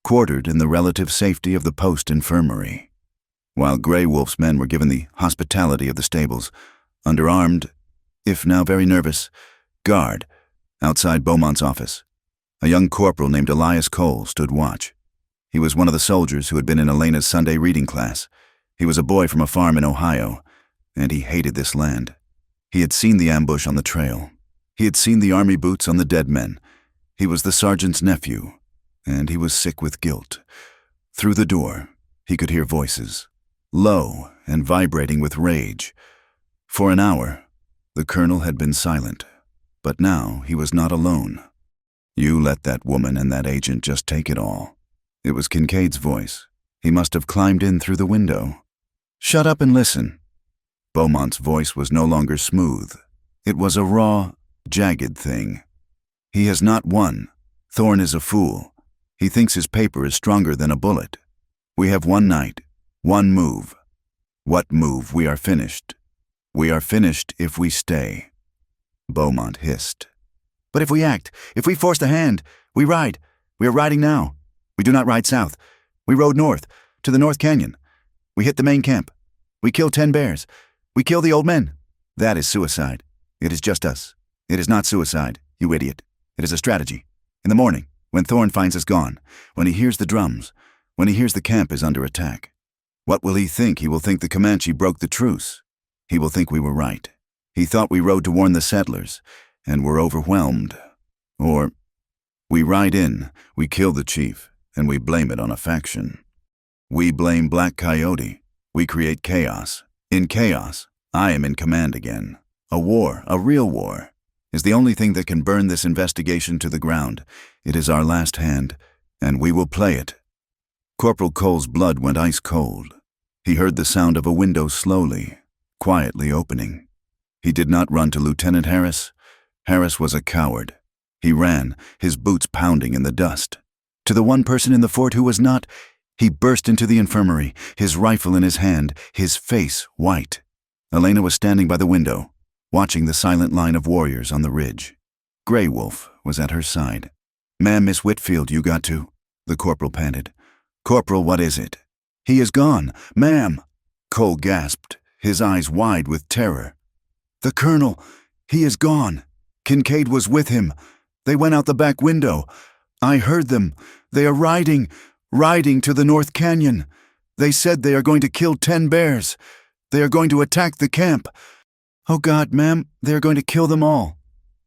quartered in the relative safety of the post infirmary, while Gray Wolf's men were given the hospitality of the stables, under armed, if now very nervous, guard outside Beaumont's office. A young corporal named Elias Cole stood watch. He was one of the soldiers who had been in Elena's Sunday reading class. He was a boy from a farm in Ohio, and he hated this land. He had seen the ambush on the trail. He had seen the army boots on the dead men. He was the sergeant's nephew, and he was sick with guilt. Through the door, he could hear voices, low and vibrating with rage. For an hour, the colonel had been silent, but now he was not alone. "You let that woman and that agent just take it all." It was Kincaid's voice. He must have climbed in through the window. "Shut up and listen." Beaumont's voice was no longer smooth. It was a raw, jagged thing. "He has not won. Thorne is a fool. He thinks his paper is stronger than a bullet. We have one night, one move. What move? We are finished. We are finished if we stay, Beaumont hissed. But if we act, if we force the hand, we ride. We are riding now. We do not ride south. We rode north, to the North Canyon. We hit the main camp. We kill 10 bears. We kill the old men. That is suicide. It is just us. It is not suicide, you idiot. It is a strategy. In the morning, when Thorne finds us gone, when he hears the drums, when he hears the camp is under attack, what will he think? He will think the Comanche broke the truce. He will think we were right. He thought we rode to warn the settlers, and were overwhelmed. Or, we ride in, we kill the chief, and we blame it on a faction. We blame Black Coyote. We create chaos. In chaos, I am in command again. A war, a real war, is the only thing that can burn this investigation to the ground. It is our last hand, and we will play it. Corporal Cole's blood went ice cold. He heard the sound of a window slowly, quietly opening. He did not run to Lieutenant Harris. Harris was a coward. He ran, his boots pounding in the dust. To the one person in the fort who was not, he burst into the infirmary, his rifle in his hand, his face white. Elena was standing by the window, watching the silent line of warriors on the ridge. Grey Wolf was at her side. "Ma'am, Miss Whitfield, you got to," the corporal panted. "Corporal, what is it?" "He is gone, ma'am," Cole gasped, his eyes wide with terror. "The colonel, he is gone. Kincaid was with him. They went out the back window. I heard them. They are riding to the North Canyon. They said they are going to kill 10 bears. They are going to attack the camp. Oh God, ma'am, they are going to kill them all."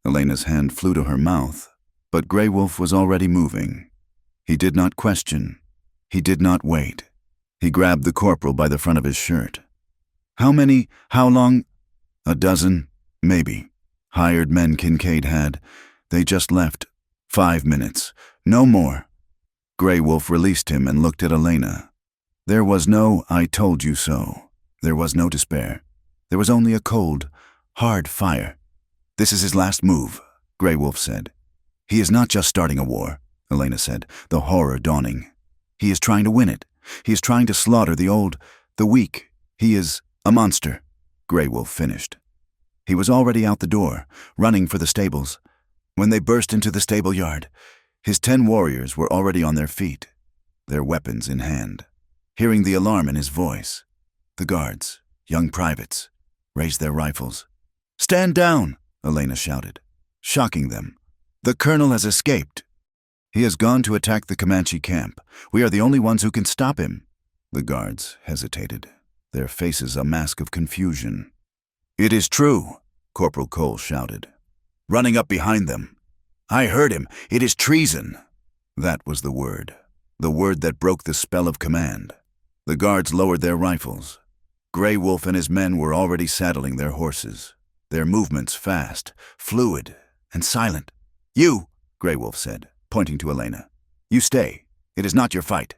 Elena's hand flew to her mouth, but Grey Wolf was already moving. He did not question. He did not wait. He grabbed the corporal by the front of his shirt. How long? A dozen, maybe. Hired men Kincaid had. They just left. 5 minutes. No more. Grey Wolf released him and looked at Elena. There was no "I told you so." There was no despair. There was only a cold, hard fire. "This is his last move," Grey Wolf said. "He is not just starting a war," Elena said, the horror dawning. "He is trying to win it. He is trying to slaughter the old, the weak. He is a monster," Grey Wolf finished. He was already out the door, running for the stables. When they burst into the stable yard, his 10 warriors were already on their feet, their weapons in hand. Hearing the alarm in his voice, the guards, young privates, raised their rifles. "Stand down," Elena shouted, shocking them. "The colonel has escaped. He has gone to attack the Comanche camp. We are the only ones who can stop him." The guards hesitated, their faces a mask of confusion. "It is true," Corporal Cole shouted, running up behind them. "I heard him. It is treason." That was the word that broke the spell of command. The guards lowered their rifles. Grey Wolf and his men were already saddling their horses, their movements fast, fluid, and silent. "You," Grey Wolf said, pointing to Elena. "You stay. It is not your fight."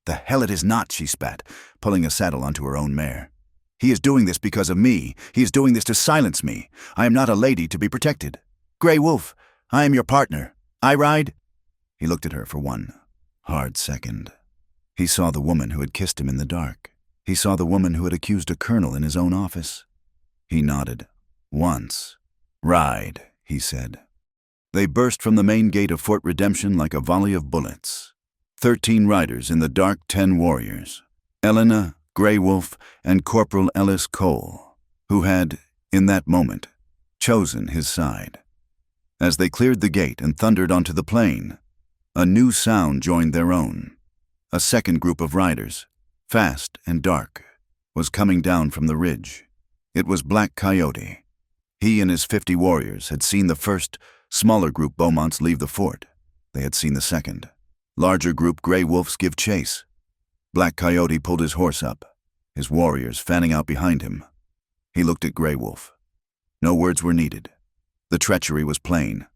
"The hell it is not," she spat, pulling a saddle onto her own mare. "He is doing this because of me. He is doing this to silence me. I am not a lady to be protected. Grey Wolf, I am your partner. I ride." He looked at her for one hard second. He saw the woman who had kissed him in the dark. He saw the woman who had accused a colonel in his own office. He nodded. "Once. Ride," he said. They burst from the main gate of Fort Redemption like a volley of bullets. 13 riders in the dark, 10 warriors. Elena, Grey Wolf, and Corporal Ellis Cole, who had, in that moment, chosen his side. As they cleared the gate and thundered onto the plain, a new sound joined their own. A second group of riders, fast and dark, was coming down from the ridge. It was Black Coyote. He and his 50 warriors had seen the first, smaller group Beaumonts leave the fort. They had seen the second, larger group Grey Wolves give chase. Black Coyote pulled his horse up, his warriors fanning out behind him. He looked at Grey Wolf. No words were needed. The treachery was plain.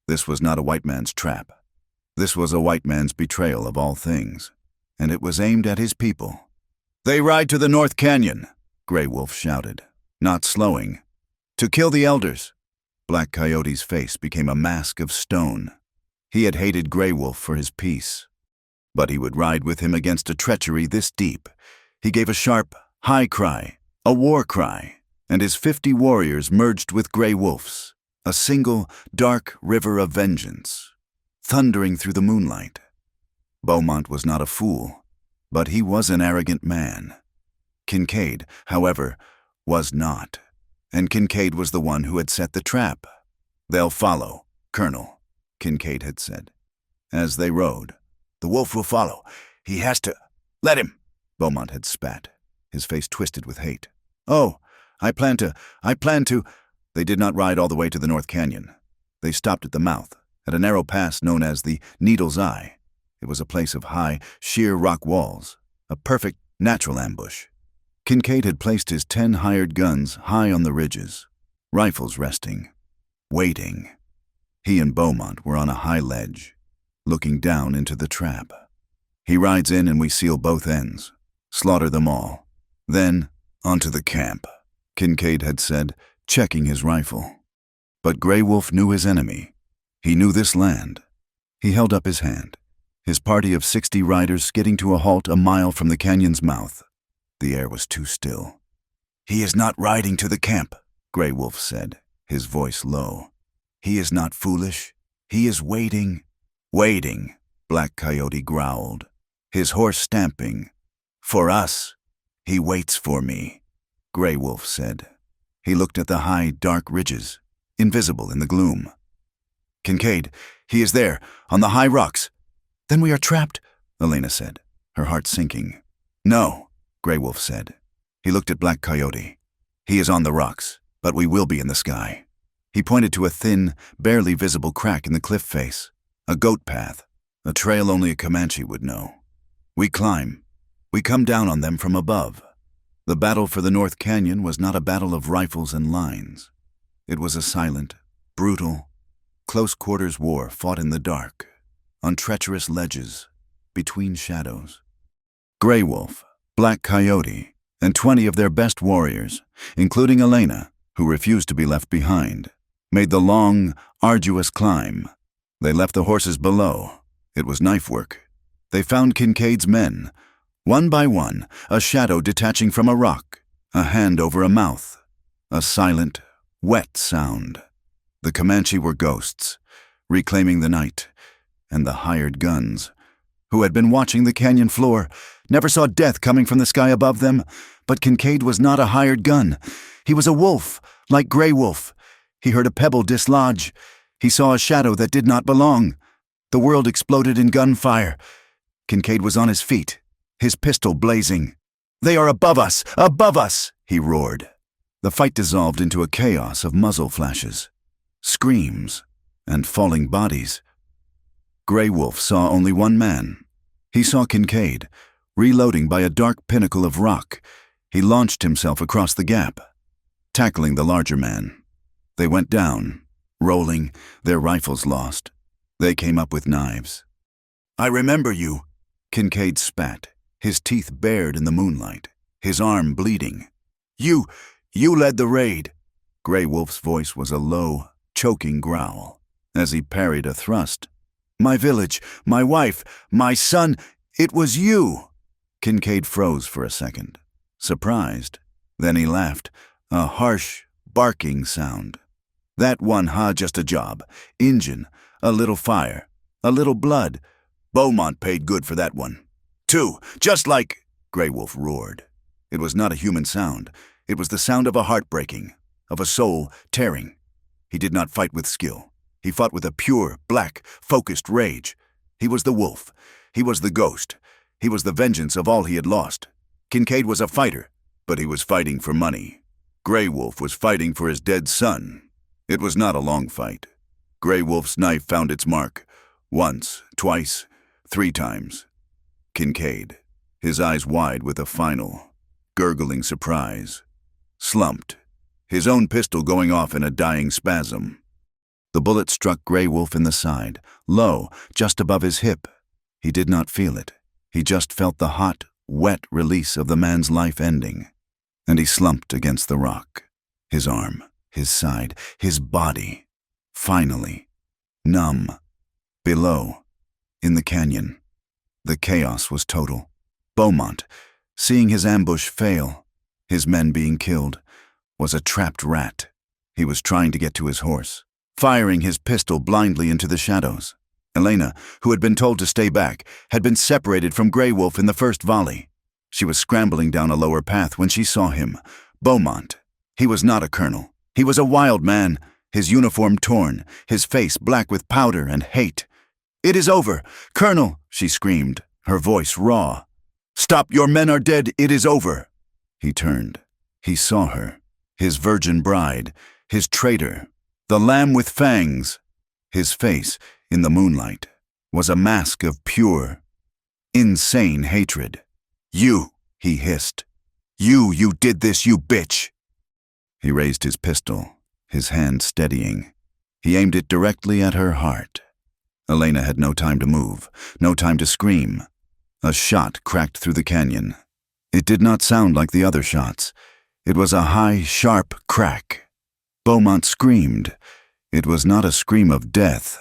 This was not a white man's trap. This was a white man's betrayal of all things, and it was aimed at his people. "They ride to the North Canyon," Grey Wolf shouted, not slowing. "To kill the elders." Black Coyote's face became a mask of stone. He had hated Grey Wolf for his peace, but he would ride with him against a treachery this deep. He gave a sharp, high cry, a war cry. and his 50 warriors merged with Grey Wolf's, a single, dark river of vengeance, thundering through the moonlight. Beaumont was not a fool, but he was an arrogant man. Kincaid, however, was not, and Kincaid was the one who had set the trap. "They'll follow, Colonel," Kincaid had said. As they rode, "The wolf will follow. He has to. Let him," Beaumont had spat, his face twisted with hate. "Oh, I plan to. They did not ride all the way to the North Canyon. They stopped at the mouth, at a narrow pass known as the Needle's Eye. It was a place of high, sheer rock walls, a perfect natural ambush. Kincaid had placed his 10 hired guns high on the ridges, rifles resting, waiting. He and Beaumont were on a high ledge, looking down into the trap. He rides in and we seal both ends, slaughter them all. Then, onto the camp," Kincaid had said, checking his rifle. But Grey Wolf knew his enemy. He knew this land. He held up his hand, his party of 60 riders skidding to a halt a mile from the canyon's mouth. The air was too still. "He is not riding to the camp," Grey Wolf said, his voice low. "He is not foolish. He is waiting." "Waiting," Black Coyote growled, his horse stamping. "For us. He waits for me," Grey Wolf said. He looked at the high, dark ridges, invisible in the gloom. "Kincaid, he is there, on the high rocks." "Then we are trapped," Elena said, her heart sinking. "No," Grey Wolf said. He looked at Black Coyote. "He is on the rocks, but we will be in the sky." He pointed to a thin, barely visible crack in the cliff face, a goat path, a trail only a Comanche would know. "We climb. We come down on them from above." The battle for the North Canyon was not a battle of rifles and lines. It was a silent, brutal, close-quarters war fought in the dark, on treacherous ledges, between shadows. Grey Wolf, Black Coyote, and 20 of their best warriors, including Elena, who refused to be left behind, made the long, arduous climb. They left the horses below. It was knife work. They found Kincaid's men, one by one, a shadow detaching from a rock, a hand over a mouth, a silent, wet sound. The Comanche were ghosts, reclaiming the night, and the hired guns, who had been watching the canyon floor, never saw death coming from the sky above them. But Kincaid was not a hired gun. He was a wolf, like Grey Wolf. He heard a pebble dislodge. He saw a shadow that did not belong. The world exploded in gunfire. Kincaid was on his feet, his pistol blazing. "They are above us! Above us!" he roared. The fight dissolved into a chaos of muzzle flashes, screams, and falling bodies. Grey Wolf saw only one man. He saw Kincaid, reloading by a dark pinnacle of rock. He launched himself across the gap, tackling the larger man. They went down, rolling, their rifles lost. They came up with knives. "I remember you," Kincaid spat, his teeth bared in the moonlight, his arm bleeding. You led the raid." Grey Wolf's voice was a low, choking growl, as he parried a thrust. "My village, my wife, my son, it was you." Kincaid froze for a second, surprised. Then he laughed, a harsh, barking sound. "That one, just a job. Injun, a little fire, a little blood. Beaumont paid good for that one. 2, just like," Grey Wolf roared. It was not a human sound. It was the sound of a heart breaking, of a soul tearing. He did not fight with skill. He fought with a pure, black, focused rage. He was the wolf. He was the ghost. He was the vengeance of all he had lost. Kincaid was a fighter, but he was fighting for money. Grey Wolf was fighting for his dead son. It was not a long fight. Grey Wolf's knife found its mark. Once, twice, 3 times. Kincaid, his eyes wide with a final, gurgling surprise, slumped, his own pistol going off in a dying spasm. The bullet struck Grey Wolf in the side, low, just above his hip. He did not feel it. He just felt the hot, wet release of the man's life ending. And he slumped against the rock, his arm, his side, his body, finally, numb, below, in the canyon. The chaos was total. Beaumont, seeing his ambush fail, his men being killed, was a trapped rat. He was trying to get to his horse, firing his pistol blindly into the shadows. Elena, who had been told to stay back, had been separated from Grey Wolf in the first volley. She was scrambling down a lower path when she saw him, Beaumont. He was not a colonel. He was a wild man, his uniform torn, his face black with powder and hate. "It is over! Colonel!" she screamed, her voice raw. "Stop! Your men are dead! It is over!" He turned. He saw her, his virgin bride, his traitor, the lamb with fangs. His face, in the moonlight, was a mask of pure, insane hatred. "You," he hissed. You did this, you bitch!" He raised his pistol, his hand steadying. He aimed it directly at her heart. Elena had no time to move, no time to scream. A shot cracked through the canyon. It did not sound like the other shots. It was a high, sharp crack. Beaumont screamed. It was not a scream of death,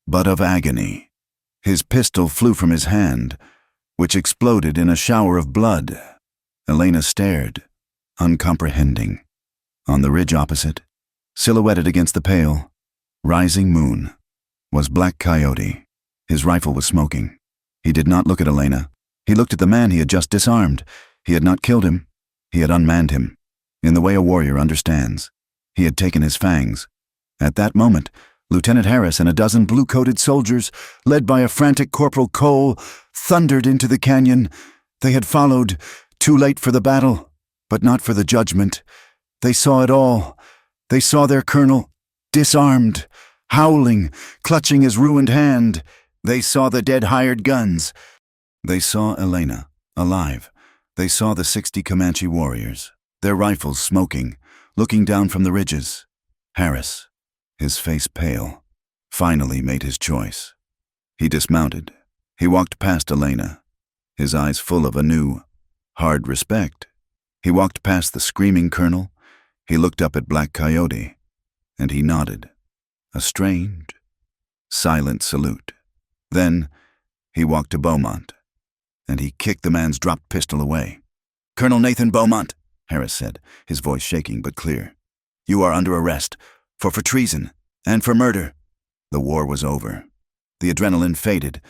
but of agony. His pistol flew from his hand, which exploded in a shower of blood. Elena stared, uncomprehending. On the ridge opposite, silhouetted against the pale, rising moon, was Black Coyote. His rifle was smoking. He did not look at Elena. He looked at the man he had just disarmed. He had not killed him. He had unmanned him, in the way a warrior understands. He had taken his fangs. At that moment, Lieutenant Harris and a dozen blue-coated soldiers, led by a frantic Corporal Cole, thundered into the canyon. They had followed, too late for the battle, but not for the judgment. They saw it all. They saw their colonel, disarmed, howling, clutching his ruined hand. They saw the dead hired guns. They saw Elena, alive. They saw the 60 Comanche warriors, their rifles smoking, looking down from the ridges. Harris, his face pale, finally made his choice. He dismounted. He walked past Elena, his eyes full of a new, hard respect. He walked past the screaming colonel. He looked up at Black Coyote, and he nodded. A strange, silent salute. Then he walked to Beaumont, and he kicked the man's dropped pistol away. "Colonel Nathan Beaumont," Harris said, his voice shaking but clear. "You are under arrest, for treason, and for murder." The war was over. The adrenaline faded,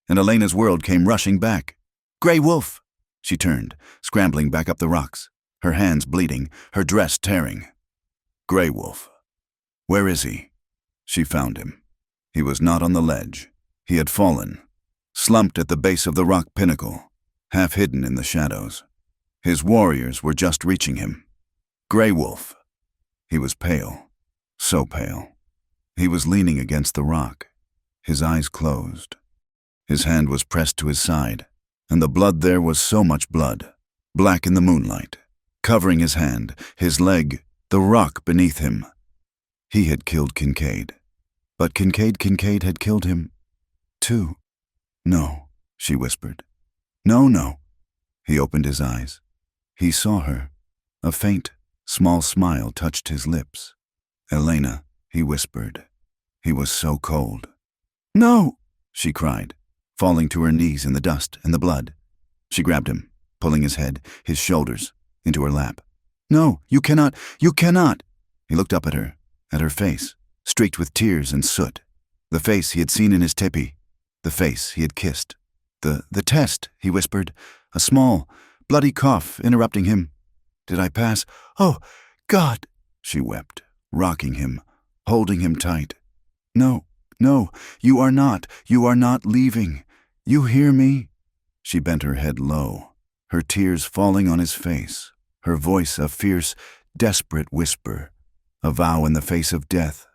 and Elena's world came rushing back. "Grey Wolf!" She turned, scrambling back up the rocks, her hands bleeding, her dress tearing. "Grey Wolf. Where is he?" She found him. He was not on the ledge. He had fallen, slumped at the base of the rock pinnacle, half hidden in the shadows. His warriors were just reaching him. Grey Wolf. He was pale, so pale. He was leaning against the rock, his eyes closed. His hand was pressed to his side, and the blood there was so much blood, black in the moonlight, covering his hand, his leg, the rock beneath him. He had killed Kincaid. But Kincaid had killed him, too. "No," she whispered. No. He opened his eyes. He saw her. A faint, small smile touched his lips. "Elena," he whispered. He was so cold. "No!" she cried, falling to her knees in the dust and the blood. She grabbed him, pulling his head, his shoulders, into her lap. "No, you cannot! You cannot!" He looked up at her face, streaked with tears and soot. The face he had seen in his tipi, the face he had kissed. The test," he whispered, a small, bloody cough interrupting him. "Did I pass? Oh, God!" she wept, rocking him, holding him tight. No, you are not leaving. You hear me?" She bent her head low, her tears falling on his face, her voice a fierce, desperate whisper, a vow in the face of death.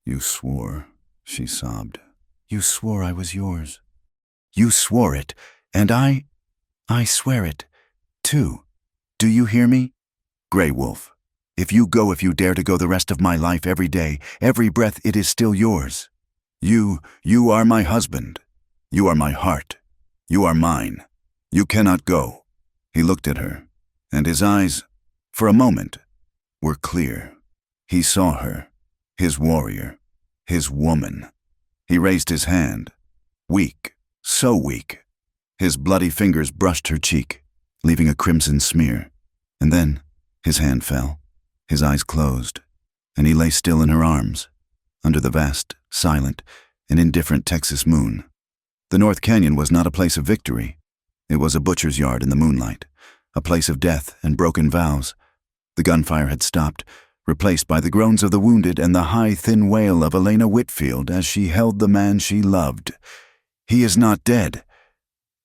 "You swore," she sobbed. "You swore I was yours. You swore it, and I swear it, too. Do you hear me? Grey Wolf, if you dare to go the rest of my life, every day, every breath, it is still yours. You are my husband. You are my heart. You are mine. You cannot go." He looked at her, and his eyes, for a moment, were clear. He saw her, his warrior, his woman. He raised his hand, weak, so weak. His bloody fingers brushed her cheek, leaving a crimson smear, and then his hand fell. His eyes closed, and he lay still in her arms, under the vast, silent, and indifferent Texas moon. The North Canyon was not a place of victory. It was a butcher's yard in the moonlight, a place of death and broken vows. The gunfire had stopped, replaced by the groans of the wounded and the high, thin wail of Elena Whitfield as she held the man she loved. "He is not dead."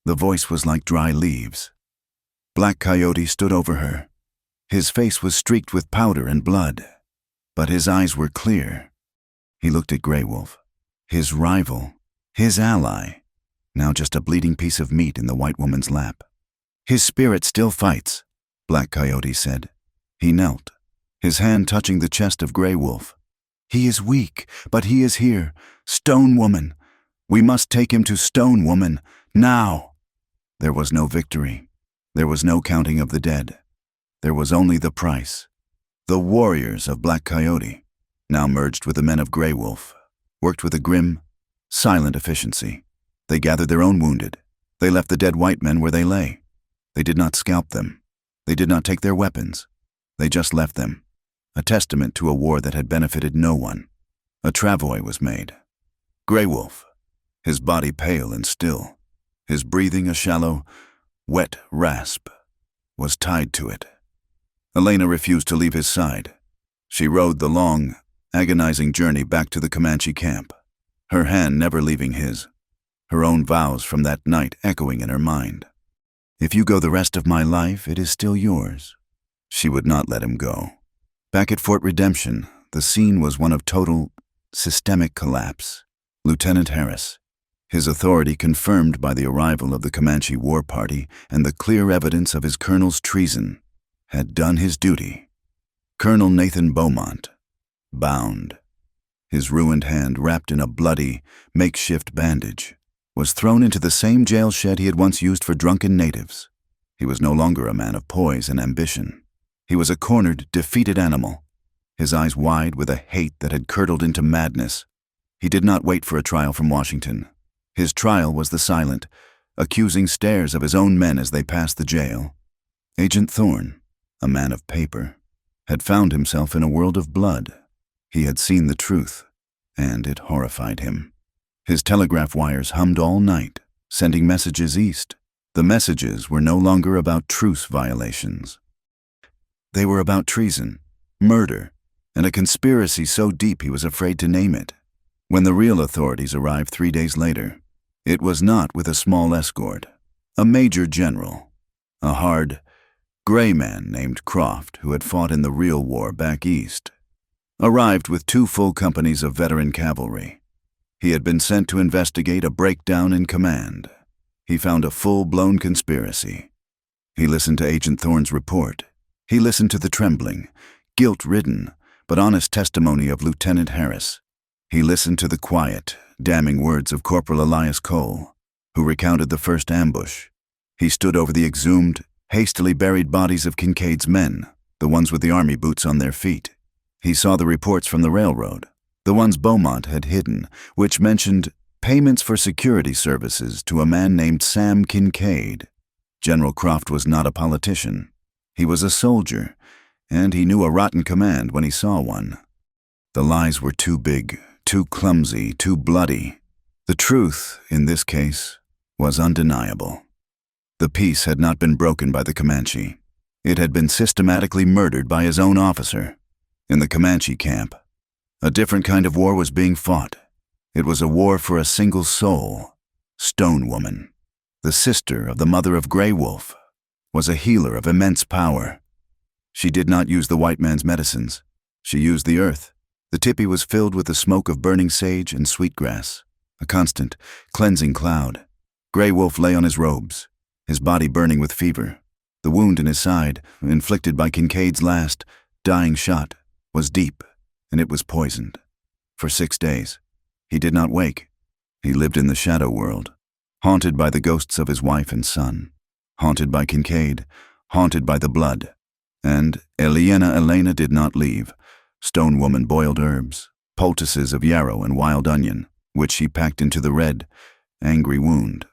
The voice was like dry leaves. Black Coyote stood over her. His face was streaked with powder and blood, but his eyes were clear. He looked at Grey Wolf, his rival, his ally, now just a bleeding piece of meat in the white woman's lap. "His spirit still fights," Black Coyote said. He knelt, his hand touching the chest of Grey Wolf. "He is weak, but he is here. Stone Woman. We must take him to Stone Woman, now." There was no victory. There was no counting of the dead. There was only the price. The warriors of Black Coyote, now merged with the men of Grey Wolf, worked with a grim, silent efficiency. They gathered their own wounded. They left the dead white men where they lay. They did not scalp them. They did not take their weapons. They just left them, a testament to a war that had benefited no one. A travois was made. Grey Wolf, his body pale and still, his breathing a shallow, wet rasp, was tied to it. Elena refused to leave his side. She rode the long, agonizing journey back to the Comanche camp, her hand never leaving his, her own vows from that night echoing in her mind. "If you go the rest of my life, it is still yours." She would not let him go. Back at Fort Redemption, the scene was one of total, systemic collapse. Lieutenant Harris, his authority confirmed by the arrival of the Comanche war party and the clear evidence of his colonel's treason, had done his duty. Colonel Nathan Beaumont, bound, his ruined hand wrapped in a bloody, makeshift bandage, was thrown into the same jail shed he had once used for drunken natives. He was no longer a man of poise and ambition. He was a cornered, defeated animal, his eyes wide with a hate that had curdled into madness. He did not wait for a trial from Washington. His trial was the silent, accusing stares of his own men as they passed the jail. Agent Thorne, a man of paper, had found himself in a world of blood. He had seen the truth, and it horrified him. His telegraph wires hummed all night, sending messages east. The messages were no longer about truce violations. They were about treason, murder, and a conspiracy so deep he was afraid to name it. When the real authorities arrived 3 days later, it was not with a small escort. A major general, a hard, gray man named Croft, who had fought in the real war back east, arrived with 2 full companies of veteran cavalry. He had been sent to investigate a breakdown in command. He found a full-blown conspiracy. He listened to Agent Thorne's report. He listened to the trembling, guilt-ridden, but honest testimony of Lieutenant Harris. He listened to the quiet, damning words of Corporal Elias Cole, who recounted the first ambush. He stood over the exhumed, hastily buried bodies of Kincaid's men, the ones with the army boots on their feet. He saw the reports from the railroad, the ones Beaumont had hidden, which mentioned payments for security services to a man named Sam Kincaid. General Croft was not a politician. He was a soldier, and he knew a rotten command when he saw one. The lies were too big, too clumsy, too bloody. The truth, in this case, was undeniable. The peace had not been broken by the Comanche. It had been systematically murdered by his own officer. In the Comanche camp, a different kind of war was being fought. It was a war for a single soul. Stone Woman, the sister of the mother of Grey Wolf, was a healer of immense power. She did not use the white man's medicines. She used the earth. The tipi was filled with the smoke of burning sage and sweetgrass, a constant, cleansing cloud. Grey Wolf lay on his robes, his body burning with fever. The wound in his side, inflicted by Kincaid's last, dying shot, was deep, and it was poisoned. For 6 days, he did not wake. He lived in the shadow world, haunted by the ghosts of his wife and son, haunted by Kincaid, haunted by the blood. And Elena did not leave. Stone Woman boiled herbs, poultices of yarrow and wild onion, which she packed into the red, angry wound.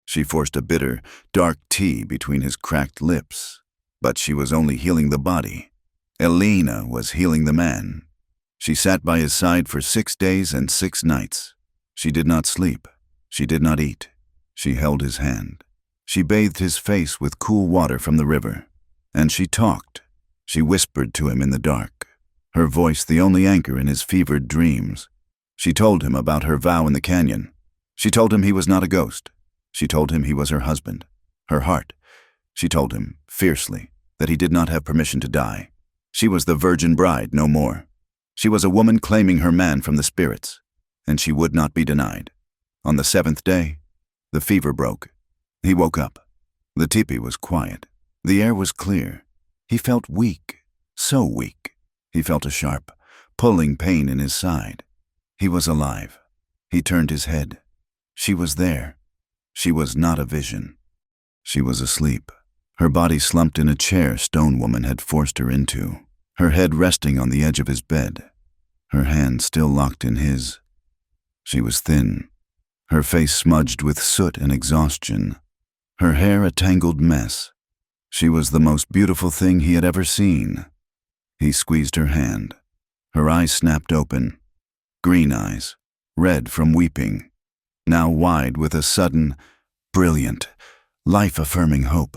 She forced a bitter, dark tea between his cracked lips, but she was only healing the body. Elena was healing the man. She sat by his side for 6 days and 6 nights. She did not sleep. She did not eat. She held his hand. She bathed his face with cool water from the river. And she talked. She whispered to him in the dark, her voice the only anchor in his fevered dreams. She told him about her vow in the canyon. She told him he was not a ghost. She told him he was her husband, her heart. She told him, fiercely, that he did not have permission to die. She was the virgin bride, no more. She was a woman claiming her man from the spirits, and she would not be denied. On the 7th day, the fever broke. He woke up. The teepee was quiet. The air was clear. He felt weak, so weak. He felt a sharp, pulling pain in his side. He was alive. He turned his head. She was there. She was not a vision. She was asleep, her body slumped in a chair Stone Woman had forced her into, her head resting on the edge of his bed, her hand still locked in his. She was thin, her face smudged with soot and exhaustion, her hair a tangled mess. She was the most beautiful thing he had ever seen. He squeezed her hand. Her eyes snapped open, green eyes, red from weeping, now wide with a sudden, brilliant, life-affirming hope.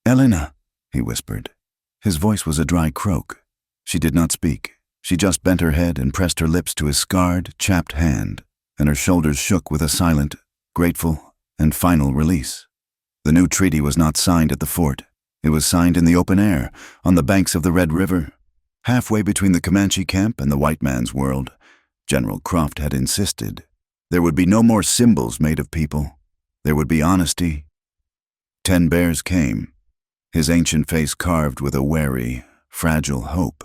"Elena," he whispered. His voice was a dry croak. She did not speak. She just bent her head and pressed her lips to his scarred, chapped hand, and her shoulders shook with a silent, grateful, and final release. The new treaty was not signed at the fort. It was signed in the open air, on the banks of the Red River, halfway between the Comanche camp and the white man's world. General Croft had insisted. There would be no more symbols made of people. There would be honesty. 10 Bears came, his ancient face carved with a wary, fragile hope.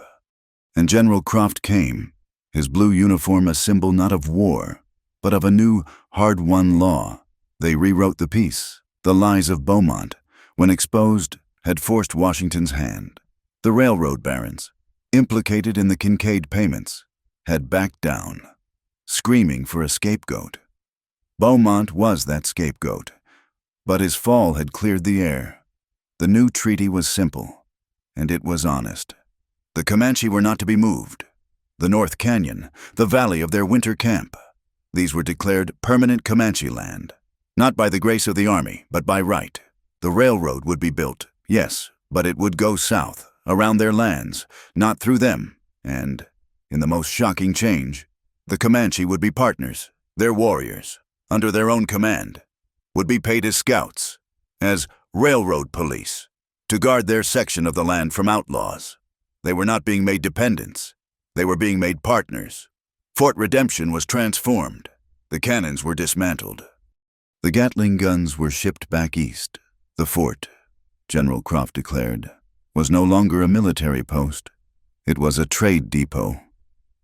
And General Croft came, his blue uniform a symbol not of war, but of a new, hard-won law. They rewrote the peace. The lies of Beaumont, when exposed, had forced Washington's hand. The railroad barons, implicated in the Kincaid payments, had backed down, screaming for a scapegoat. Beaumont was that scapegoat, but his fall had cleared the air. The new treaty was simple, and it was honest. The Comanche were not to be moved. The North Canyon, the valley of their winter camp, these were declared permanent Comanche land, not by the grace of the army, but by right. The railroad would be built, yes, but it would go south, around their lands, not through them, and, in the most shocking change, the Comanche would be partners, their warriors, under their own command, would be paid as scouts, as railroad police, to guard their section of the land from outlaws. They were not being made dependents. They were being made partners. Fort Redemption was transformed. The cannons were dismantled. The Gatling guns were shipped back east. The fort, General Croft declared, was no longer a military post. It was a trade depot.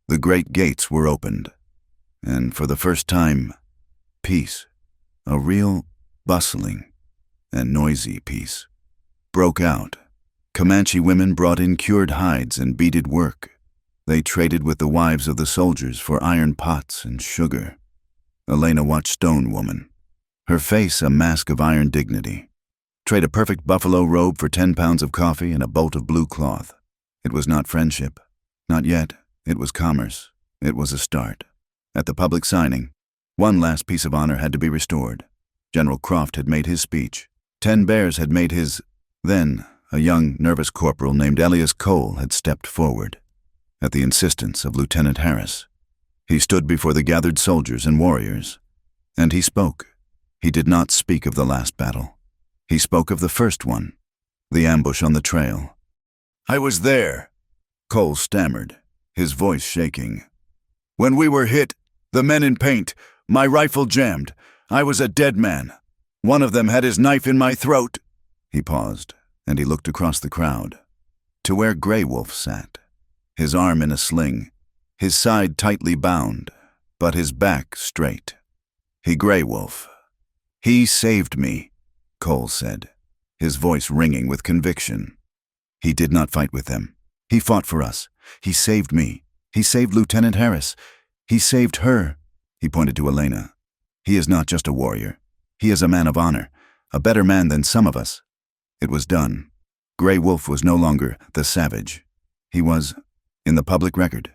The great gates were opened, and for the first time, peace, a real bustling and noisy peace, broke out. Comanche women brought in cured hides and beaded work. They traded with the wives of the soldiers for iron pots and sugar. Elena watched Stone Woman, her face a mask of iron dignity, trade a perfect buffalo robe for 10 pounds of coffee and a bolt of blue cloth. It was not friendship. Not yet. It was commerce. It was a start. At the public signing, one last piece of honor had to be restored. General Croft had made his speech. 10 Bears had made his. Then, a young, nervous corporal named Elias Cole had stepped forward, at the insistence of Lieutenant Harris. He stood before the gathered soldiers and warriors, and he spoke. He did not speak of the last battle. He spoke of the first one, the ambush on the trail. "I was there," Cole stammered, his voice shaking. "When we were hit, the men in paint, my rifle jammed. I was a dead man. One of them had his knife in my throat." He paused, and he looked across the crowd, to where Grey Wolf sat, his arm in a sling, his side tightly bound, but his back straight. Grey Wolf. "He saved me," Cole said, his voice ringing with conviction. "He did not fight with them. He fought for us. He saved me. He saved Lieutenant Harris. He saved her." He pointed to Elena. "He is not just a warrior. He is a man of honor, a better man than some of us." It was done. Grey Wolf was no longer the savage. He was, in the public record,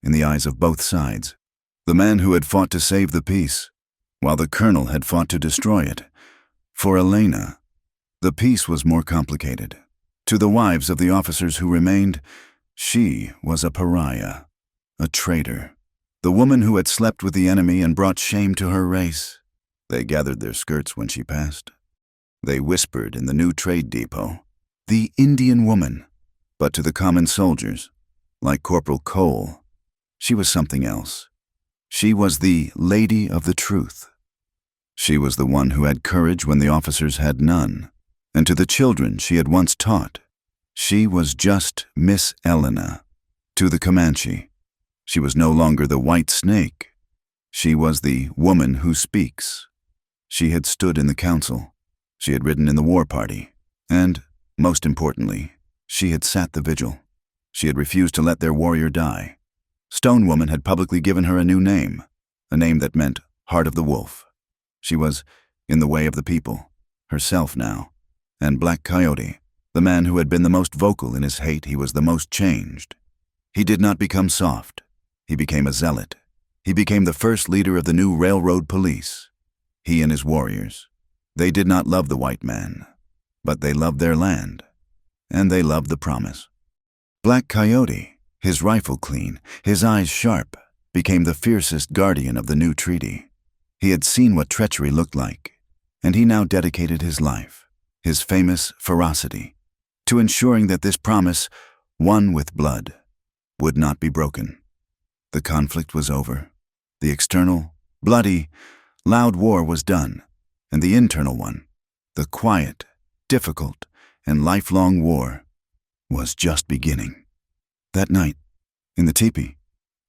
in the eyes of both sides, the man who had fought to save the peace, while the colonel had fought to destroy it. For Elena, the peace was more complicated. To the wives of the officers who remained, she was a pariah, a traitor, the woman who had slept with the enemy and brought shame to her race. They gathered their skirts when she passed. They whispered in the new trade depot, "The Indian woman." But to the common soldiers, like Corporal Cole, she was something else. She was the Lady of the Truth. She was the one who had courage when the officers had none. And to the children she had once taught, she was just Miss Elena. To the Comanche, she was no longer the white snake. She was the woman who speaks. She had stood in the council. She had ridden in the war party. And, most importantly, she had sat the vigil. She had refused to let their warrior die. Stone Woman had publicly given her a new name, a name that meant Heart of the Wolf. She was in the way of the people, herself now. And Black Coyote, the man who had been the most vocal in his hate, he was the most changed. He did not become soft. He became a zealot. He became the first leader of the new railroad police. He and his warriors. They did not love the white man, but they loved their land, and they loved the promise. Black Coyote, his rifle clean, his eyes sharp, became the fiercest guardian of the new treaty. He had seen what treachery looked like, and he now dedicated his life, his famous ferocity, to ensuring that this promise, won with blood, would not be broken. The conflict was over. The external, bloody, loud war was done, and the internal one, the quiet, difficult, and lifelong war, was just beginning. That night, in the teepee,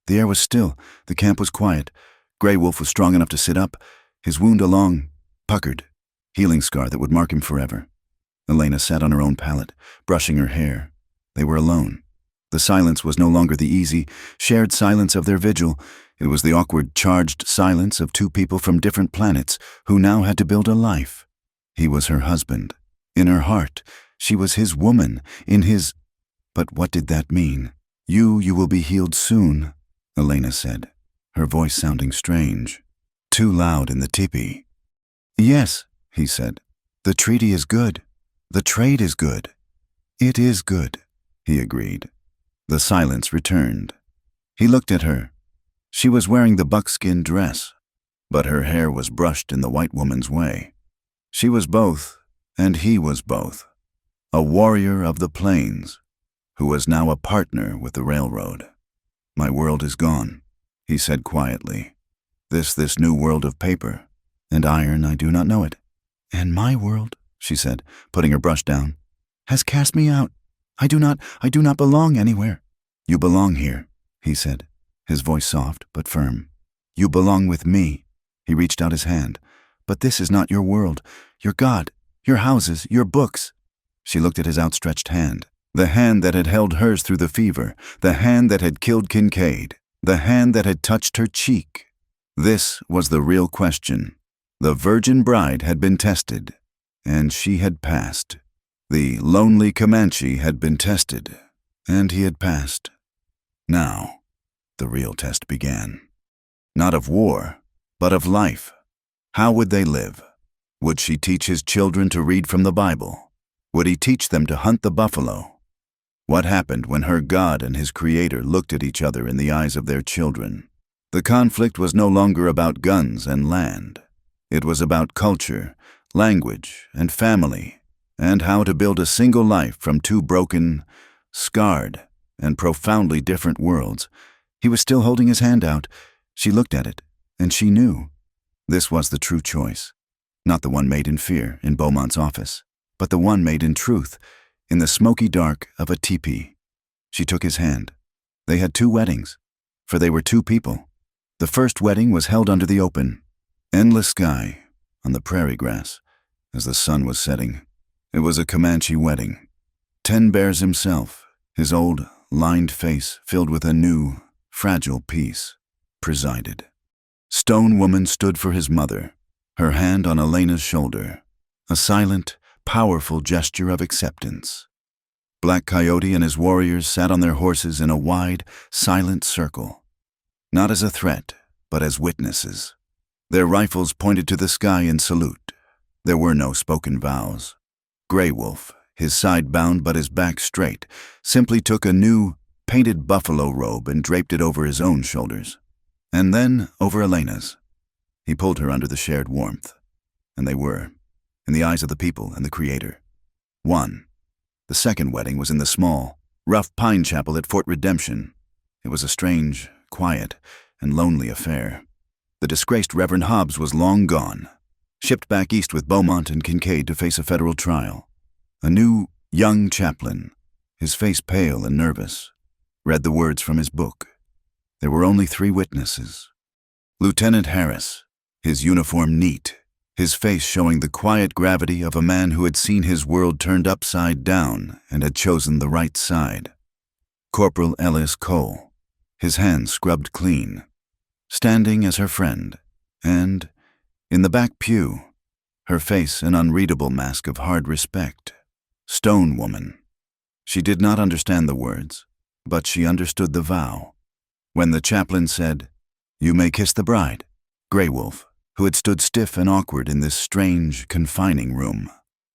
the air was still, the camp was quiet. Grey Wolf was strong enough to sit up, his wound a long, puckered, healing scar that would mark him forever. Elena sat on her own pallet, brushing her hair. They were alone. The silence was no longer the easy, shared silence of their vigil. It was the awkward, charged silence of two people from different planets who now had to build a life. He was her husband. In her heart, she was his woman. In his... But what did that mean? You will be healed soon," Elena said, her voice sounding strange, too loud in the teepee. "Yes," he said. "The treaty is good. The trade is good. It is good," he agreed. The silence returned. He looked at her. She was wearing the buckskin dress, but her hair was brushed in the white woman's way. She was both, and he was both. A warrior of the plains, who was now a partner with the railroad. "My world is gone," he said quietly. This new world of paper and iron, I do not know it. "And my world," she said, putting her brush down, "has cast me out. I do not belong anywhere." "You belong here," he said, his voice soft but firm. "You belong with me." He reached out his hand. "But this is not your world, your God, your houses, your books." She looked at his outstretched hand, the hand that had held hers through the fever, the hand that had killed Kincaid, the hand that had touched her cheek. This was the real question. The virgin bride had been tested, and she had passed. The lonely Comanche had been tested, and he had passed. Now, the real test began. Not of war, but of life. How would they live? Would she teach his children to read from the Bible? Would he teach them to hunt the buffalo? What happened when her God and his Creator looked at each other in the eyes of their children? The conflict was no longer about guns and land. It was about culture, language, and family, and how to build a single life from two broken, scarred, and profoundly different worlds. He was still holding his hand out. She looked at it, and she knew. This was the true choice. Not the one made in fear in Beaumont's office, but the one made in truth, in the smoky dark of a teepee. She took his hand. They had two weddings, for they were two people. The first wedding was held under the open, endless sky, on the prairie grass, as the sun was setting. It was a Comanche wedding. 10 Bears himself, his old, lined face filled with a new, fragile peace, presided. Stone Woman stood for his mother, her hand on Elena's shoulder, a silent, powerful gesture of acceptance. Black Coyote and his warriors sat on their horses in a wide, silent circle, not as a threat, but as witnesses. Their rifles pointed to the sky in salute. There were no spoken vows. Grey Wolf, his side bound but his back straight, simply took a new, painted buffalo robe and draped it over his own shoulders, and then over Elena's. He pulled her under the shared warmth, and they were, in the eyes of the people and the Creator, one. The second wedding was in the small, rough pine chapel at Fort Redemption. It was a strange, quiet, and lonely affair. The disgraced Reverend Hobbs was long gone, shipped back east with Beaumont and Kincaid to face a federal trial. A new, young chaplain, his face pale and nervous, read the words from his book. There were only 3 witnesses. Lieutenant Harris, his uniform neat, his face showing the quiet gravity of a man who had seen his world turned upside down and had chosen the right side. Corporal Ellis Cole, his hands scrubbed clean, standing as her friend, and, in the back pew, her face an unreadable mask of hard respect. Stone Woman. She did not understand the words, but she understood the vow. When the chaplain said, "You may kiss the bride," Grey Wolf, who had stood stiff and awkward in this strange, confining room,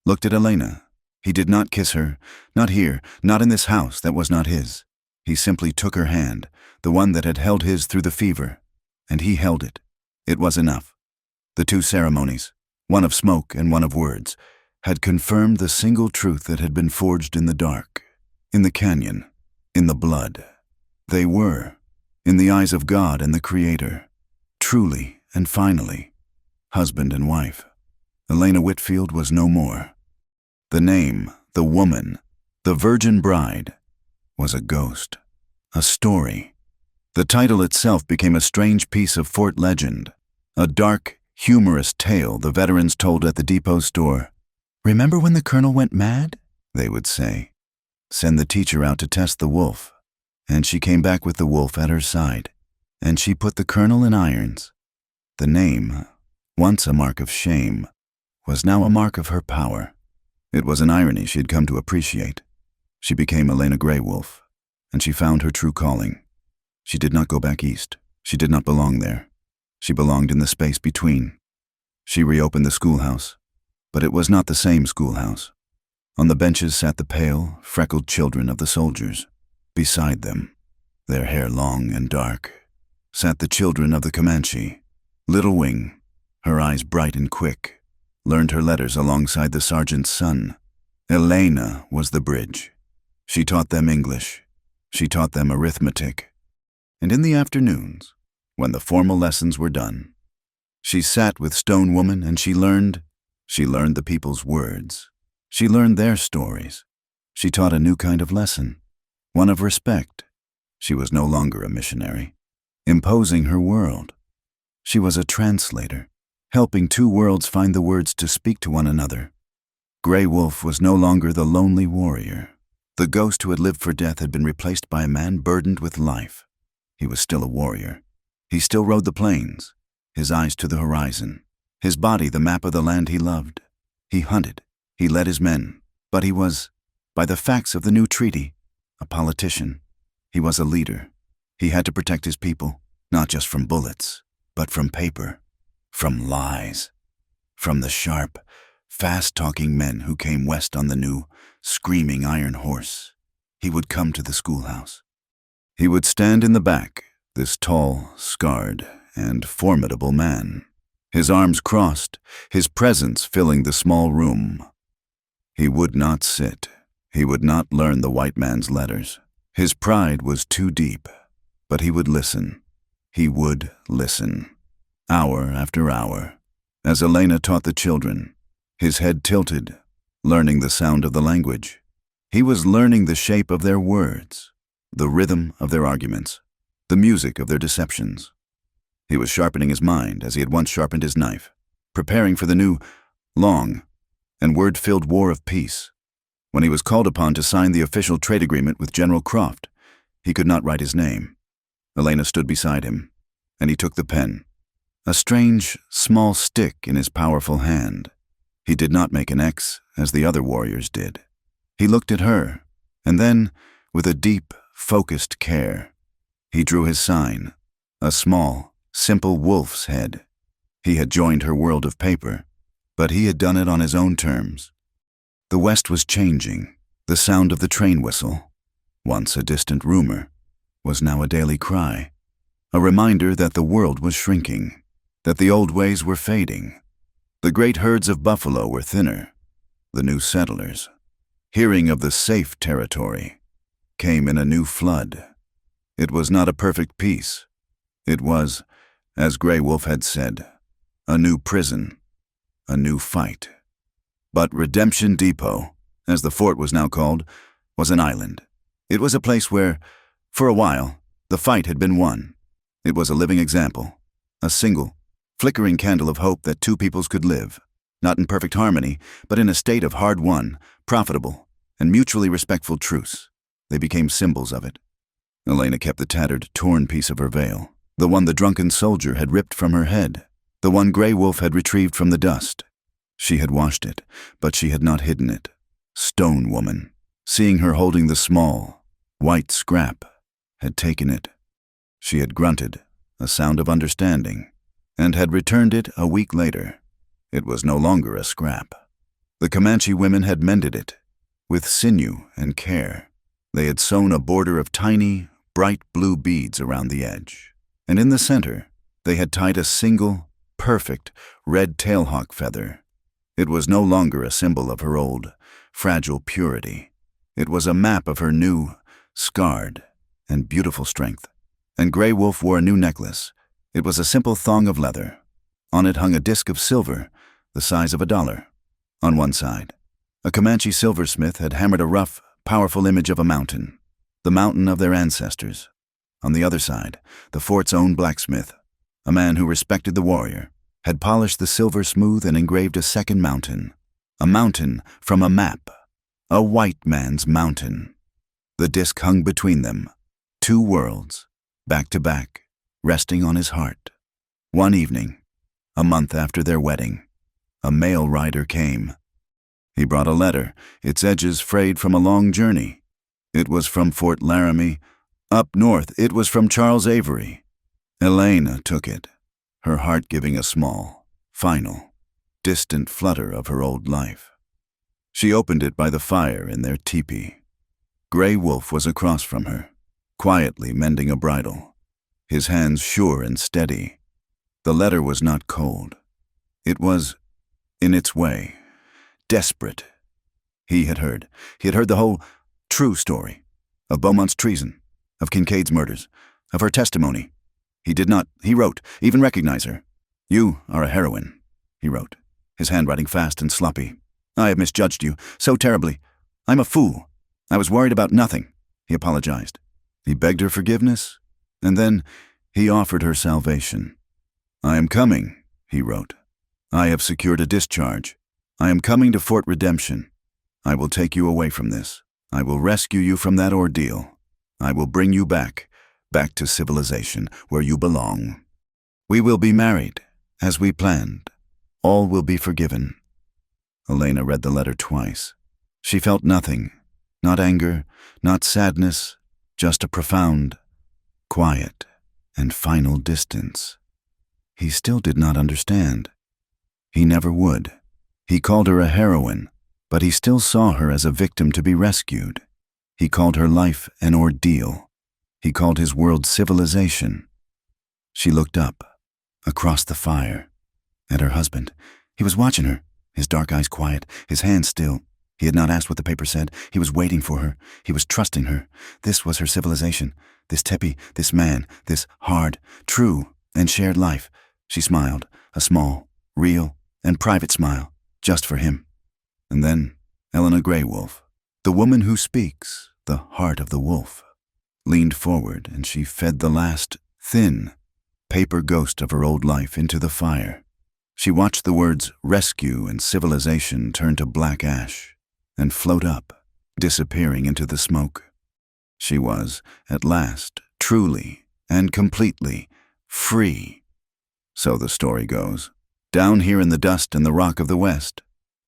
looked at Elena. He did not kiss her, not here, not in this house that was not his. He simply took her hand, the one that had held his through the fever, and he held it. It was enough. The 2 ceremonies, one of smoke and one of words, had confirmed the single truth that had been forged in the dark, in the canyon, in the blood. They were, in the eyes of God and the Creator, truly and finally, husband and wife. Elena Whitfield was no more. The name, the woman, the virgin bride, was a ghost, a story. The title itself became a strange piece of fort legend, a dark, humorous tale the veterans told at the depot store. "Remember when the colonel went mad?" they would say. Send the teacher out to test the wolf, and she came back with the wolf at her side, and she put the colonel in irons. The name, once a mark of shame, was now a mark of her power. It was an irony she had come to appreciate. She became Elena Grey Wolf, and she found her true calling. She did not go back east. She did not belong there. She belonged in the space between. She reopened the schoolhouse, but it was not the same schoolhouse. On the benches sat the pale, freckled children of the soldiers. Beside them, their hair long and dark, sat the children of the Comanche. Little Wing, her eyes bright and quick, learned her letters alongside the sergeant's son. Elena was the bridge. She taught them English. She taught them arithmetic. And in the afternoons, when the formal lessons were done, she sat with Stone Woman and she learned the people's words. She learned their stories. She taught a new kind of lesson, one of respect. She was no longer a missionary, imposing her world. She was a translator, helping 2 worlds find the words to speak to one another. Grey Wolf was no longer the lonely warrior. The ghost who had lived for death had been replaced by a man burdened with life. He was still a warrior. He still rode the plains, his eyes to the horizon, his body the map of the land he loved. He hunted, he led his men, but he was, by the facts of the new treaty, a politician. He was a leader. He had to protect his people, not just from bullets, but from paper, from lies, from the sharp, fast-talking men who came west on the new, screaming iron horse. He would come to the schoolhouse. He would stand in the back, this tall, scarred, and formidable man, his arms crossed, his presence filling the small room. He would not sit. He would not learn the white man's letters. His pride was too deep, but he would listen. He would listen, hour after hour, as Elena taught the children, his head tilted, learning the sound of the language. He was learning the shape of their words, the rhythm of their arguments, the music of their deceptions. He was sharpening his mind as he had once sharpened his knife, preparing for the new, long, and word-filled war of peace. When he was called upon to sign the official trade agreement with General Croft, he could not write his name. Elena stood beside him, and he took the pen, a strange, small stick in his powerful hand. He did not make an X, as the other warriors did. He looked at her, And then, with a deep, focused care, he drew his sign, a small, simple wolf's head. He had joined her world of paper, but he had done it on his own terms. The West was changing. The sound of the train whistle, once a distant rumor, was now a daily cry, a reminder that the world was shrinking, that the old ways were fading. The great herds of buffalo were thinner. The new settlers, hearing of the safe territory, came in a new flood. It was not a perfect peace. It was, as Grey Wolf had said, a new prison, a new fight. But Redemption Depot, as the fort was now called, was an island. It was a place where, for a while, the fight had been won. It was a living example, a single, flickering candle of hope that two peoples could live, not in perfect harmony, but in a state of hard-won, profitable, and mutually respectful truce. They became symbols of it. Elena kept the tattered, torn piece of her veil, the one the drunken soldier had ripped from her head, the one Grey Wolf had retrieved from the dust. She had washed it, but she had not hidden it. Stone Woman, seeing her holding the small, white scrap, had taken it. She had grunted, a sound of understanding, and had returned it a week later. It was no longer a scrap. The Comanche women had mended it, with sinew and care. They had sewn a border of tiny, bright blue beads around the edge, and in the center, they had tied a single, perfect, red tailhawk feather. It was no longer a symbol of her old, fragile purity. It was a map of her new, scarred, and beautiful strength. And Grey Wolf wore a new necklace. It was a simple thong of leather. On it hung a disc of silver, the size of $1. On one side, a Comanche silversmith had hammered a rough, powerful image of a mountain, the mountain of their ancestors. On the other side, the fort's own blacksmith, a man who respected the warrior, had polished the silver smooth and engraved a second mountain. A mountain from a map. A white man's mountain. The disc hung between them, two worlds, back to back, resting on his heart. One evening, a month after their wedding, a mail rider came. He brought a letter, its edges frayed from a long journey. It was from Fort Laramie. Up north, it was from Charles Avery. Elena took it, her heart giving a small, final, distant flutter of her old life. She opened it by the fire in their teepee. Grey Wolf was across from her, quietly mending a bridle, his hands sure and steady. The letter was not cold. It was, in its way, desperate. He had heard the whole true story, of Beaumont's treason, of Kincaid's murders, of her testimony. He did not, he wrote, even recognize her. "You are a heroine," he wrote, his handwriting fast and sloppy. "I have misjudged you, so terribly. I'm a fool. I was worried about nothing," he apologized. He begged her forgiveness, and then he offered her salvation. "I am coming," he wrote. "I have secured a discharge. I am coming to Fort Redemption. I will take you away from this. I will rescue you from that ordeal. I will bring you back to civilization, where you belong. We will be married, as we planned. All will be forgiven." Elena read the letter twice. She felt nothing, not anger, not sadness, just a profound, quiet, and final distance. He still did not understand. He never would. He called her a heroine, but he still saw her as a victim to be rescued. He called her life an ordeal. He called his world civilization. She looked up, across the fire, at her husband. He was watching her, his dark eyes quiet, his hands still. He had not asked what the paper said. He was waiting for her. He was trusting her. This was her civilization. This teepee, this man, this hard, true, and shared life. She smiled, a small, real, and private smile, just for him. And then Elena Grey Wolf, the woman who speaks, the heart of the wolf, leaned forward, and she fed the last, thin, paper ghost of her old life into the fire. She watched the words rescue and civilization turn to black ash and float up, disappearing into the smoke. She was, at last, truly and completely free. So the story goes. Down here in the dust and the rock of the West,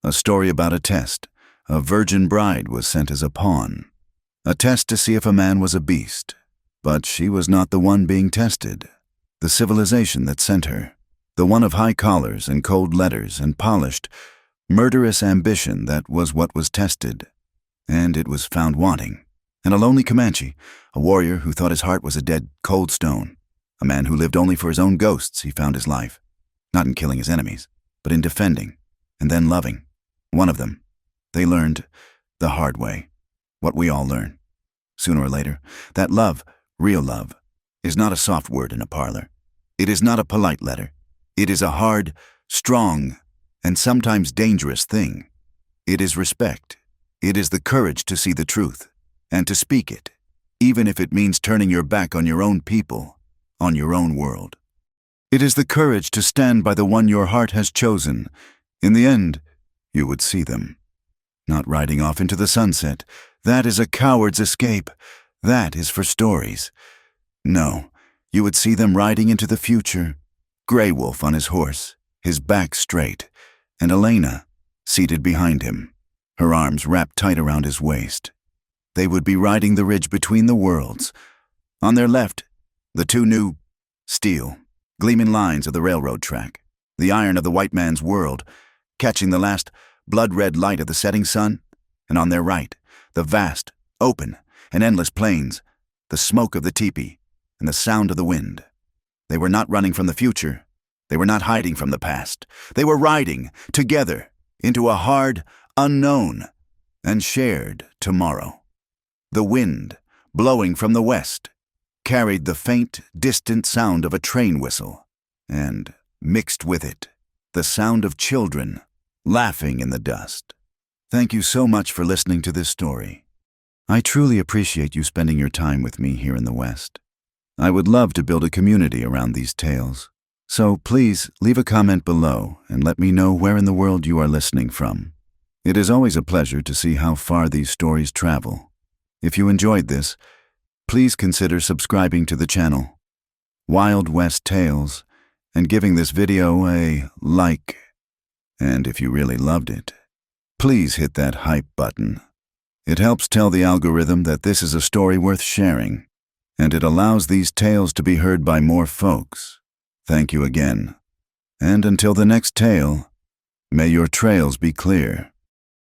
a story about a test. A virgin bride was sent as a pawn. A test to see if a man was a beast. But she was not the one being tested. The civilization that sent her. The one of high collars and cold letters and polished, murderous ambition that was what was tested. And it was found wanting. And a lonely Comanche, a warrior who thought his heart was a dead, cold stone. A man who lived only for his own ghosts, he found his life. Not in killing his enemies, but in defending, and then loving. One of them. They learned the hard way. What we all learn. Sooner or later, that love, real love, is not a soft word in a parlor. It is not a polite letter. It is a hard, strong, and sometimes dangerous thing. It is respect. It is the courage to see the truth, and to speak it, even if it means turning your back on your own people, on your own world. It is the courage to stand by the one your heart has chosen. In the end, you would see them. Not riding off into the sunset. That is a coward's escape. That is for stories. No, you would see them riding into the future. Grey Wolf on his horse, his back straight, and Elena seated behind him, her arms wrapped tight around his waist. They would be riding the ridge between the worlds. On their left, the two new steel, gleaming lines of the railroad track, the iron of the white man's world, catching the last blood-red light of the setting sun, and on their right, the vast, open, and endless plains, the smoke of the teepee, and the sound of the wind. They were not running from the future. They were not hiding from the past. They were riding, together, into a hard, unknown, and shared tomorrow. The wind, blowing from the west, carried the faint, distant sound of a train whistle, and, mixed with it, the sound of children laughing in the dust. Thank you so much for listening to this story. I truly appreciate you spending your time with me here in the West. I would love to build a community around these tales. So please leave a comment below and let me know where in the world you are listening from. It is always a pleasure to see how far these stories travel. If you enjoyed this, please consider subscribing to the channel, Wild West Tales, and giving this video a like. And if you really loved it, please hit that hype button. It helps tell the algorithm that this is a story worth sharing, and it allows these tales to be heard by more folks. Thank you again. And until the next tale, may your trails be clear.